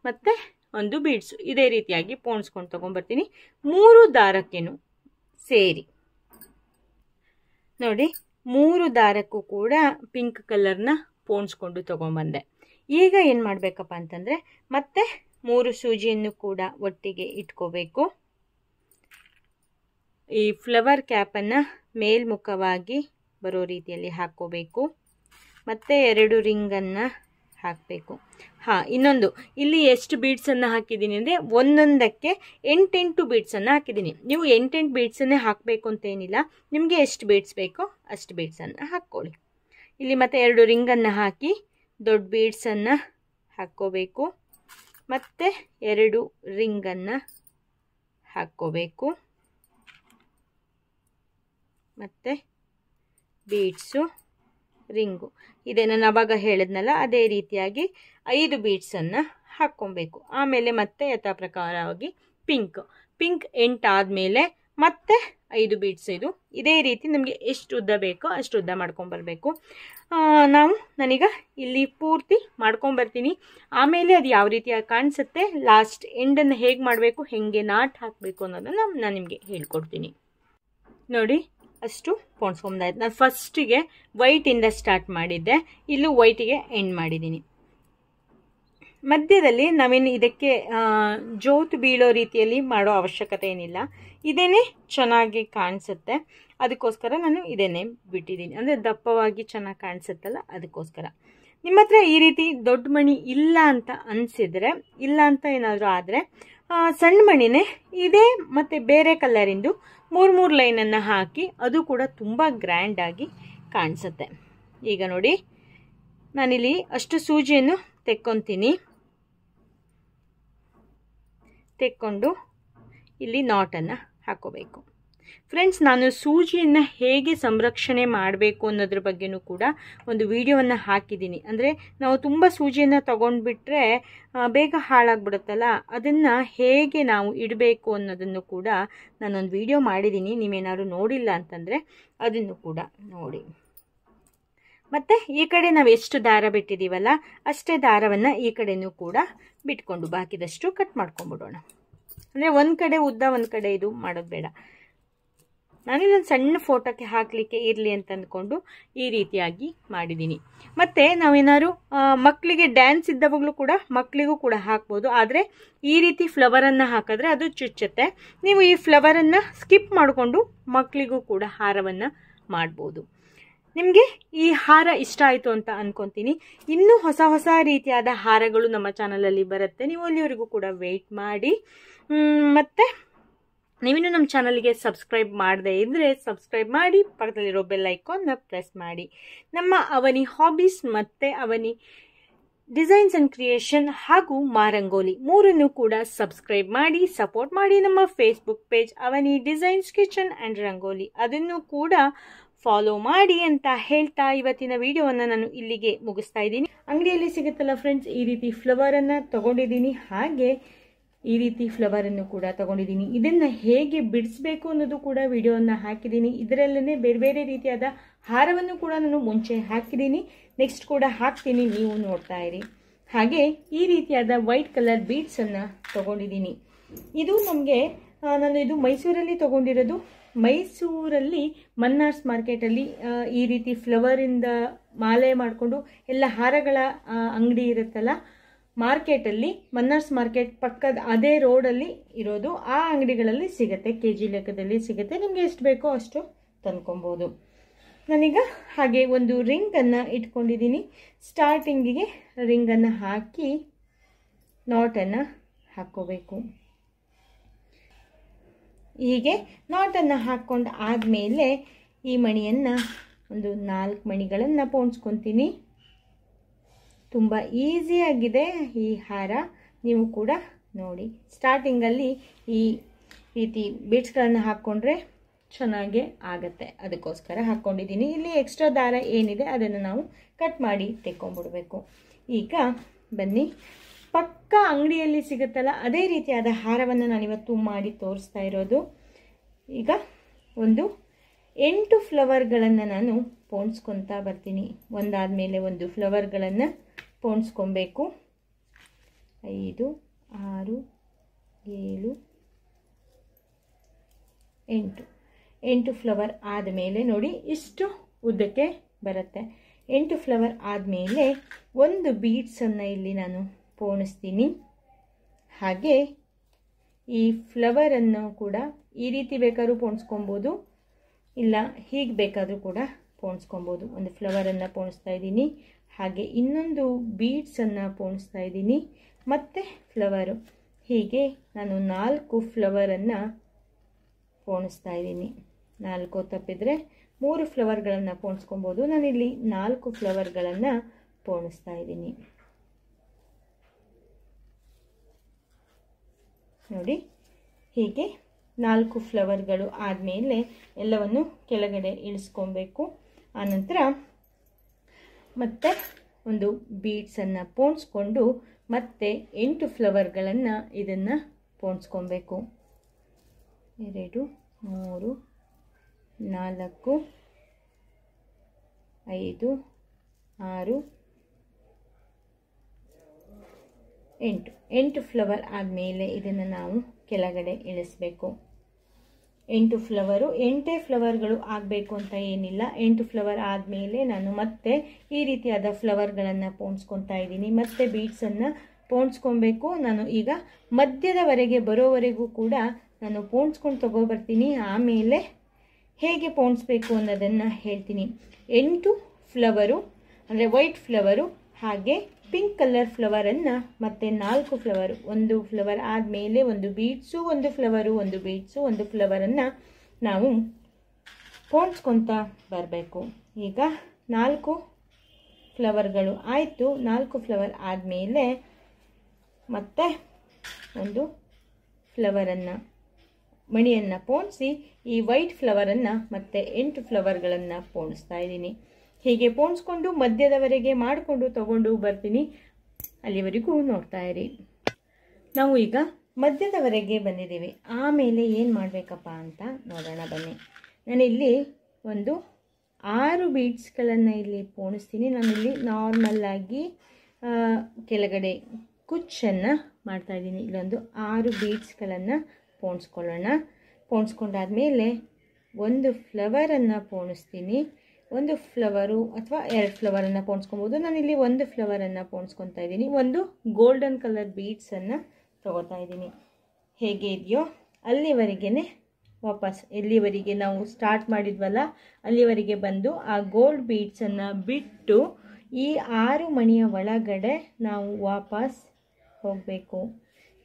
ಮತ್ತು 1 ಬೀಡ್ಸು ಇದೇ ರೀತಿಯಾಗಿ ಪೋಣಿಸ್ಕೊಂಡು ತೊಗೊಂಡ್ಬರ್ತೀನಿ 3 ದಾರಕ್ಕೇನು ಸೇರಿ. ನೋಡಿ, 3 ದಾರಕ್ಕೂ ಕೂಡ ಪಿಂಕ್ ಕಲರ್ನ ಪೋಣಿಸ್ಕೊಂಡು ತೊಗೊಂಬಂದೆ. ಈಗ ಏನು ಮಾಡಬೇಕಪ್ಪ ಅಂತಂದರೆ ಮತ್ತೆ 3 ಸೂಜಿಯನ್ನು ಕೂಡ ಒಟ್ಟಿಗೆ ಇಟ್ಕೋಬೇಕು. ಈ ಫ್ಲವರ್ ಕ್ಯಾಪನ್ನು ಮೇಲ್ಮುಖವಾಗಿ ಬರೋ ರೀತಿಯಲ್ಲಿ ಹಾಕ್ಕೋಬೇಕು, ಮತ್ತು 2 ರಿಂಗನ್ನು ಹಾಕಬೇಕು. ಇನ್ನೊಂದು, ಇಲ್ಲಿ ಎಷ್ಟು ಬೀಡ್ಸನ್ನು ಹಾಕಿದ್ದೀನಿ ಅಂದರೆ ಒಂದೊಂದಕ್ಕೆ 8 ಬೀಡ್ಸನ್ನು ಹಾಕಿದ್ದೀನಿ. ನೀವು 8 ಬೀಡ್ಸನ್ನೇ ಹಾಕಬೇಕು ಅಂತೇನಿಲ್ಲ, ನಿಮಗೆ ಎಷ್ಟು ಬೀಡ್ಸ್ ಬೇಕೋ ಅಷ್ಟು ಬೀಡ್ಸನ್ನು ಹಾಕ್ಕೊಳ್ಳಿ. ಇಲ್ಲಿ ಮತ್ತೆ 2 ರಿಂಗನ್ನು ಹಾಕಿ ದೊಡ್ಡ ಬೀಡ್ಸನ್ನು ಹಾಕ್ಕೋಬೇಕು, ಮತ್ತು 2 ರಿಂಗನ್ನು ಹಾಕ್ಕೋಬೇಕು, ಮತ್ತು ಬೀಡ್ಸು ರಿಂಗು ಇದೆ ನಾನು ಆವಾಗ ಹೇಳಿದ್ನಲ್ಲ ಅದೇ ರೀತಿಯಾಗಿ 5 ಬೀಡ್ಸನ್ನು ಹಾಕ್ಕೊಬೇಕು. ಆಮೇಲೆ ಮತ್ತೆ ಯಥಾ ಪ್ರಕಾರವಾಗಿ ಪಿಂಕ್ ಎಂಟ್ ಆದಮೇಲೆ ಮತ್ತೆ 5 ಬೀಡ್ಸ್. ಇದೇ ರೀತಿ ನಮಗೆ ಎಷ್ಟು ಉದ್ದ ಬೇಕೋ ಅಷ್ಟು ಉದ್ದ ಮಾಡ್ಕೊಂಬರ್ಬೇಕು. ನಾನೀಗ ಇಲ್ಲಿ ಪೂರ್ತಿ ಮಾಡ್ಕೊಂಬರ್ತೀನಿ. ಆಮೇಲೆ ಅದು ಯಾವ ರೀತಿಯಾಗಿ ಕಾಣಿಸುತ್ತೆ, ಲಾಸ್ಟ್ ಎಂಡನ್ನು ಹೇಗೆ ಮಾಡಬೇಕು, ಹೇಗೆ ನಾಟ್ ಹಾಕಬೇಕು ಅನ್ನೋದನ್ನು ನಾನು ನಿಮಗೆ ಹೇಳ್ಕೊಡ್ತೀನಿ. ನೋಡಿ, ಅಷ್ಟು ಪೋಣಿಸ್ಕೊಂಬಾಯ್ತು. ನಾನು ಫಸ್ಟಿಗೆ ವೈಟಿಂದ ಸ್ಟಾರ್ಟ್ ಮಾಡಿದ್ದೆ, ಇಲ್ಲೂ ವೈಟಿಗೆ ಎಂಡ್ ಮಾಡಿದ್ದೀನಿ. ಮಧ್ಯದಲ್ಲಿ ನಾವೇನು ಇದಕ್ಕೆ ಜೋತು ಬೀಳೋ ರೀತಿಯಲ್ಲಿ ಮಾಡೋ ಅವಶ್ಯಕತೆ ಏನಿಲ್ಲ, ಇದೇನೇ ಚೆನ್ನಾಗಿ ಕಾಣಿಸುತ್ತೆ, ಅದಕ್ಕೋಸ್ಕರ ನಾನು ಇದನ್ನೇ ಬಿಟ್ಟಿದ್ದೀನಿ. ಅಂದರೆ ದಪ್ಪವಾಗಿ ಚೆನ್ನಾಗಿ ಕಾಣಿಸುತ್ತಲ್ಲ, ಅದಕ್ಕೋಸ್ಕರ. ನಿಮ್ಮ ಹತ್ರ ಈ ರೀತಿ ದೊಡ್ಡ ಮಣಿ ಇಲ್ಲ ಅಂತ ಅನಿಸಿದರೆ, ಇಲ್ಲ ಅಂತ ಏನಾದರೂ ಆದರೆ ಸಣ್ಣ ಮಣಿನೇ ಇದೇ ಮತ್ತು ಬೇರೆ ಕಲರಿಂದು 3 ಲೈನನ್ನು ಹಾಕಿ, ಅದು ಕೂಡ ತುಂಬ ಗ್ರ್ಯಾಂಡಾಗಿ ಕಾಣಿಸುತ್ತೆ. ಈಗ ನೋಡಿ, ನಾನಿಲ್ಲಿ ಅಷ್ಟು ಸೂಜಿಯನ್ನು ತೆಕ್ಕೊತೀನಿ. ತೆಕ್ಕೊಂಡು ಇಲ್ಲಿ ನಾಟನ್ನು ಹಾಕೋಬೇಕು. ಫ್ರೆಂಡ್ಸ್, ನಾನು ಸೂಜಿಯನ್ನು ಹೇಗೆ ಸಂರಕ್ಷಣೆ ಮಾಡಬೇಕು ಅನ್ನೋದ್ರ ಬಗ್ಗೆನೂ ಕೂಡ ಒಂದು ವಿಡಿಯೋವನ್ನು ಹಾಕಿದ್ದೀನಿ. ಅಂದರೆ ನಾವು ತುಂಬ ಸೂಜಿಯನ್ನು ತಗೊಂಡ್ಬಿಟ್ರೆ ಬೇಗ ಹಾಳಾಗ್ಬಿಡುತ್ತಲ್ಲ, ಅದನ್ನು ಹೇಗೆ ನಾವು ಇಡಬೇಕು ಅನ್ನೋದನ್ನು ಕೂಡ ನಾನೊಂದು ವಿಡಿಯೋ ಮಾಡಿದ್ದೀನಿ. ನೀವೇನಾದ್ರು ನೋಡಿಲ್ಲ ಅಂತಂದರೆ ಅದನ್ನು ಕೂಡ ನೋಡಿ. ಮತ್ತು ಈ ಕಡೆ ನಾವು ಎಷ್ಟು ದಾರ ಬಿಟ್ಟಿದ್ದೀವಲ್ಲ ಅಷ್ಟೇ ದಾರವನ್ನು ಈ ಕಡೆಯೂ ಕೂಡ ಬಿಟ್ಕೊಂಡು ಬಾಕಿದಷ್ಟು ಕಟ್ ಮಾಡ್ಕೊಂಡ್ಬಿಡೋಣ. ಅಂದರೆ ಒಂದು ಕಡೆ ಉದ್ದ ಒಂದು ಕಡೆ ಇದು ಮಾಡೋದು ಬೇಡ. ನಾನಿಲ್ಲೊಂದು ಸಣ್ಣ ಫೋಟೋಕ್ಕೆ ಹಾಕಲಿಕ್ಕೆ ಇರಲಿ ಅಂತ ಅಂದ್ಕೊಂಡು ಈ ರೀತಿಯಾಗಿ ಮಾಡಿದ್ದೀನಿ. ಮತ್ತು ನಾವೇನಾದ್ರು ಮಕ್ಕಳಿಗೆ ಡ್ಯಾನ್ಸ್ ಇದ್ದವಾಗಲೂ ಕೂಡ ಮಕ್ಕಳಿಗೂ ಕೂಡ ಹಾಕ್ಬೋದು. ಆದರೆ ಈ ರೀತಿ ಫ್ಲವರನ್ನು ಹಾಕಿದ್ರೆ ಅದು ಚುಚ್ಚುತ್ತೆ. ನೀವು ಈ ಫ್ಲವರನ್ನು ಸ್ಕಿಪ್ ಮಾಡಿಕೊಂಡು ಮಕ್ಕಳಿಗೂ ಕೂಡ ಹಾರವನ್ನು ಮಾಡ್ಬೋದು. ನಿಮಗೆ ಈ ಹಾರ ಇಷ್ಟ ಆಯಿತು ಅಂತ ಅಂದ್ಕೊತೀನಿ. ಇನ್ನೂ ಹೊಸ ಹೊಸ ರೀತಿಯಾದ ಹಾರಗಳು ನಮ್ಮ ಚಾನಲಲ್ಲಿ ಬರುತ್ತೆ. ನೀವು ಅಲ್ಲಿವರೆಗೂ ಕೂಡ ವೆಯ್ಟ್ ಮಾಡಿ. ಮತ್ತು ನೀವಿನ್ನೂ ನಮ್ಮ ಚಾನಲ್ಗೆ ಸಬ್ಸ್ಕ್ರೈಬ್ ಮಾಡದೇ ಇದ್ದರೆ ಸಬ್ಸ್ಕ್ರೈಬ್ ಮಾಡಿ, ಪಕ್ಕದಲ್ಲಿರೋ ಬೆಲ್ ಐಕಾನ್ನ ಪ್ರೆಸ್ ಮಾಡಿ. ನಮ್ಮ ಅವನಿ ಹಾಬೀಸ್ ಮತ್ತು ಅವನಿ ಡಿಸೈನ್ಸ್ ಆ್ಯಂಡ್ ಕ್ರಿಯೇಷನ್ ಹಾಗೂ ಮಾರಂಗೋಲಿ ಮೂರನ್ನು ಕೂಡ ಸಬ್ಸ್ಕ್ರೈಬ್ ಮಾಡಿ, ಸಪೋರ್ಟ್ ಮಾಡಿ. ನಮ್ಮ Facebook page Avani Designs Kitchen and Rangoli ಅದನ್ನು ಕೂಡ ಫಾಲೋ ಮಾಡಿ ಅಂತ ಹೇಳ್ತಾ ಇವತ್ತಿನ ವಿಡಿಯೋವನ್ನು ನಾನು ಇಲ್ಲಿಗೆ ಮುಗಿಸ್ತಾ ಇದ್ದೀನಿ. ಅಂಗಡಿಯಲ್ಲಿ ಸಿಗುತ್ತಲ್ಲ ಫ್ರೆಂಡ್ಸ್, ಈ ರೀತಿ ಫ್ಲವರನ್ನು ತಗೊಂಡಿದ್ದೀನಿ. ಹಾಗೆ ಈ ರೀತಿ ಫ್ಲವರನ್ನು ಕೂಡ ತಗೊಂಡಿದ್ದೀನಿ. ಇದನ್ನು ಹೇಗೆ ಬಿಡಿಸ್ಬೇಕು ಅನ್ನೋದು ಕೂಡ ವಿಡಿಯೋವನ್ನು ಹಾಕಿದ್ದೀನಿ. ಇದರಲ್ಲೇ ಬೇರೆ ಬೇರೆ ರೀತಿಯಾದ ಹಾರವನ್ನು ಕೂಡ ನಾನು ಮುಂಚೆ ಹಾಕಿದ್ದೀನಿ, ನೆಕ್ಸ್ಟ್ ಕೂಡ ಹಾಕ್ತೀನಿ, ನೀವು ನೋಡ್ತಾ ಇರಿ. ಹಾಗೆ ಈ ರೀತಿಯಾದ ವೈಟ್ ಕಲರ್ ಬೀಡ್ಸನ್ನು ತಗೊಂಡಿದ್ದೀನಿ. ಇದು ನಮಗೆ ನಾನು ಇದು ಮೈಸೂರಲ್ಲಿ ತಗೊಂಡಿರೋದು. ಮೈಸೂರಲ್ಲಿ ಮನ್ನಾರ್ಸ್ ಮಾರ್ಕೆಟಲ್ಲಿ ಈ ರೀತಿ ಫ್ಲವರಿಂದ ಮಾಲೆ ಮಾಡಿಕೊಂಡು ಎಲ್ಲ ಹಾರಗಳ ಅಂಗಡಿ ಇರುತ್ತಲ್ಲ, ಮಾರ್ಕೆಟಲ್ಲಿ ಮನ್ನಾರ್ಸ್ ಮಾರ್ಕೆಟ್ ಪಕ್ಕದ ಅದೇ ರೋಡಲ್ಲಿ ಇರೋದು. ಆ ಅಂಗಡಿಗಳಲ್ಲಿ ಸಿಗುತ್ತೆ, KG ಲೆಕ್ಕದಲ್ಲಿ ಸಿಗುತ್ತೆ. ನಿಮಗೆ ಎಷ್ಟು ಬೇಕೋ ಅಷ್ಟು ತಂದ್ಕೊಬೋದು. ನಾನೀಗ ಹಾಗೆ ಒಂದು ರಿಂಗನ್ನು ಇಟ್ಕೊಂಡಿದ್ದೀನಿ. ಸ್ಟಾರ್ಟಿಂಗಿಗೆ ರಿಂಗನ್ನು ಹಾಕಿ ನಾಟನ್ನು ಹಾಕ್ಕೋಬೇಕು. ಹೀಗೆ ನಾಟನ್ನು ಹಾಕ್ಕೊಂಡು ಆದಮೇಲೆ ಈ ಮಣಿಯನ್ನು ಒಂದು 4 ಮಣಿಗಳನ್ನು ಪೋಣಿಸ್ಕೊತೀನಿ. ತುಂಬ ಈಸಿಯಾಗಿದೆ ಈ ಹಾರ, ನೀವು ಕೂಡ ನೋಡಿ. ಸ್ಟಾರ್ಟಿಂಗಲ್ಲಿ ಈ ರೀತಿ ಬೀಡ್ಸ್ಗಳನ್ನು ಹಾಕ್ಕೊಂಡ್ರೆ ಚೆನ್ನಾಗೇ ಆಗುತ್ತೆ, ಅದಕ್ಕೋಸ್ಕರ ಹಾಕ್ಕೊಂಡಿದ್ದೀನಿ. ಇಲ್ಲಿ ಎಕ್ಸ್ಟ್ರಾ ದಾರ ಏನಿದೆ ಅದನ್ನು ನಾವು ಕಟ್ ಮಾಡಿ ತೆಕ್ಕೊಂಡ್ಬಿಡ್ಬೇಕು. ಈಗ ಬನ್ನಿ, ಪಕ್ಕ ಅಂಗಡಿಯಲ್ಲಿ ಸಿಗುತ್ತಲ್ಲ ಅದೇ ರೀತಿಯಾದ ಹಾರವನ್ನು ನಾನಿವತ್ತು ಮಾಡಿ ತೋರಿಸ್ತಾ ಇರೋದು. ಈಗ ಒಂದು 8 ಫ್ಲವರ್ಗಳನ್ನು ನಾನು ಪೋಣಿಸ್ಕೊತಾ ಬರ್ತೀನಿ. ಒಂದಾದಮೇಲೆ ಒಂದು ಫ್ಲವರ್ಗಳನ್ನು ಪೋಣಿಸ್ಕೊಬೇಕು. 5, 6, 7, 8 ಫ್ಲವರ್ ಆದಮೇಲೆ ನೋಡಿ ಇಷ್ಟು ಉದ್ದಕ್ಕೆ ಬರುತ್ತೆ. 8 ಫ್ಲವರ್ ಆದಮೇಲೆ ಒಂದು ಬೀಡ್ಸನ್ನು ಇಲ್ಲಿ ನಾನು ಪೋಣಿಸ್ತೀನಿ. ಹಾಗೆ ಈ ಫ್ಲವರನ್ನು ಕೂಡ ಈ ರೀತಿ ಬೇಕಾದ್ರೂ ಪೋಣಿಸ್ಕೊಬೋದು, ಇಲ್ಲ ಹೀಗೆ ಬೇಕಾದರೂ ಕೂಡ ಪೋಣಿಸ್ಕೊಬೋದು. ಒಂದು ಫ್ಲವರನ್ನು ಪೋಣಿಸ್ತಾ ಇದ್ದೀನಿ, ಹಾಗೆ ಇನ್ನೊಂದು ಬೀಡ್ಸನ್ನು ಪೋಣಿಸ್ತಾ ಇದ್ದೀನಿ, ಮತ್ತು ಫ್ಲವರು. ಹೀಗೆ ನಾನು 4 ಫ್ಲವರನ್ನು ಪೋಣಿಸ್ತಾ ಇದ್ದೀನಿ. 4 ತಪ್ಪಿದರೆ 3 ಫ್ಲವರ್ಗಳನ್ನು ಪೋಣಿಸ್ಕೊಬೋದು. ನಾನಿಲ್ಲಿ 4 ಫ್ಲವರ್ಗಳನ್ನು ಪೋಣಿಸ್ತಾ ಇದ್ದೀನಿ. ನೋಡಿ, ಹೀಗೆ 4 ಫ್ಲವರ್ಗಳು ಆದಮೇಲೆ ಎಲ್ಲವನ್ನು ಕೆಳಗಡೆ ಇಳಿಸ್ಕೊಬೇಕು. ಆನಂತರ ಮತ್ತೆ ಒಂದು ಬೀಡ್ಸನ್ನು ಪೋಣಿಸ್ಕೊಂಡು ಮತ್ತೆ 8 ಫ್ಲವರ್ಗಳನ್ನು ಇದನ್ನು ಪೋಣಿಸ್ಕೊಬೇಕು. 2, 3, 4, 5, 6, 8 ಫ್ಲವರ್ ಆದಮೇಲೆ ಇದನ್ನು ನಾವು ಕೆಳಗಡೆ ಇಳಿಸ್ಬೇಕು. 8 ಫ್ಲವರು 8 ಫ್ಲವರ್ಗಳು ಆಗಬೇಕು ಅಂತ ಏನಿಲ್ಲ. 8 ಫ್ಲವರ್ ಆದಮೇಲೆ ನಾನು ಮತ್ತೆ ಈ ರೀತಿಯಾದ ಫ್ಲವರ್ಗಳನ್ನು ಪೋಣಿಸ್ಕೊತಾ ಇದ್ದೀನಿ. ಮತ್ತೆ ಬೀಡ್ಸನ್ನು ಪೋಣಿಸ್ಕೊಬೇಕು. ನಾನು ಈಗ ಮಧ್ಯದವರೆಗೆ ಬರೋವರೆಗೂ ಕೂಡ ನಾನು ಪೋಣಿಸ್ಕೊಂಡು ತಗೊಬರ್ತೀನಿ. ಆಮೇಲೆ ಹೇಗೆ ಪೋಣಿಸ್ಬೇಕು ಅನ್ನೋದನ್ನು ಹೇಳ್ತೀನಿ. 8 ಫ್ಲವರು ಅಂದರೆ ವೈಟ್ ಫ್ಲವರು, ಹಾಗೆ ಪಿಂಕ್ ಕಲರ್ ಫ್ಲವರನ್ನು ಮತ್ತು 4 ಫ್ಲವರು, ಒಂದು ಫ್ಲವರ್ ಆದಮೇಲೆ ಒಂದು ಬೀಡ್ಸು, ಒಂದು ಫ್ಲವರು, ಒಂದು ಬೀಡ್ಸು, ಒಂದು ಫ್ಲವರನ್ನು ನಾವು ಪೋಣಿಸ್ಕೊತಾ ಬರಬೇಕು. ಈಗ 4 ಫ್ಲವರ್ಗಳು ಆಯಿತು. 4 ಫ್ಲವರ್ ಆದಮೇಲೆ ಮತ್ತೆ ಒಂದು ಫ್ಲವರನ್ನು ಮಣಿಯನ್ನು ಪೋಣಿಸಿ ಈ ವೈಟ್ ಫ್ಲವರನ್ನು ಮತ್ತು 8 ಫ್ಲವರ್ಗಳನ್ನು ಪೋಣಿಸ್ತಾ ಇದ್ದೀನಿ. ಹೀಗೆ ಪೋಣಿಸ್ಕೊಂಡು ಮಧ್ಯದವರೆಗೆ ಮಾಡಿಕೊಂಡು ತಗೊಂಡು ಬರ್ತೀನಿ. ಅಲ್ಲಿವರೆಗೂ ನೋಡ್ತಾ ಇರಿ. ನಾವು ಈಗ ಮಧ್ಯದವರೆಗೆ ಬಂದಿದ್ದೀವಿ. ಆಮೇಲೆ ಏನು ಮಾಡಬೇಕಪ್ಪ ಅಂತ ನೋಡೋಣ ಬನ್ನಿ. ನಾನಿಲ್ಲಿ ಒಂದು 6 ಬೀಡ್ಸ್ಗಳನ್ನು ಇಲ್ಲಿ ಪೋಣಿಸ್ತೀನಿ. ನಾನಿಲ್ಲಿ ನಾರ್ಮಲ್ಲಾಗಿ ಕೆಳಗಡೆ ಕುಚ್ಚನ್ನು ಮಾಡ್ತಾಯಿದ್ದೀನಿ. ಇಲ್ಲೊಂದು 6 ಬೀಡ್ಸ್ಗಳನ್ನು ಪೋಣಿಸ್ಕೊಳ್ಳೋಣ. ಪೋಣಿಸ್ಕೊಂಡಾದ್ಮೇಲೆ ಒಂದು ಫ್ಲವರನ್ನು ಪೋಣಿಸ್ತೀನಿ. ಒಂದು ಫ್ಲವರು ಅಥವಾ 2 ಫ್ಲವರನ್ನು ಪೋಣಿಸ್ಕೊಬೋದು. ನಾನಿಲ್ಲಿ ಒಂದು ಫ್ಲವರನ್ನು ಪೋಣಿಸ್ಕೊತಾ ಇದ್ದೀನಿ. ಒಂದು ಗೋಲ್ಡನ್ ಕಲರ್ ಬೀಡ್ಸನ್ನು ತೊಗೋತಾ ಇದ್ದೀನಿ. ಹೇಗೆ ಇದೆಯೋ ಅಲ್ಲಿವರೆಗೆ ವಾಪಸ್ ಎಲ್ಲಿವರೆಗೆ ನಾವು ಸ್ಟಾರ್ಟ್ ಮಾಡಿದ್ವಲ್ಲ ಅಲ್ಲಿವರೆಗೆ ಬಂದು ಆ ಗೋಲ್ಡ್ ಬೀಡ್ಸನ್ನು ಬಿಟ್ಟು ಈ 6 ಮಣಿಯ ಒಳಗಡೆ ನಾವು ವಾಪಸ್ ಹೋಗಬೇಕು.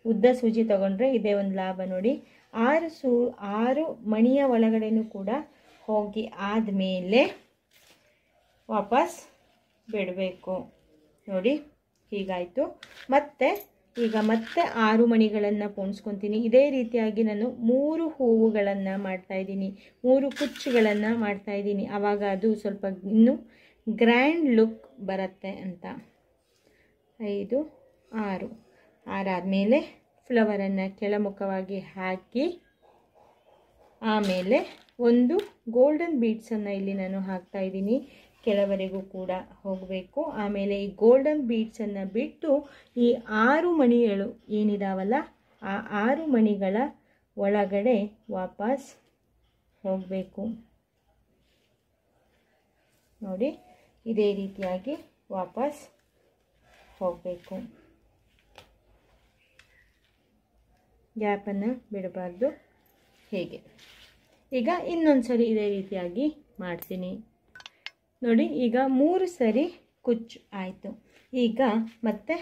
ಉದ್ದ ಸೂಜಿ ತಗೊಂಡ್ರೆ ಇದೇ ಒಂದು ಲಾಭ ನೋಡಿ. 6 ಮಣಿಯ ಒಳಗಡೆನೂ ಕೂಡ ಹೋಗಿ ಆದಮೇಲೆ ವಾಪಸ್ ಬಿಡಬೇಕು ನೋಡಿ. ಹೀಗಾಯಿತು. ಈಗ ಮತ್ತೆ 6 ಮಣಿಗಳನ್ನು ಪೋಣಿಸ್ಕೊತೀನಿ. ಇದೇ ರೀತಿಯಾಗಿ ನಾನು 3 ಹೂವುಗಳನ್ನು ಮಾಡ್ತಾಯಿದ್ದೀನಿ, 3 ಕುಚ್ಚುಗಳನ್ನು ಮಾಡ್ತಾಯಿದ್ದೀನಿ. ಆವಾಗ ಅದು ಸ್ವಲ್ಪ ಇನ್ನೂ ಗ್ರ್ಯಾಂಡ್ ಲುಕ್ ಬರುತ್ತೆ ಅಂತ. 5 6 ಆದಮೇಲೆ ಫ್ಲವರನ್ನು ಕೆಳಮುಖವಾಗಿ ಹಾಕಿ ಆಮೇಲೆ ಒಂದು ಗೋಲ್ಡನ್ ಬೀಡ್ಸನ್ನು ಇಲ್ಲಿ ನಾನು ಹಾಕ್ತಾಯಿದ್ದೀನಿ. ಕೆಳವರೆಗೂ ಕೂಡ ಹೋಗಬೇಕು. ಆಮೇಲೆ ಈ ಗೋಲ್ಡನ್ ಬೀಡ್ಸನ್ನು ಬಿಟ್ಟು ಈ 6 ಮಣಿಗಳು ಏನಿದಾವಲ್ಲ ಆ 6 ಮಣಿಗಳ ಒಳಗಡೆ ವಾಪಸ್ ಹೋಗಬೇಕು ನೋಡಿ. ಇದೇ ರೀತಿಯಾಗಿ ವಾಪಸ್ ಹೋಗಬೇಕು. ಗ್ಯಾಪನ್ನು ಬಿಡಬಾರ್ದು. ಹೇಗೆ ಈಗ ಇನ್ನೊಂದು ಸರಿ ಇದೇ ರೀತಿಯಾಗಿ ಮಾಡ್ತೀನಿ ನೋಡಿ. ಈಗ 3 ಸರಿ ಕುಚ್ಚು ಆಯಿತು. ಈಗ ಮತ್ತೆ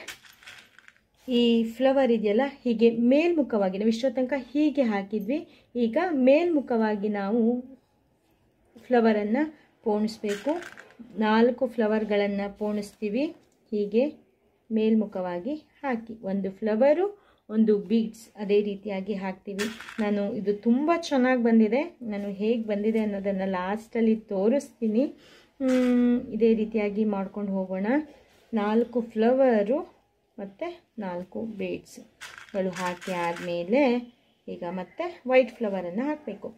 ಈ ಫ್ಲವರ್ ಇದೆಯಲ್ಲ ಹೀಗೆ ಮೇಲ್ಮುಖವಾಗಿ ನಾವು ಇಷ್ಟೋ ತನಕ ಹೀಗೆ ಹಾಕಿದ್ವಿ. ಈಗ ಮೇಲ್ಮುಖವಾಗಿ ನಾವು ಫ್ಲವರನ್ನು ಪೋಣಿಸ್ಬೇಕು. 4 ಫ್ಲವರ್ಗಳನ್ನು ಪೋಣಿಸ್ತೀವಿ. ಹೀಗೆ ಮೇಲ್ಮುಖವಾಗಿ ಹಾಕಿ ಒಂದು ಫ್ಲವರು ಒಂದು ಬೀಡ್ಸ್ ಅದೇ ರೀತಿಯಾಗಿ ಹಾಕ್ತೀವಿ. ಇದು ತುಂಬ ಚೆನ್ನಾಗಿ ಬಂದಿದೆ. ನಾನು ಹೇಗೆ ಬಂದಿದೆ ಅನ್ನೋದನ್ನು ಲಾಸ್ಟಲ್ಲಿ ತೋರಿಸ್ತೀನಿ. ಇದೇ ರೀತಿಯಾಗಿ ಮಾಡ್ಕೊಂಡು ಹೋಗೋಣ. 4 ಫ್ಲವರು ಮತ್ತು 4 ಬೀಡ್ಸ್ಗಳು ಹಾಕಿ ಆದಮೇಲೆ ಈಗ ಮತ್ತೆ ವೈಟ್ ಫ್ಲವರನ್ನು ಹಾಕಬೇಕು.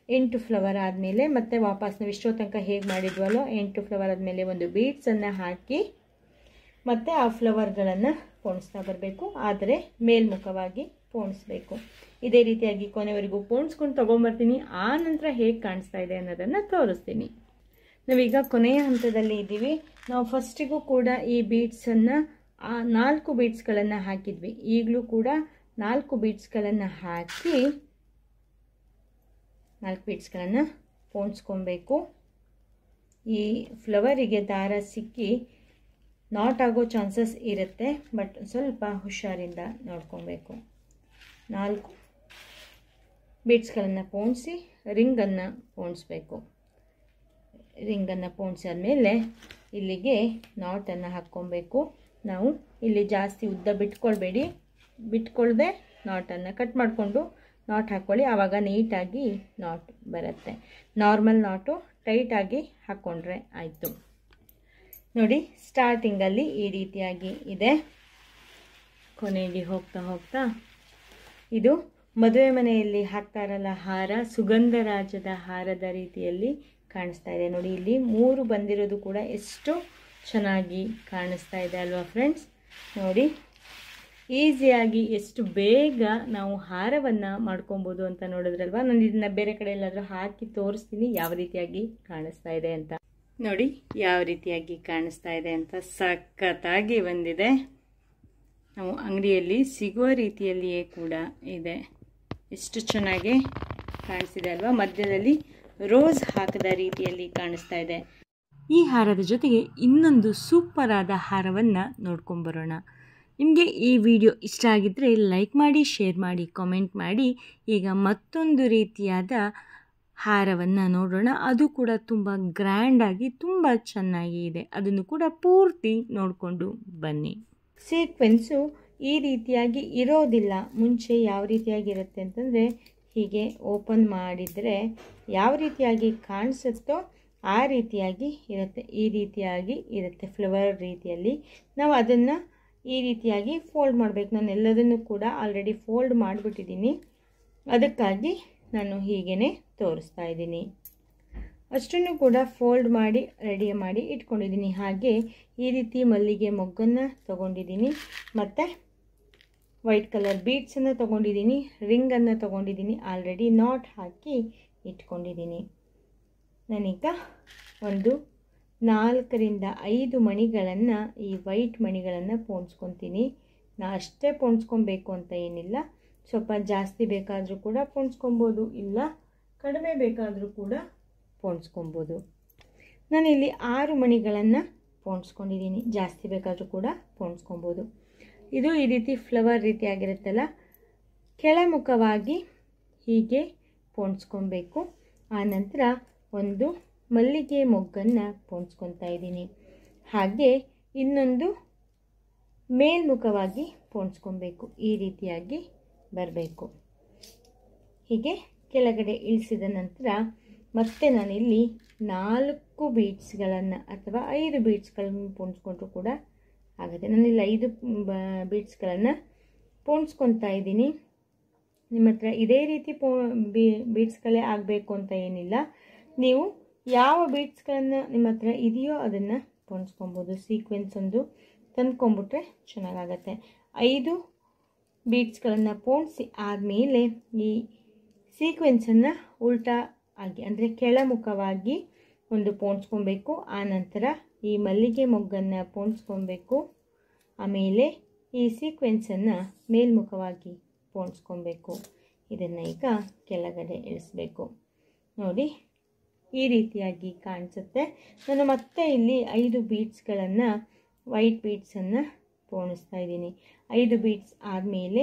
8 ಫ್ಲವರ್ ಆದಮೇಲೆ ಮತ್ತೆ ವಾಪಸ್ ನಾವು ಇಷ್ಟೋ ತನಕ ಹೇಗೆ ಮಾಡಿದ್ವಲ್ಲೋ 8 ಫ್ಲವರ್ ಆದಮೇಲೆ ಒಂದು ಬೀಡ್ಸನ್ನು ಹಾಕಿ ಮತ್ತು ಆ ಫ್ಲವರ್ಗಳನ್ನು ಪೋಣಿಸ್ತಾ ಬರಬೇಕು. ಆದರೆ ಮೇಲ್ಮುಖವಾಗಿ ಪೋಣಿಸ್ಬೇಕು. ಇದೇ ರೀತಿಯಾಗಿ ಕೊನೆವರೆಗೂ ಪೋಣಿಸ್ಕೊಂಡು ತೊಗೊಂಬರ್ತೀನಿ. ಆ ನಂತರ ಹೇಗೆ ಕಾಣಿಸ್ತಾ ಇದೆ ಅನ್ನೋದನ್ನು ತೋರಿಸ್ತೀನಿ. ನಾವೀಗ ಕೊನೆಯ ಹಂತದಲ್ಲಿ ಇದ್ದೀವಿ. ನಾವು ಫಸ್ಟಿಗೂ ಕೂಡ ಈ ಬೀಡ್ಸನ್ನು 4 ಬೀಡ್ಸ್ಗಳನ್ನು ಹಾಕಿದ್ವಿ. ಈಗಲೂ ಕೂಡ 4 ಬೀಡ್ಸ್ಗಳನ್ನು ಹಾಕಿ 4 ಬೀಡ್ಸ್ಗಳನ್ನು ಪೋಣಿಸ್ಕೊಬೇಕು. ಈ ಫ್ಲವರಿಗೆ ದಾರ ಸಿಕ್ಕಿ ನಾಟ್ ಆಗೋ ಚಾನ್ಸಸ್ ಇರುತ್ತೆ. ಬಟ್ ಸ್ವಲ್ಪ ಹುಷಾರಿಂದ ನೋಡ್ಕೊಬೇಕು. 4 ಬೀಡ್ಸ್ಗಳನ್ನು ಪೋಣಿಸಿ ರಿಂಗನ್ನು ಪೋಣಿಸ್ಬೇಕು. ರಿಂಗನ್ನು ಪೋಣಿಸಿ ಆದಮೇಲೆ ಇಲ್ಲಿಗೆ ನಾಟನ್ನು ಹಾಕ್ಕೊಬೇಕು. ನಾವು ಇಲ್ಲಿ ಜಾಸ್ತಿ ಉದ್ದ ಬಿಟ್ಕೊಳ್ದೆ ನಾಟನ್ನು ಕಟ್ ಮಾಡಿಕೊಂಡು ನಾಟ್ ಹಾಕ್ಕೊಳ್ಳಿ. ಆವಾಗ ನೀಟಾಗಿ ನಾಟ್ ಬರುತ್ತೆ. ನಾರ್ಮಲ್ ನಾಟು ಟೈಟಾಗಿ ಹಾಕ್ಕೊಂಡ್ರೆ ಆಯಿತು ನೋಡಿ. ಸ್ಟಾರ್ಟಿಂಗಲ್ಲಿ ಈ ರೀತಿಯಾಗಿ ಇದೆ. ಕೊನೆಗೆ ಹೋಗ್ತಾ ಹೋಗ್ತಾ ಇದು ಮದುವೆ ಮನೆಯಲ್ಲಿ ಹಾಕ್ತಾರಲ್ಲ ಹಾರ, ಸುಗಂಧರಾಜದ ಹಾರದ ರೀತಿಯಲ್ಲಿ ಕಾಣಿಸ್ತಾ ಇದೆ ನೋಡಿ. ಇಲ್ಲಿ 3 ಬಂದಿರೋದು ಕೂಡ ಎಷ್ಟು ಚೆನ್ನಾಗಿ ಕಾಣಿಸ್ತಾ ಇದೆ ಅಲ್ವಾ ಫ್ರೆಂಡ್ಸ್. ನೋಡಿ ಈಸಿಯಾಗಿ ಎಷ್ಟು ಬೇಗ ನಾವು ಹಾರವನ್ನು ಮಾಡ್ಕೊಬೋದು ಅಂತ ನೋಡಿದ್ರಲ್ವ. ನಾನು ಇದನ್ನು ಬೇರೆ ಕಡೆ ಎಲ್ಲಾದರೂ ಹಾಕಿ ತೋರಿಸ್ತೀನಿ ಯಾವ ರೀತಿಯಾಗಿ ಕಾಣಿಸ್ತಾ ಇದೆ ಅಂತ. ನೋಡಿ ಯಾವ ರೀತಿಯಾಗಿ ಕಾಣಿಸ್ತಾ ಇದೆ ಅಂತ. ಸಖತ್ತಾಗಿ ಬಂದಿದೆ. ನಾವು ಅಂಗಡಿಯಲ್ಲಿ ಸಿಗುವ ರೀತಿಯಲ್ಲಿಯೇ ಕೂಡ ಇದೆ. ಎಷ್ಟು ಚೆನ್ನಾಗಿ ಕಾಣಿಸ್ತಿದೆ ಅಲ್ವಾ. ಮಧ್ಯದಲ್ಲಿ ರೋಸ್ ಹಾಕದ ರೀತಿಯಲ್ಲಿ ಕಾಣಿಸ್ತಾ ಇದೆ. ಈ ಹಾರದ ಜೊತೆಗೆ ಇನ್ನೊಂದು ಸೂಪರ್ ಆದ ಹಾರವನ್ನು ನೋಡ್ಕೊಂಬರೋಣ. ನಿಮಗೆ ಈ ವಿಡಿಯೋ ಇಷ್ಟ ಆಗಿದ್ದರೆ ಲೈಕ್ ಮಾಡಿ, ಶೇರ್ ಮಾಡಿ, ಕಾಮೆಂಟ್ ಮಾಡಿ. ಈಗ ಮತ್ತೊಂದು ರೀತಿಯಾದ ಹಾರವನ್ನು ನೋಡೋಣ. ಅದು ಕೂಡ ತುಂಬ ಗ್ರ್ಯಾಂಡಾಗಿ ತುಂಬ ಚೆನ್ನಾಗಿ ಇದೆ. ಅದನ್ನು ಕೂಡ ಪೂರ್ತಿ ನೋಡಿಕೊಂಡು ಬನ್ನಿ. ಸೀಕ್ವೆನ್ಸು ಈ ರೀತಿಯಾಗಿ ಇರೋದಿಲ್ಲ. ಮುಂಚೆ ಯಾವ ರೀತಿಯಾಗಿರುತ್ತೆ ಅಂತಂದರೆ ಹೀಗೆ ಓಪನ್ ಮಾಡಿದರೆ ಯಾವ ರೀತಿಯಾಗಿ ಕಾಣಿಸುತ್ತೋ ಆ ರೀತಿಯಾಗಿ ಇರುತ್ತೆ. ಈ ರೀತಿಯಾಗಿ ಇರುತ್ತೆ ಫ್ಲವರ್ ರೀತಿಯಲ್ಲಿ. ನಾವು ಅದನ್ನು ಈ ರೀತಿಯಾಗಿ ಫೋಲ್ಡ್ ಮಾಡಬೇಕು. ನಾನು ಎಲ್ಲದನ್ನು ಕೂಡ ಆಲ್ರೆಡಿ ಫೋಲ್ಡ್ ಮಾಡಿಬಿಟ್ಟಿದ್ದೀನಿ, ಅದಕ್ಕಾಗಿ ನಾನು ಹೀಗೇ ತೋರಿಸ್ತಾ ಇದ್ದೀನಿ. ಅಷ್ಟನ್ನು ಕೂಡ ಫೋಲ್ಡ್ ಮಾಡಿ ರೆಡಿ ಮಾಡಿ ಇಟ್ಕೊಂಡಿದ್ದೀನಿ. ಹಾಗೆ ಈ ರೀತಿ ಮಲ್ಲಿಗೆ ಮೊಗ್ಗನ್ನು ತೊಗೊಂಡಿದ್ದೀನಿ, ಮತ್ತು ವೈಟ್ ಕಲರ್ ಬೀಡ್ಸನ್ನು ತೊಗೊಂಡಿದ್ದೀನಿ, ರಿಂಗನ್ನು ತೊಗೊಂಡಿದ್ದೀನಿ, ಆಲ್ರೆಡಿ ನಾಟ್ ಹಾಕಿ ಇಟ್ಕೊಂಡಿದ್ದೀನಿ. ನಾನೀಗ ಒಂದು 4 ರಿಂದ 5 ಮಣಿಗಳನ್ನು, ಈ ವೈಟ್ ಮಣಿಗಳನ್ನು ಪೋಣಿಸ್ಕೊತೀನಿ. ಅಷ್ಟೇ ಪೋಣಿಸ್ಕೊಬೇಕು ಅಂತ ಏನಿಲ್ಲ, ಸ್ವಲ್ಪ ಜಾಸ್ತಿ ಬೇಕಾದರೂ ಕೂಡ ಪೋಣಿಸ್ಕೊಬೋದು, ಇಲ್ಲ ಕಡಿಮೆ ಬೇಕಾದರೂ ಕೂಡ ಪೋಣಿಸ್ಕೊಬೋದು. ನಾನಿಲ್ಲಿ 6 ಮಣಿಗಳನ್ನು ಪೋಣಿಸ್ಕೊಂಡಿದ್ದೀನಿ, ಜಾಸ್ತಿ ಬೇಕಾದರೂ ಕೂಡ ಪೋಣಿಸ್ಕೊಬೋದು. ಇದು ಈ ರೀತಿ ಫ್ಲವರ್ ರೀತಿಯಾಗಿರುತ್ತಲ್ಲ, ಕೆಳಮುಖವಾಗಿ ಹೀಗೆ ಪೋಣಿಸ್ಕೊಬೇಕು. ಆನಂತರ ಒಂದು ಮಲ್ಲಿಗೆ ಮೊಗ್ಗನ್ನು ಪೋಣಿಸ್ಕೊತಾ ಇದ್ದೀನಿ. ಹಾಗೆ ಇನ್ನೊಂದು ಮೇಲ್ಮುಖವಾಗಿ ಪೋಣಿಸ್ಕೊಬೇಕು, ಈ ರೀತಿಯಾಗಿ ಬರಬೇಕು. ಹೀಗೆ ಕೆಳಗಡೆ ಇಳಿಸಿದ ನಂತರ ಮತ್ತೆ ನಾನಿಲ್ಲಿ 4 ಬೀಡ್ಸ್ಗಳನ್ನು ಅಥವಾ 5 ಬೀಡ್ಸ್ಗಳನ್ನು ಪೋಣಿಸ್ಕೊಂಡ್ರೂ ಕೂಡ ಆಗುತ್ತೆ. ನಾನಿಲ್ಲಿ 5 ಬೀಡ್ಸ್ಗಳನ್ನು ಪೋಣಿಸ್ಕೊತಾ ಇದ್ದೀನಿ. ನಿಮ್ಮ ಹತ್ರ ಇದೇ ರೀತಿ ಬೀಡ್ಸ್ಗಳೇ ಆಗಬೇಕು ಅಂತ ಏನಿಲ್ಲ, ನೀವು ಯಾವ ಬೀಡ್ಸ್ಗಳನ್ನು ನಿಮ್ಮ ಹತ್ರ ಇದೆಯೋ ಅದನ್ನು ಪೋಣಿಸ್ಕೊಬೋದು. ಸೀಕ್ವೆನ್ಸ್ ಒಂದು ತಂದ್ಕೊಂಡ್ಬಿಟ್ರೆ ಚೆನ್ನಾಗಾಗತ್ತೆ. 5 ಬೀಡ್ಸ್ಗಳನ್ನು ಪೋಣಿಸಿ ಆದಮೇಲೆ ಈ ಸೀಕ್ವೆನ್ಸನ್ನು ಉಲ್ಟಾ ಆಗಿ ಅಂದರೆ ಕೆಳಮುಖವಾಗಿ ಒಂದು ಪೋಣಿಸ್ಕೊಬೇಕು. ಆನಂತರ ಈ ಮಲ್ಲಿಗೆ ಮೊಗ್ಗನ್ನು ಪೋಣಿಸ್ಕೊಬೇಕು. ಆಮೇಲೆ ಈ ಸೀಕ್ವೆನ್ಸನ್ನು ಮೇಲ್ಮುಖವಾಗಿ ಪೋಣಿಸ್ಕೊಬೇಕು. ಇದನ್ನು ಈಗ ಕೆಳಗಡೆ ಇಳಿಸ್ಬೇಕು. ನೋಡಿ ಈ ರೀತಿಯಾಗಿ ಕಾಣಿಸುತ್ತೆ. ನಾನು ಮತ್ತೆ ಇಲ್ಲಿ 5 ಬೀಡ್ಸ್ಗಳನ್ನು, ವೈಟ್ ಬೀಡ್ಸನ್ನು ಪೋಣಿಸ್ತಾ ಇದ್ದೀನಿ. 5 ಬೀಡ್ಸ್ ಆದಮೇಲೆ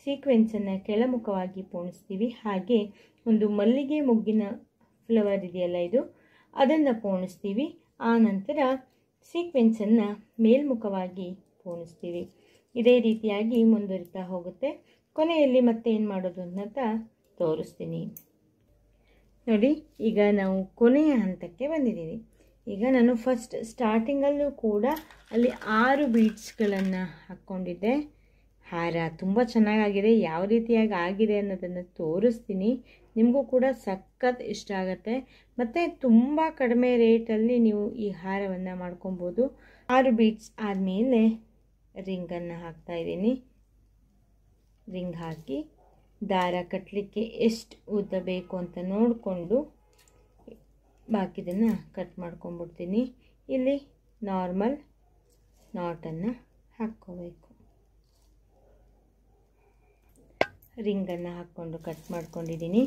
ಸೀಕ್ವೆನ್ಸನ್ನು ಕೆಳಮುಖವಾಗಿ ಪೋಣಿಸ್ತೀವಿ. ಹಾಗೆ ಒಂದು ಮಲ್ಲಿಗೆ ಮೊಗ್ಗಿನ ಫ್ಲವರ್ ಇದೆಯಲ್ಲ ಇದು, ಅದನ್ನು ಪೋಣಿಸ್ತೀವಿ. ಆನಂತರ ಸೀಕ್ವೆನ್ಸನ್ನು ಮೇಲ್ಮುಖವಾಗಿ ಪೋಣಿಸ್ತೀವಿ. ಇದೇ ರೀತಿಯಾಗಿ ಮುಂದುವರಿತಾ ಹೋಗುತ್ತೆ. ಕೊನೆಯಲ್ಲಿ ಮತ್ತೆ ಏನು ಮಾಡೋದು ಅಂತ ತೋರಿಸ್ತೀನಿ. ನೋಡಿ ಈಗ ನಾವು ಕೊನೆಯ ಹಂತಕ್ಕೆ ಬಂದಿದ್ದೀವಿ. ಈಗ ನಾನು ಫಸ್ಟ್ ಸ್ಟಾರ್ಟಿಂಗಲ್ಲೂ ಕೂಡ ಅಲ್ಲಿ 6 ಬೀಡ್ಸ್ಗಳನ್ನು ಹಾಕ್ಕೊಂಡಿದ್ದೆ. ಹಾರ ತುಂಬ ಚೆನ್ನಾಗಾಗಿದೆ. ಯಾವ ರೀತಿಯಾಗಿ ಆಗಿದೆ ಅನ್ನೋದನ್ನು ತೋರಿಸ್ತೀನಿ. ನಿಮಗೂ ಕೂಡ ಸಖತ್ ಇಷ್ಟ ಆಗುತ್ತೆ. ಮತ್ತು ತುಂಬ ಕಡಿಮೆ ರೇಟಲ್ಲಿ ನೀವು ಈ ಹಾರವನ್ನು ಮಾಡ್ಕೊಬೋದು. 6 ಬೀಡ್ಸ್ ಆದಮೇಲೆ ರಿಂಗನ್ನು ಹಾಕ್ತಾಯಿದ್ದೀನಿ. ರಿಂಗ್ ಹಾಕಿ ದಾರ ಕಟ್ಟಲಿಕ್ಕೆ ಎಷ್ಟು ಉದ್ದ ಬೇಕು ಅಂತ ನೋಡಿಕೊಂಡು ಬಾಕಿದನ್ನು ಕಟ್ ಮಾಡ್ಕೊಂಡ್ಬಿಡ್ತೀನಿ. ಇಲ್ಲಿ ನಾರ್ಮಲ್ ನಾಟನ್ನು ಹಾಕ್ಕೋಬೇಕು. ರಿಂಗನ್ನು ಹಾಕ್ಕೊಂಡು ಕಟ್ ಮಾಡ್ಕೊಂಡಿದ್ದೀನಿ.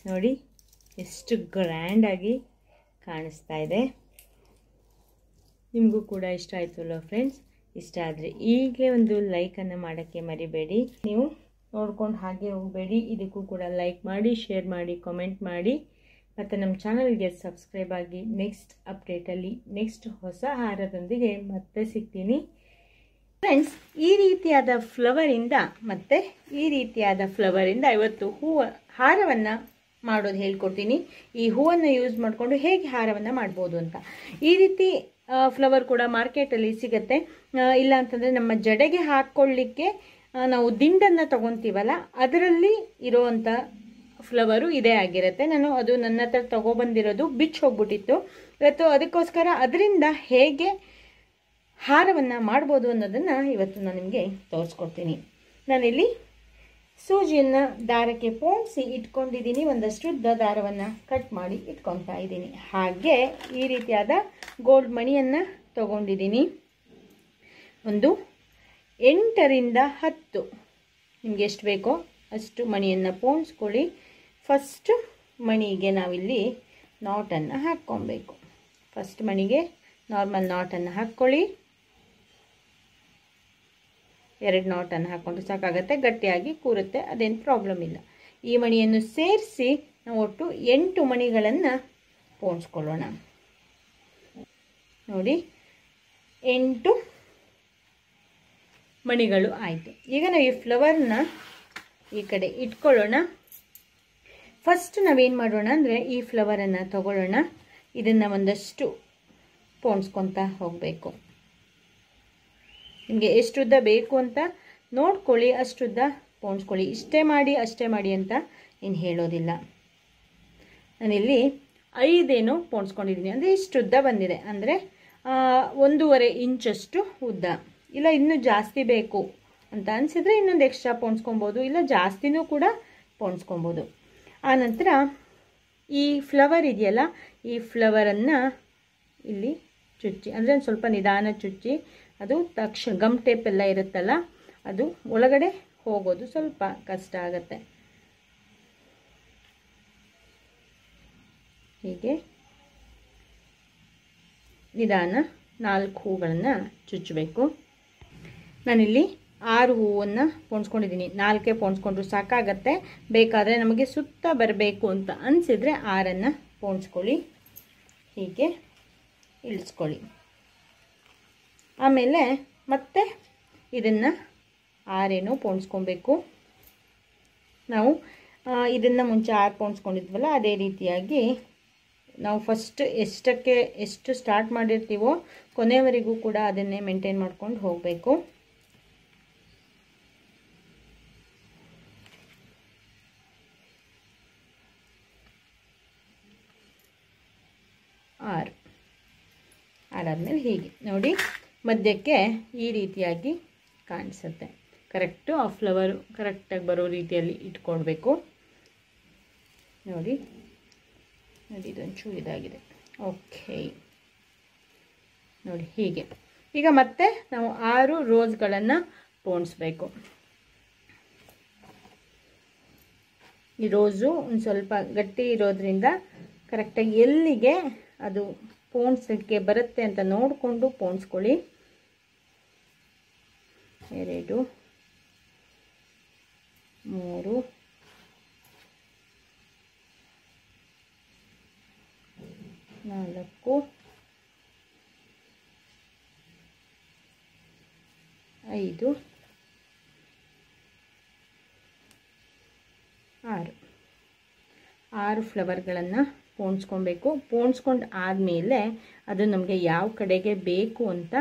ನೋಡಿ ಎಷ್ಟು ಗ್ರ್ಯಾಂಡಾಗಿ ಕಾಣಿಸ್ತಾ ಇದೆ. ನಿಮಗೂ ಕೂಡ ಇಷ್ಟ ಆಯಿತಲ್ಲ ಫ್ರೆಂಡ್ಸ್? ಇಷ್ಟ ಆದರೆ ಈಗಲೇ ಒಂದು ಲೈಕನ್ನು ಮಾಡೋಕ್ಕೆ ಮರಿಬೇಡಿ. ನೀವು ನೋಡ್ಕೊಂಡು ಹಾಗೆ ಹೋಗಬೇಡಿ. ಇದಕ್ಕೂ ಕೂಡ ಲೈಕ್ ಮಾಡಿ, ಶೇರ್ ಮಾಡಿ, ಕಾಮೆಂಟ್ ಮಾಡಿ, ಮತ್ತು ನಮ್ಮ ಚಾನಲ್ಗೆ ಸಬ್ಸ್ಕ್ರೈಬ್ ಆಗಿ. ನೆಕ್ಸ್ಟ್ ಅಪ್ಡೇಟಲ್ಲಿ ನೆಕ್ಸ್ಟ್ ಹೊಸ ಹಾರದೊಂದಿಗೆ ಮತ್ತೆ ಸಿಗ್ತೀನಿ ಫ್ರೆಂಡ್ಸ್. ಈ ರೀತಿಯಾದ ಫ್ಲವರಿಂದ ಮತ್ತು ಈ ರೀತಿಯಾದ ಫ್ಲವರಿಂದ ಇವತ್ತು ಹಾರವನ್ನು ಮಾಡೋದು ಹೇಳ್ಕೊಡ್ತೀನಿ. ಈ ಹೂವನ್ನು ಯೂಸ್ ಮಾಡಿಕೊಂಡು ಹೇಗೆ ಹಾರವನ್ನು ಮಾಡ್ಬೋದು ಅಂತ. ಈ ರೀತಿ ಫ್ಲವರ್ ಕೂಡ ಮಾರ್ಕೆಟಲ್ಲಿ ಸಿಗುತ್ತೆ. ಇಲ್ಲ ಅಂತಂದರೆ ನಮ್ಮ ಜಡೆಗೆ ಹಾಕ್ಕೊಳ್ಳಿಕ್ಕೆ ನಾವು ದಿಂಡನ್ನು ತೊಗೊತೀವಲ್ಲ, ಅದರಲ್ಲಿ ಇರೋವಂಥ ಫ್ಲವರು ಇದೇ ಆಗಿರುತ್ತೆ. ನಾನು ಅದು ನನ್ನ ಹತ್ರ ತೊಗೊಬಂದಿರೋದು ಬಿಚ್ಚಿ ಹೋಗ್ಬಿಟ್ಟಿತ್ತು ಇವತ್ತು. ಅದಕ್ಕೋಸ್ಕರ ಅದರಿಂದ ಹೇಗೆ ಹಾರವನ್ನು ಮಾಡ್ಬೋದು ಅನ್ನೋದನ್ನು ಇವತ್ತು ನಾನು ನಿಮಗೆ ತೋರಿಸ್ಕೊಡ್ತೀನಿ. ನಾನಿಲ್ಲಿ ಸೂಜಿಯನ್ನು ದಾರಕ್ಕೆ ಪೋಣಿಸಿ ಇಟ್ಕೊಂಡಿದ್ದೀನಿ. ಒಂದಷ್ಟು ಉದ್ದ ದಾರವನ್ನು ಕಟ್ ಮಾಡಿ ಇಟ್ಕೊತಾ ಇದ್ದೀನಿ. ಹಾಗೆ ಈ ರೀತಿಯಾದ ಗೋಲ್ಡ್ ಮಣಿಯನ್ನು ತಗೊಂಡಿದ್ದೀನಿ. ಒಂದು 8 ರಿಂದ 10 ನಿಮಗೆ ಎಷ್ಟು ಬೇಕೋ ಅಷ್ಟು ಮಣಿಯನ್ನು ಪೋಣಿಸ್ಕೊಳ್ಳಿ. ಫಸ್ಟ್ ಮಣಿಗೆ ನಾವಿಲ್ಲಿ ನಾಟನ್ನು ಹಾಕ್ಕೊಬೇಕು. ಫಸ್ಟ್ ಮಣಿಗೆ ನಾರ್ಮಲ್ ನಾಟನ್ನು ಹಾಕ್ಕೊಳ್ಳಿ. 2 ನಾಟನ್ನು ಹಾಕ್ಕೊಂಡ್ರೆ ಸಾಕಾಗುತ್ತೆ. ಗಟ್ಟಿಯಾಗಿ ಕೂರುತ್ತೆ, ಅದೇನು ಪ್ರಾಬ್ಲಮ್ ಇಲ್ಲ. ಈ ಮಣಿಯನ್ನು ಸೇರಿಸಿ ನಾವು ಒಟ್ಟು 8 ಮಣಿಗಳನ್ನು ಪೋಣಿಸ್ಕೊಳ್ಳೋಣ. ನೋಡಿ 8 ಮಣಿಗಳು ಆಯಿತು. ಈಗ ನಾವು ಈ ಫ್ಲವರ್ನ ಈ ಕಡೆ ಇಟ್ಕೊಳ್ಳೋಣ. ಫಸ್ಟ್ ನಾವೇನು ಮಾಡೋಣ ಅಂದರೆ ಈ ಫ್ಲವರನ್ನು ತಗೊಳ್ಳೋಣ. ಇದನ್ನು ಒಂದಷ್ಟು ಪೋಣಿಸ್ಕೊತಾ ಹೋಗಬೇಕು. ನಿಮಗೆ ಎಷ್ಟು ಉದ್ದ ಬೇಕು ಅಂತ ನೋಡ್ಕೊಳ್ಳಿ, ಅಷ್ಟುದ್ದ ಪೋಣಿಸ್ಕೊಳ್ಳಿ. ಇಷ್ಟೇ ಮಾಡಿ ಅಷ್ಟೇ ಮಾಡಿ ಅಂತ ಏನು ಹೇಳೋದಿಲ್ಲ. ನಾನಿಲ್ಲಿ 5 ಪೋಣಿಸ್ಕೊಂಡಿದ್ದೀನಿ, ಅಂದರೆ ಇಷ್ಟು ಉದ್ದ ಬಂದಿದೆ, ಅಂದರೆ 1.5 ಇಂಚಷ್ಟು ಉದ್ದ. ಇಲ್ಲ ಇನ್ನೂ ಜಾಸ್ತಿ ಬೇಕು ಅಂತ ಅನಿಸಿದರೆ ಇನ್ನೊಂದು ಎಕ್ಸ್ಟ್ರಾ ಪೋಣಿಸ್ಕೊಬೋದು, ಇಲ್ಲ ಜಾಸ್ತಿನೂ ಕೂಡ ಪೋಣಿಸ್ಕೊಬೋದು. ಆನಂತರ ಈ ಫ್ಲವರ್ ಇದೆಯಲ್ಲ, ಈ ಫ್ಲವರನ್ನು ಇಲ್ಲಿ ಚುಚ್ಚಿ, ಅಂದರೆ ಒಂದು ಸ್ವಲ್ಪ ನಿಧಾನ ಚುಚ್ಚಿ, ಅದು ತಕ್ಷಣ ಗಮ್ ಟೇಪ್ ಎಲ್ಲ ಇರುತ್ತಲ್ಲ ಅದು ಒಳಗಡೆ ಹೋಗೋದು ಸ್ವಲ್ಪ ಕಷ್ಟ ಆಗುತ್ತೆ. ಹೀಗೆ ನಿಧಾನ 4 ಹೂಗಳನ್ನು ಚುಚ್ಚಬೇಕು. ನಾನಿಲ್ಲಿ 6 ಹೂವನ್ನು ಪೋಣಿಸ್ಕೊಂಡಿದ್ದೀನಿ. 4 ಪೋಣಿಸ್ಕೊಂಡ್ರು ಸಾಕಾಗತ್ತೆ. ಬೇಕಾದರೆ ನಮಗೆ ಸುತ್ತ ಬರಬೇಕು ಅಂತ ಅನಿಸಿದರೆ 6 ಪೋಣಿಸ್ಕೊಳ್ಳಿ. ಹೀಗೆ ಇಳಿಸ್ಕೊಳ್ಳಿ. ಆಮೇಲೆ ಮತ್ತೆ ಇದನ್ನು 6 ಪೋಣಿಸ್ಕೊಬೇಕು. ನಾವು ಇದನ್ನು ಮುಂಚೆ 6 ಪೋಣಿಸ್ಕೊಂಡಿದ್ವಲ್ಲ, ಅದೇ ರೀತಿಯಾಗಿ ನಾವು ಫಸ್ಟ್ ಎಷ್ಟು ಸ್ಟಾರ್ಟ್ ಮಾಡಿರ್ತೀವೋ ಕೊನೆಯವರೆಗೂ ಕೂಡ ಅದನ್ನೇ ಮೇಂಟೈನ್ ಮಾಡ್ಕೊಂಡು ಹೋಗಬೇಕು. ಆರಾದ್ಮೇಲೆ ಹೀಗೆ ನೋಡಿ ಮಧ್ಯಕ್ಕೆ ಈ ರೀತಿಯಾಗಿ ಕಾಣಿಸುತ್ತೆ. ಕರೆಕ್ಟು ಆ ಫ್ಲವರು ಕರೆಕ್ಟಾಗಿ ಬರೋ ರೀತಿಯಲ್ಲಿ ಇಟ್ಕೊಳ್ಬೇಕು. ನೋಡಿ ಇದೊಂಚೂರು ಇದಾಗಿದೆ. ಓಕೆ, ನೋಡಿ ಹೀಗೆ. ಈಗ ಮತ್ತೆ ನಾವು 6 ರೋಸ್ಗಳನ್ನು ಪೋಣಿಸ್ಬೇಕು. ಈ ರೋಸು ಒಂದು ಸ್ವಲ್ಪ ಗಟ್ಟಿ ಇರೋದ್ರಿಂದ ಕರೆಕ್ಟಾಗಿ ಎಲ್ಲಿಗೆ ಅದು ಪೋಣಿಸೋಕ್ಕೆ ಬರುತ್ತೆ ಅಂತ ನೋಡಿಕೊಂಡು ಪೋಣಿಸ್ಕೊಳ್ಳಿ. 2 3 4 5 6 ಫ್ಲವರ್ಗಳನ್ನು ಪೋಣಿಸ್ಕೊಬೇಕು. ಪೋಣಿಸ್ಕೊಂಡು ಆದಮೇಲೆ ಅದು ನಮಗೆ ಯಾವ ಕಡೆಗೆ ಬೇಕು ಅಂತ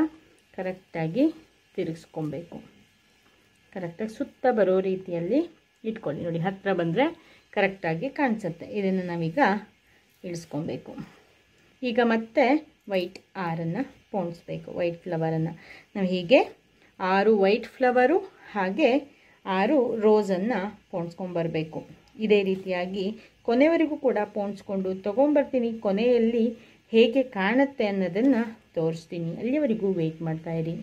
ಕರೆಕ್ಟಾಗಿ ತಿರುಗಿಸ್ಕೊಬೇಕು. ಕರೆಕ್ಟಾಗಿ ಸುತ್ತ ಬರೋ ರೀತಿಯಲ್ಲಿ ಇಟ್ಕೊಳ್ಳಿ. ನೋಡಿ ಹತ್ತಿರ ಬಂದರೆ ಕರೆಕ್ಟಾಗಿ ಕಾಣಿಸುತ್ತೆ. ಇದನ್ನು ನಾವೀಗ ಇಳಿಸ್ಕೊಬೇಕು. ಈಗ ಮತ್ತೆ ವೈಟ್ 6 ಪೋಣಿಸ್ಬೇಕು. ವೈಟ್ ಫ್ಲವರನ್ನು ನಾವು ಹೀಗೆ 6 ವೈಟ್ ಫ್ಲವರು ಹಾಗೆ 6 ರೋಸನ್ನು ಪೋಣಿಸ್ಕೊಂಬರ್ಬೇಕು. ಇದೇ ರೀತಿಯಾಗಿ ಕೊನೆವರೆಗೂ ಕೂಡ ಪೋಣಿಸ್ಕೊಂಡು ತೊಗೊಂಬರ್ತೀನಿ. ಕೊನೆಯಲ್ಲಿ ಹೇಗೆ ಕಾಣುತ್ತೆ ಅನ್ನೋದನ್ನು ತೋರಿಸ್ತೀನಿ. ಅಲ್ಲಿವರೆಗೂ ವೆಯ್ಟ್ ಮಾಡ್ತಾಯಿರಿ.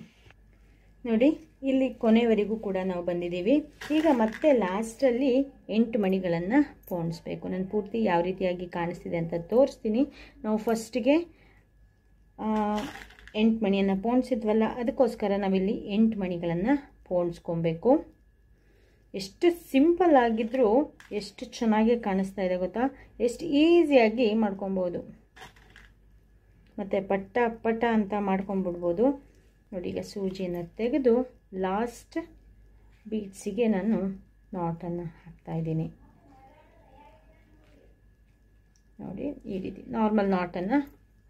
ನೋಡಿ ಇಲ್ಲಿ ಕೊನೆವರೆಗೂ ಕೂಡ ನಾವು ಬಂದಿದ್ದೀವಿ. ಈಗ ಮತ್ತೆ ಲಾಸ್ಟಲ್ಲಿ 8 ಮಣಿಗಳನ್ನು ಪೋಣಿಸ್ಬೇಕು. ನಾನು ಪೂರ್ತಿ ಯಾವ ರೀತಿಯಾಗಿ ಕಾಣಿಸ್ತಿದೆ ಅಂತ ತೋರಿಸ್ತೀನಿ. ನಾವು ಫಸ್ಟಿಗೆ 8 ಮಣಿಯನ್ನು ಪೋಣಿಸಿದ್ವಲ್ಲ, ಅದಕ್ಕೋಸ್ಕರ ನಾವಿಲ್ಲಿ 8 ಮಣಿಗಳನ್ನು ಪೋಣಿಸ್ಕೊಬೇಕು. ಎಷ್ಟು ಸಿಂಪಲ್ ಆಗಿದ್ರೂ ಎಷ್ಟು ಚೆನ್ನಾಗಿ ಕಾಣಿಸ್ತಾ ಇದೆ ಗೊತ್ತಾ? ಎಷ್ಟು ಈಸಿಯಾಗಿ ಮಾಡ್ಕೊಬೋದು. ಮತ್ತು ಪಟ್ಟ ಪಟ್ಟ ಅಂತ ಮಾಡ್ಕೊಂಬಿಡ್ಬೋದು. ನೋಡಿ ಈಗ ಸೂಜಿಯನ್ನು ತೆಗೆದು ಲಾಸ್ಟ್ ಬೀಡ್ಸಿಗೆ ನಾನು ನಾಟನ್ನು ಹಾಕ್ತಾಯಿದ್ದೀನಿ. ನೋಡಿ ಈ ರೀತಿ ನಾರ್ಮಲ್ ನಾಟನ್ನು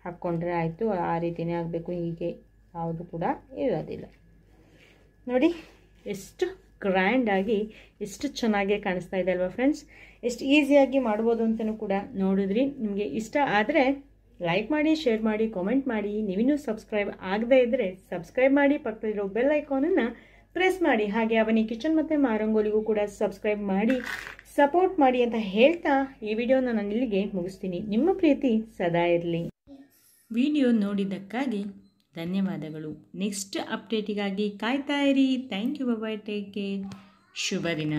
ಹಾಕ್ಕೊಂಡ್ರೆ ಆಯಿತು. ಆ ರೀತಿಯೇ ಆಗಬೇಕು. ಹೀಗೆ ಯಾವುದು ಕೂಡ ಇರೋದಿಲ್ಲ. ನೋಡಿ ಎಷ್ಟು ಗ್ರ್ಯಾಂಡಾಗಿ ಎಷ್ಟು ಚೆನ್ನಾಗಿ ಕಾಣಿಸ್ತಾ ಇದೆ ಅಲ್ವಾ ಫ್ರೆಂಡ್ಸ್? ಎಷ್ಟು ಈಸಿಯಾಗಿ ಮಾಡ್ಬೋದು ಅಂತಲೂ ಕೂಡ ನೋಡಿದ್ರಿ. ನಿಮಗೆ ಇಷ್ಟ ಆದರೆ ಲೈಕ್ ಮಾಡಿ, ಶೇರ್ ಮಾಡಿ, ಕಾಮೆಂಟ್ ಮಾಡಿ. ನೀವಿನ್ನೂ ಸಬ್ಸ್ಕ್ರೈಬ್ ಆಗದೇ ಇದ್ದರೆ ಸಬ್ಸ್ಕ್ರೈಬ್ ಮಾಡಿ, ಪಕ್ಕದಲ್ಲಿರೋ ಬೆಲ್ ಐಕಾನನ್ನು ಪ್ರೆಸ್ ಮಾಡಿ. ಹಾಗೆ ಅವನಿ ಕಿಚನ್ ಮತ್ತು ಮಾರಂಗೋಲಿಗೂ ಕೂಡ ಸಬ್ಸ್ಕ್ರೈಬ್ ಮಾಡಿ ಸಪೋರ್ಟ್ ಮಾಡಿ ಅಂತ ಹೇಳ್ತಾ ಈ ವಿಡಿಯೋನ ನಾನು ಇಲ್ಲಿಗೆ ಮುಗಿಸ್ತೀನಿ. ನಿಮ್ಮ ಪ್ರೀತಿ ಸದಾ ಇರಲಿ. ವಿಡಿಯೋ ನೋಡಿದ್ದಕ್ಕಾಗಿ ಧನ್ಯವಾದಗಳು. ನೆಕ್ಸ್ಟ್ ಅಪ್ಡೇಟಿಗಾಗಿ ಕಾಯ್ತಾ ಇರಿ. Thank you. Bye. Take care. ಶುಭ ದಿನ.